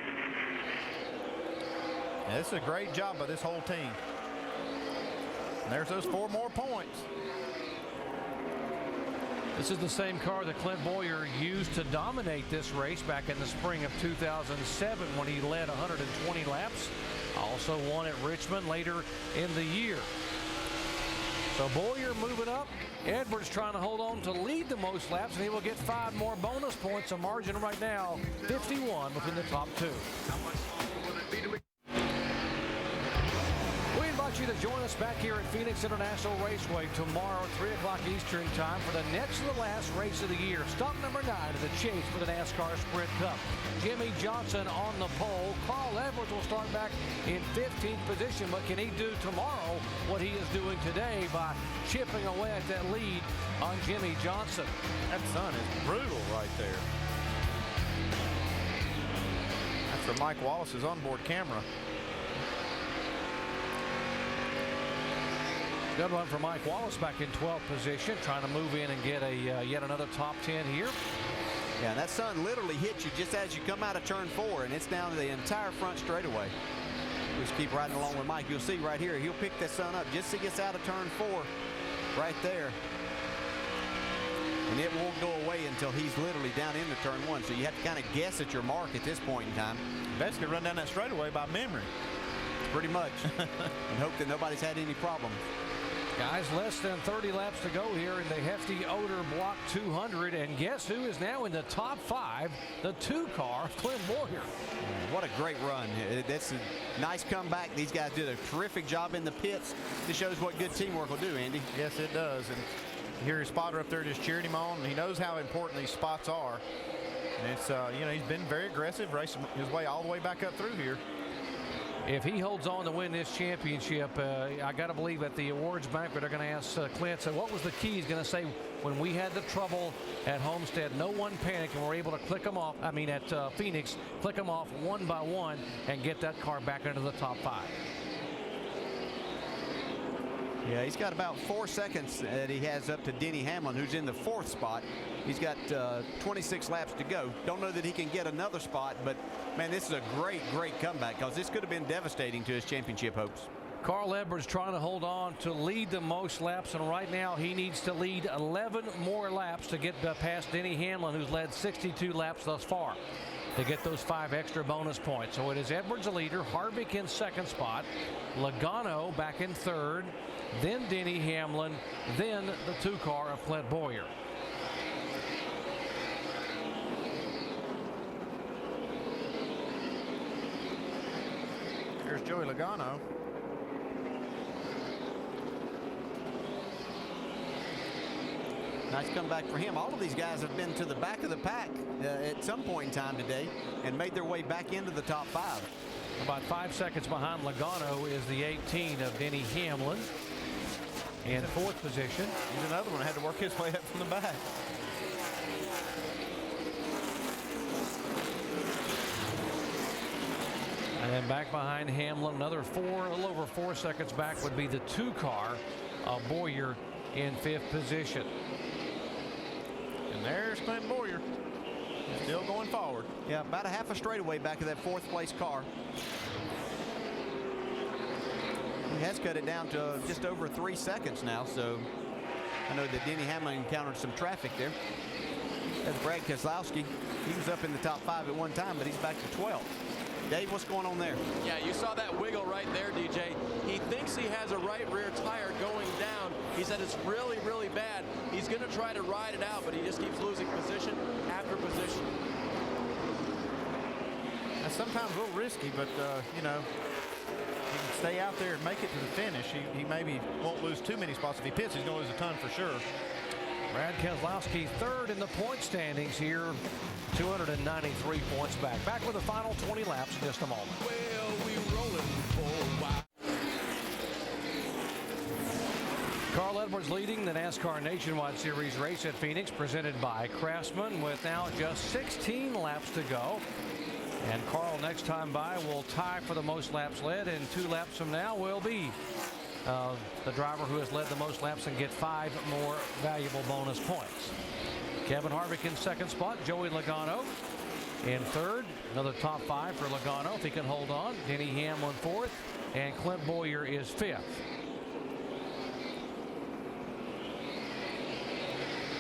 And this is a great job by this whole team. And there's those 4 more points. This is the same car that Clint Boyer used to dominate this race back in the spring of 2007 when he led 120 laps. Also won at Richmond later in the year. So Boyer moving up. Edwards trying to hold on to lead the most laps, and he will get 5 more bonus points. A margin right now 51 between the top 2. We invite you to join us back here at Phoenix International Raceway tomorrow, 3 o'clock Eastern time, for the next to the last race of the year. Stop number 9 in the chase for the NASCAR Sprint Cup. Jimmy Johnson on the pole. Carl Edwards will start back in 15th position, but can he do tomorrow what he is doing today by chipping away at that lead on Jimmy Johnson? That sun is brutal right there. That's for Mike Wallace's onboard camera. Good run for Mike Wallace back in 12th position, trying to move in and get a yet another top 10 here. Yeah, that sun literally hits you just as you come out of turn 4, and it's down to the entire front straightaway. Just keep riding along with Mike. You'll see right here, he'll pick that sun up just as he gets out of turn 4 right there. And it won't go away until he's literally down into turn 1. So you have to kind of guess at your mark at this point in time. Best could run down that straightaway by memory. Pretty much. And hope that nobody's had any problems. Guys, less than 30 laps to go here in the Hefty Odor Block 200. And guess who is now in the top 5? The 2 car, Clint Boyer. What a great run. That's a nice comeback. These guys did a terrific job in the pits. This shows what good teamwork will do, Andy. Yes, it does. And you hear his spotter up there just cheering him on. And he knows how important these spots are. And it's, you know, he's been very aggressive, racing his way all the way back up through here. If he holds on to win this championship, I got to believe at the awards banquet, they're going to ask Clint, so what was the key? He's going to say, when we had the trouble at Homestead, no one panicked, and we're able to click them off, at Phoenix, click them off one by one and get that car back into the top 5. Yeah, he's got about 4 seconds that he has up to Denny Hamlin, who's in the 4th spot. He's got 26 laps to go. Don't know that he can get another spot, but man, this is a great, great comeback, because this could have been devastating to his championship hopes. Carl Edwards trying to hold on to lead the most laps, and right now he needs to lead 11 more laps to get past Denny Hamlin, who's led 62 laps thus far, to get those 5 extra bonus points. So it is Edwards the leader, Harvick in 2nd spot, Logano back in 3rd, then Denny Hamlin, then the 2 car of Clint Boyer. Here's Joey Logano. Nice comeback for him. All of these guys have been to the back of the pack at some point in time today and made their way back into the top 5. About 5 seconds behind Logano is the 18 of Denny Hamlin in 4th position. He's another one that had to work his way up from the back. And then back behind Hamlin, another a little over 4 seconds back would be the 2 car of Boyer in 5th position. And there's Clint Boyer. Still going forward. Yeah, about a half a straightaway back of that 4th place car. He has cut it down to just over 3 seconds now, so I know that Denny Hamlin encountered some traffic there. That's Brad Keselowski. He was up in the top 5 at one time, but he's back to 12th. Dave, what's going on there? Yeah, you saw that wiggle right there, DJ. He thinks he has a right rear tire going down. He said it's really, really bad. He's going to try to ride it out, but he just keeps losing position after position. That's sometimes a little risky, but, you know, he can stay out there and make it to the finish. He maybe won't lose too many spots. If he pits, he's going to lose a ton for sure. Brad Keselowski 3rd in the point standings here, 293 points back. Back with the final 20 laps in just a moment. Well, we rolling for a while. Carl Edwards leading the NASCAR Nationwide Series race at Phoenix, presented by Craftsman, with now just 16 laps to go. And Carl, next time by, will tie for the most laps led, and 2 laps from now will be the driver who has led the most laps and get 5 more valuable bonus points. Kevin Harvick in 2nd spot, Joey Logano in third. Another top 5 for Logano if he can hold on. Denny Hamlin fourth, and Clint Boyer is fifth.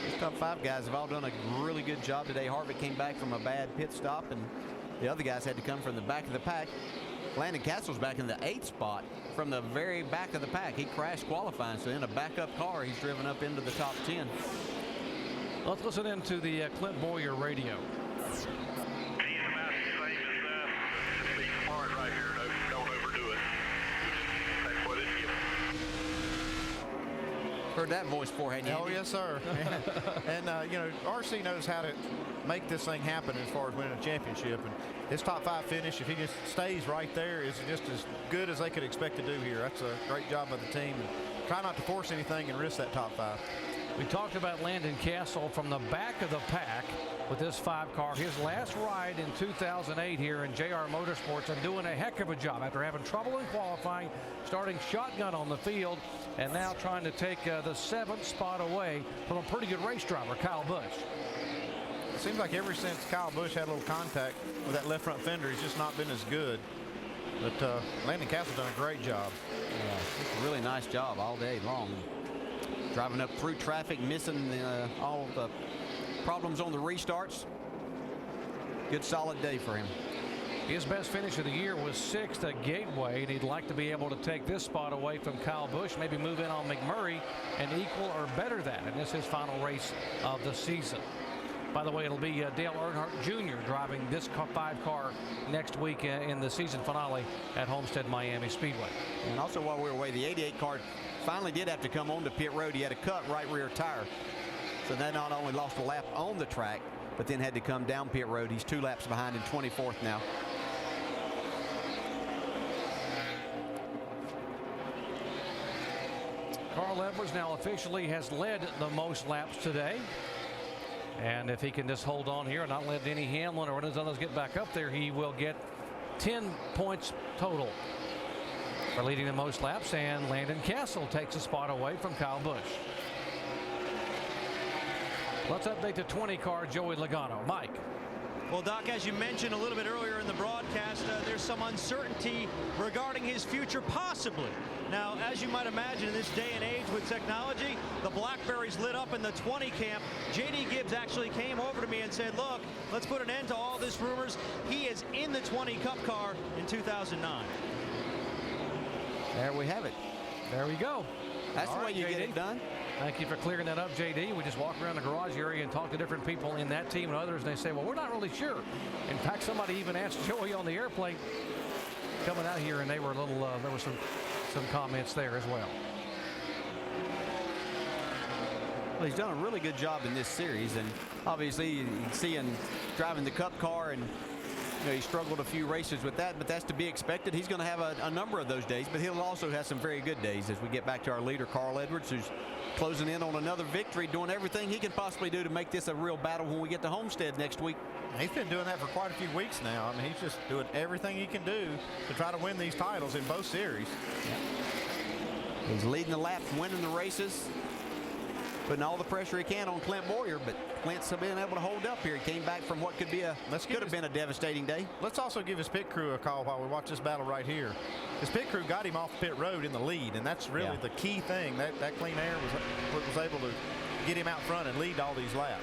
These top 5 guys have all done a really good job today. Harvick came back from a bad pit stop, and the other guys had to come from the back of the pack. Landon Castle's back in the 8th spot from the very back of the pack. He crashed qualifying, so in a backup car, he's driven up into the top 10. Let's listen into the Clint Boyer radio. He's about the same as be smart right here. Don't overdo it. That's what it is. Heard that voice before, hadn't you? Oh, yes, sir. And you know, RC knows how to make this thing happen as far as winning a championship. And his top 5 finish, if he just stays right there, is just as good as they could expect to do here. That's a great job by the team. And try not to force anything and risk that top 5. We talked about Landon Castle from the back of the pack with this 5 car. His last ride in 2008 here in JR Motorsports, and doing a heck of a job after having trouble in qualifying, starting shotgun on the field, and now trying to take the 7th spot away from a pretty good race driver, Kyle Busch. It seems like ever since Kyle Busch had a little contact with that left front fender, he's just not been as good. But Landon Castle's done a great job. Yeah, it's a really nice job all day long. Driving up through traffic, missing all the problems on the restarts. Good solid day for him. His best finish of the year was 6th at Gateway, and he'd like to be able to take this spot away from Kyle Busch, maybe move in on McMurray and equal or better that. And this is his final race of the season. By the way, it'll be Dale Earnhardt Jr. driving this 5 car next week in the season finale at Homestead Miami Speedway. And also while we were away, the 88 car finally did have to come on to pit road. He had a cut right rear tire. So that not only lost a lap on the track, but then had to come down pit road. He's 2 laps behind in 24th now. Carl Edwards now officially has led the most laps today. And if he can just hold on here and not let Denny Hamlin or any of those others get back up there, he will get 10 points total for leading the most laps. And Landon Castle takes a spot away from Kyle Busch. Let's update the 20 car, Joey Logano. Mike. Well, Doc, as you mentioned a little bit earlier in the broadcast, there's some uncertainty regarding his future, possibly. Now, as you might imagine, in this day and age with technology, the Blackberries lit up in the 20 camp. J.D. Gibbs actually came over to me and said, look, let's put an end to all this rumors. He is in the 20 Cup car in 2009. There we have it. There we go. That's the way you get it done. Thank you for clearing that up, JD. We just walk around the garage area and talk to different people in that team and others, and they say, well, we're not really sure. In fact, somebody even asked Joey on the airplane coming out here, and they were a little, there were some comments there as well. Well, he's done a really good job in this series, and obviously you can see him driving the Cup car, and you know, he struggled a few races with that, but that's to be expected. He's going to have a number of those days, but he'll also have some very good days as we get back to our leader, Carl Edwards, who's closing in on another victory, doing everything he can possibly do to make this a real battle when we get to Homestead next week. He's been doing that for quite a few weeks now. I mean, he's just doing everything he can do to try to win these titles in both series. Yeah. He's leading the laps, winning the races, putting all the pressure he can on Clint Boyer, but Clint's been able to hold up here. He came back from what could have been a devastating day. Let's also give his pit crew a call while we watch this battle right here. His pit crew got him off pit road in the lead, and that's really the key thing. That clean air was able to get him out front and lead all these laps.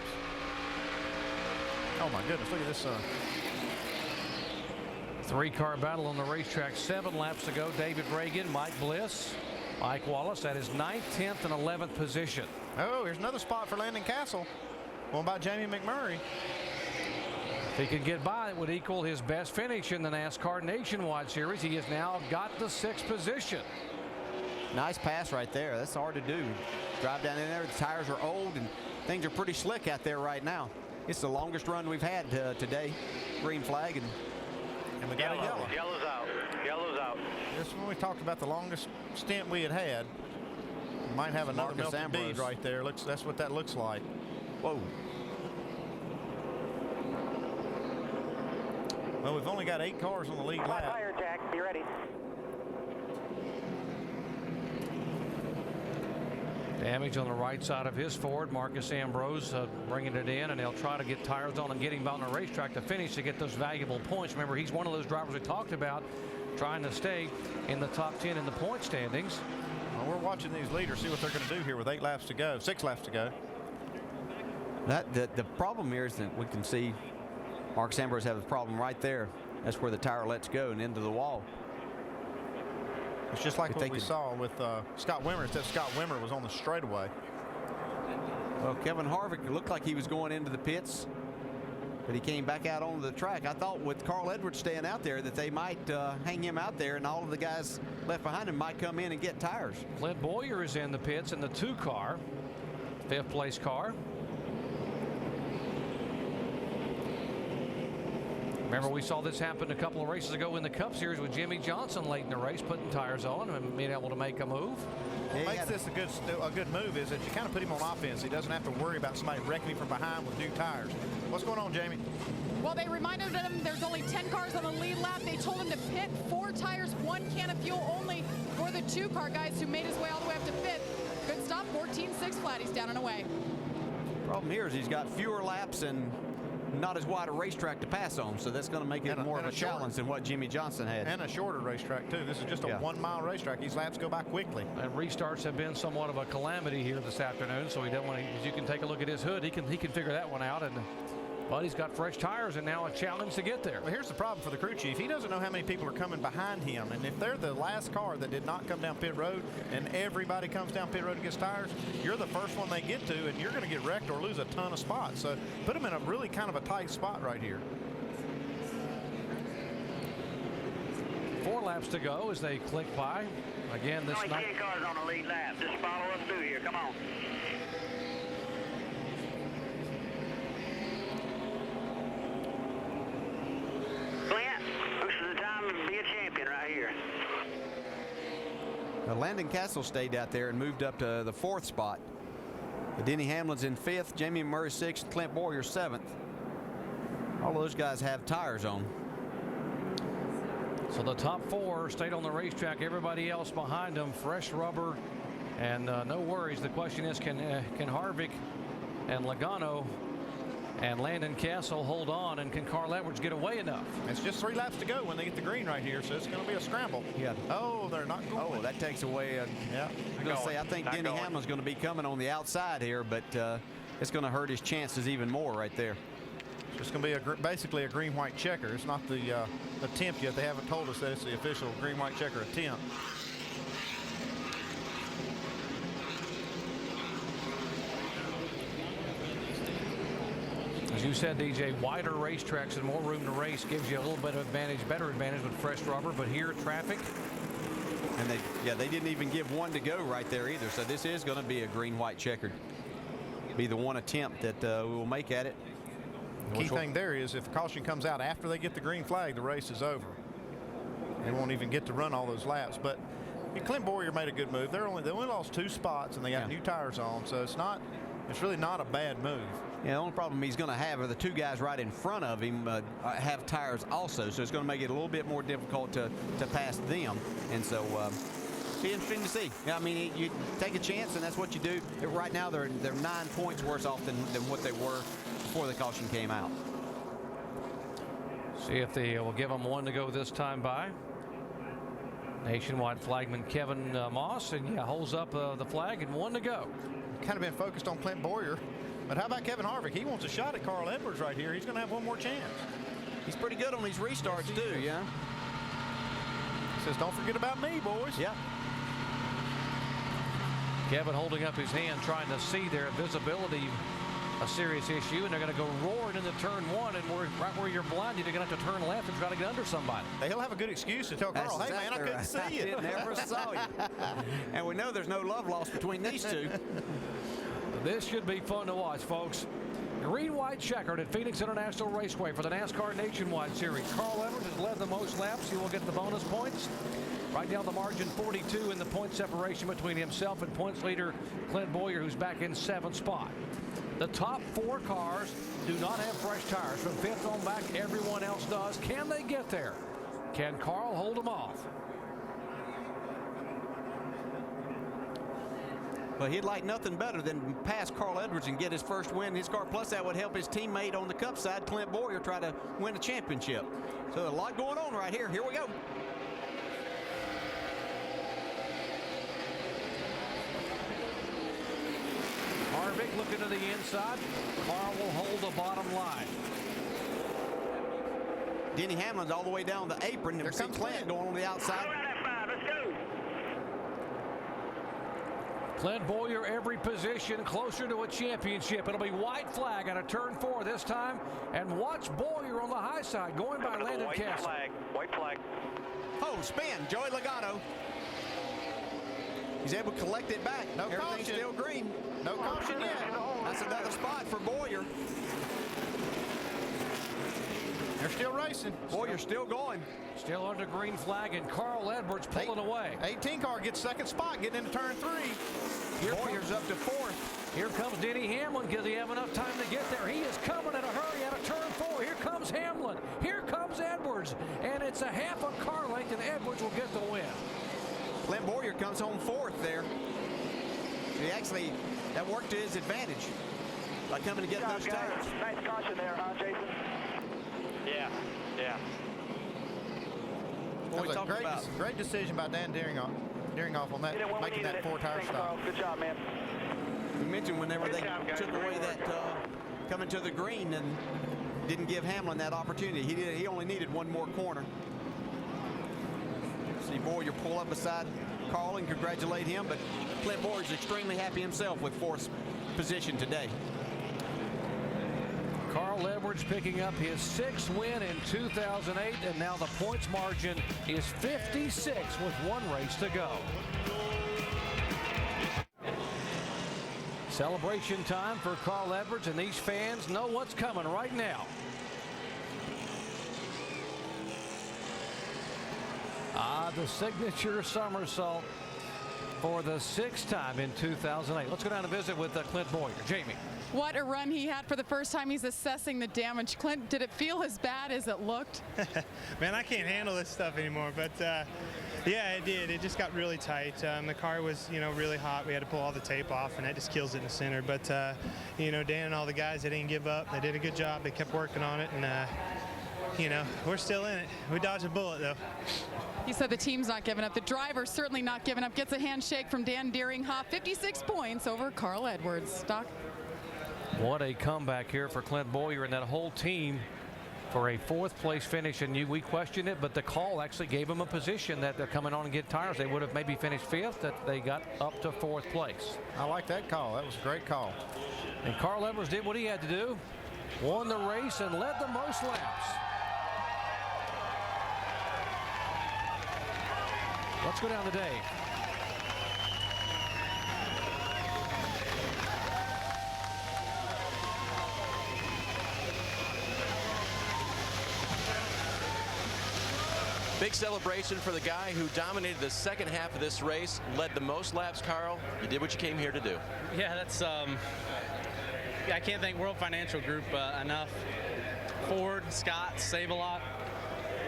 Oh my goodness, look at this sun. 3-car battle on the racetrack 7 laps to go. David Reagan, Mike Bliss, Mike Wallace at his 9th, 10th, and 11th position. Oh, here's another spot for Landon Castle. Going by Jamie McMurray. If he can get by, it would equal his best finish in the NASCAR Nationwide Series. He has now got the 6th position. Nice pass right there. That's hard to do. Drive down in there. The tires are old, and things are pretty slick out there right now. It's the longest run we've had today. Green flag, and we got a yellow. Yellow's out. Yellow's out. Just when we talked about the longest stint we had, we might have another melted bead right there. That's what that looks like. Whoa. Well, we've only got 8 cars on the lead lap. Fire, Jack. Be ready. Damage on the right side of his Ford. Marcus Ambrose bringing it in, and they'll try to get tires on and get him out on the racetrack to finish to get those valuable points. Remember, he's one of those drivers we talked about trying to stay in the top 10 in the point standings. Well, we're watching these leaders see what they're going to do here with 6 laps to go. The problem here is that we can see Marcus Ambrose have a problem right there. That's where the tire lets go and into the wall. It's just like what we saw with Scott Wimmer, except Scott Wimmer was on the straightaway. Well, Kevin Harvick looked like he was going into the pits, but he came back out onto the track. I thought with Carl Edwards staying out there that they might hang him out there, and all of the guys left behind him might come in and get tires. Clint Bowyer is in the pits in the 2 car, 5th place car. Remember, we saw this happen a couple of races ago in the Cup Series with Jimmy Johnson late in the race, putting tires on and being able to make a move. What makes this a good move is that you kind of put him on offense. He doesn't have to worry about somebody wrecking him from behind with new tires. What's going on, Jamie? Well, they reminded him there's only 10 cars on the lead lap. They told him to pit 4 tires, 1 can of fuel only for the 2 car guys who made his way all the way up to 5th. Good stop, 14.6 flat. He's down and away. Problem here is he's got fewer laps and not as wide a racetrack to pass on, so that's going to make it more of a challenge than what Jimmy Johnson had. And a shorter racetrack too. This is just a 1-mile racetrack. These laps go by quickly. And restarts have been somewhat of a calamity here this afternoon, so he doesn't want to, as you can take a look at his hood, he can figure that one out. But he's got fresh tires and now a challenge to get there. Well, here's the problem for the crew chief. He doesn't know how many people are coming behind him. And if they're the last car that did not come down pit road and everybody comes down pit road and gets tires, you're the first one they get to, and you're going to get wrecked or lose a ton of spots. So put them in a really kind of a tight spot right here. 4 laps to go as they click by. Again, this only 10 cars on the lead lap. Just follow us through here. Come on. Landon Castle stayed out there and moved up to the 4th spot. Denny Hamlin's in 5th, Jamie Murray 6th, Clint Bowyer 7th. All of those guys have tires on. So the top 4 stayed on the racetrack. Everybody else behind them, fresh rubber, and no worries. The question is, can Harvick and Logano and Landon Castle hold on, and can Carl Edwards get away enough? It's just 3 laps to go when they get the green right here, so it's going to be a scramble. Yeah. Oh, they're not going. Oh, that takes away. I'm going to say I think Denny Hamlin's going to be coming on the outside here, but it's going to hurt his chances even more right there. It's going to be basically a green-white checker. It's not the attempt yet. They haven't told us that it's the official green-white checker attempt. As you said, DJ, wider racetracks and more room to race gives you a little bit of advantage, better advantage with fresh rubber. But here, traffic. And they didn't even give 1 to go right there either. So this is going to be a green-white checkered. Be the 1 attempt that we will make at it. Key thing there is if the caution comes out after they get the green flag, the race is over. They won't even get to run all those laps. But Clint Bowyer made a good move. They only lost 2 spots and they got new tires on, so it's really not a bad move. Yeah, the only problem he's going to have are the 2 guys right in front of him have tires also, so it's going to make it a little bit more difficult to pass them. And so be interesting to see. Yeah, I mean, you take a chance, and that's what you do. Right now, they're 9 points worse off than what they were before the caution came out. See if they will give them 1 to go this time by. Nationwide flagman Kevin Moss, and holds up the flag and 1 to go. Kind of been focused on Clint Bowyer. But how about Kevin Harvick? He wants a shot at Carl Edwards right here. He's going to have 1 more chance. He's pretty good on these restarts too, yeah. He says, don't forget about me, boys. Yeah. Kevin holding up his hand, trying to see their visibility, a serious issue, and they're going to go roaring into turn 1, and right where you're blinded, you're going to have to turn left and try to get under somebody. He'll have a good excuse to tell Carl, hey, man, I couldn't see you. I never saw you. And we know there's no love lost between these 2. This should be fun to watch, folks. Green-white checkered at Phoenix International Raceway for the NASCAR Nationwide Series. Carl Edwards has led the most laps. He will get the bonus points. Right down the margin, 42 in the point separation between himself and points leader Clint Bowyer, who's back in 7th spot. The top 4 cars do not have fresh tires. From 5th on back, everyone else does. Can they get there? Can Carl hold them off? Well, he'd like nothing better than pass Carl Edwards and get his first win in his car. Plus, that would help his teammate on the Cup side, Clint Boyer, try to win a championship. So a lot going on right here. Here we go. Harvick looking to the inside. Carl will hold the bottom line. Denny Hamlin's all the way down the apron. There comes Clint going on the outside. Let's go. Clint Boyer every position closer to a championship. It'll be white flag out of turn 4 this time. And watch Boyer on the high side going by Landon Castle. White flag. Oh, spin. Joey Logano. He's able to collect it back. No Everything's caution. still green. No caution yet. That's another spot for Boyer. They're still racing. Boyer's still going. Still under green flag, and Carl Edwards pulling away. 18 car gets second spot, getting into turn 3. Boyer's up to 4th. Here comes Denny Hamlin. Does he have enough time to get there? He is coming in a hurry out of turn 4. Here comes Hamlin. Here comes Edwards. And it's a half a car length, and Edwards will get the win. Clint Boyer comes home 4th there. He actually, that worked to his advantage by coming to get those tires. Nice caution there, huh, Jason? Yeah. That was a great decision by Dan Deerinhoff on that, making that 4-tire stop. Good job, man. You mentioned whenever they took away that coming to the green and didn't give Hamlin that opportunity. He only needed one more corner. See Boyer pull up beside Carl and congratulate him, but Clint Boyer's extremely happy himself with 4th position today. Carl Edwards picking up his 6th win in 2008, and now the points margin is 56 with 1 race to go. Celebration time for Carl Edwards, and these fans know what's coming right now. The signature somersault for the 6th time in 2008. Let's go down and visit with Clint Boyer. Jamie. What a run he had for the first time. He's assessing the damage. Clint, did it feel as bad as it looked? Man, I can't handle this stuff anymore, but yeah, it did. It just got really tight. The car was, really hot. We had to pull all the tape off, and that just kills it in the center. But, Dan and all the guys, they didn't give up. They did a good job. They kept working on it, and, we're still in it. We dodged a bullet, though. He said the team's not giving up. The driver's certainly not giving up. Gets a handshake from Dan Deerinhoff. 56 points over Carl Edwards. Doc? What a comeback here for Clint Boyer and that whole team for a 4th place finish. And we questioned it, but the call actually gave them a position that they're coming on and get tires. They would have maybe finished 5th, that they got up to 4th place. I like that call. That was a great call. And Carl Edwards did what he had to do. Won the race and led the most laps. Let's go down to Dave. Big celebration for the guy who dominated the second half of this race, led the most laps. Carl, you did what you came here to do. Yeah, that's I can't thank World Financial Group enough. Ford, Scott, Save-A-Lot,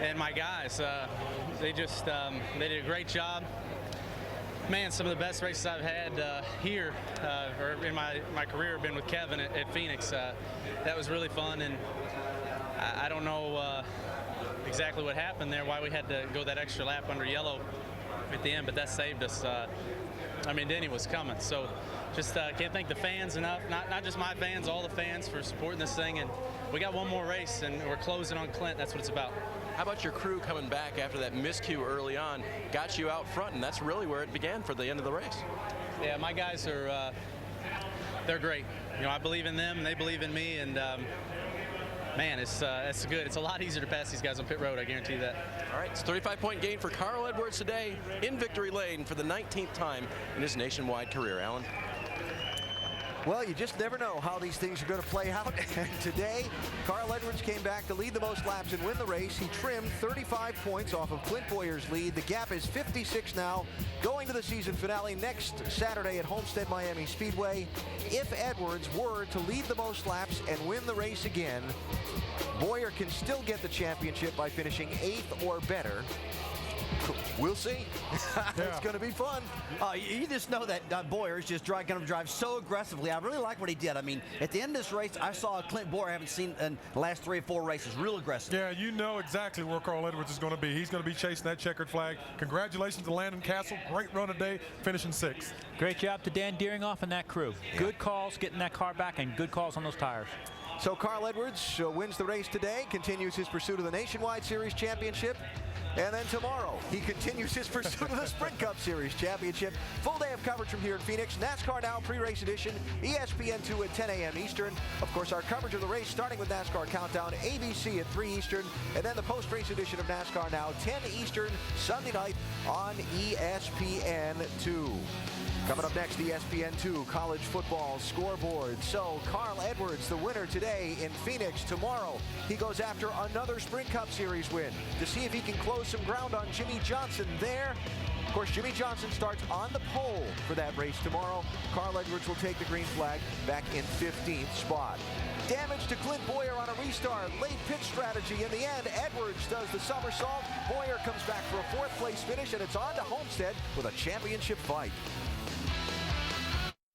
and my guys. They did a great job. Man, some of the best races I've had here or in my career have been with Kevin at Phoenix. That was really fun, and I don't know exactly what happened there, why we had to go that extra lap under yellow at the end, but that saved us. Denny was coming, so just can't thank the fans enough, not just my fans, all the fans for supporting this thing, and we got one more race, and we're closing on Clint. That's what it's about. How about your crew coming back after that miscue early on, got you out front, and that's really where it began for the end of the race? Yeah, my guys are they're great. I believe in them, and they believe in me, and man, it's good. It's a lot easier to pass these guys on pit road, I guarantee you that. All right, it's a 35-point gain for Carl Edwards today in victory lane for the 19th time in his nationwide career. Alan? Well, you just never know how these things are going to play out. And today, Carl Edwards came back to lead the most laps and win the race. He trimmed 35 points off of Clint Boyer's lead. The gap is 56 now, going to the season finale next Saturday at Homestead Miami Speedway. If Edwards were to lead the most laps and win the race again, Boyer can still get the championship by finishing 8th or better. We'll see. It's going to be fun. You just know that Boyer is just going to drive so aggressively. I really like what he did. I mean, at the end of this race, I saw a Clint Boyer I haven't seen in the last 3 or 4 races. Real aggressive. Yeah, you know exactly where Carl Edwards is going to be. He's going to be chasing that checkered flag. Congratulations to Landon Castle. Great run today, finishing 6th. Great job to Dan Deeringoff and that crew. Good calls getting that car back and good calls on those tires. So Carl Edwards wins the race today, continues his pursuit of the Nationwide Series Championship. And then tomorrow, he continues his pursuit of the Sprint Cup Series Championship. Full day of coverage from here in Phoenix. NASCAR Now pre-race edition, ESPN2 at 10 a.m. Eastern. Of course, our coverage of the race starting with NASCAR Countdown, ABC at 3 Eastern. And then the post-race edition of NASCAR Now, 10 Eastern, Sunday night on ESPN2. Coming up next, ESPN2 college football scoreboard. So Carl Edwards, the winner today in Phoenix. Tomorrow, he goes after another Sprint Cup Series win to see if he can close some ground on Jimmy Johnson there. Of course, Jimmy Johnson starts on the pole for that race tomorrow. Carl Edwards will take the green flag back in 15th spot. Damage to Clint Boyer on a restart. Late pit strategy. In the end, Edwards does the somersault. Boyer comes back for a 4th place finish, and it's on to Homestead with a championship fight.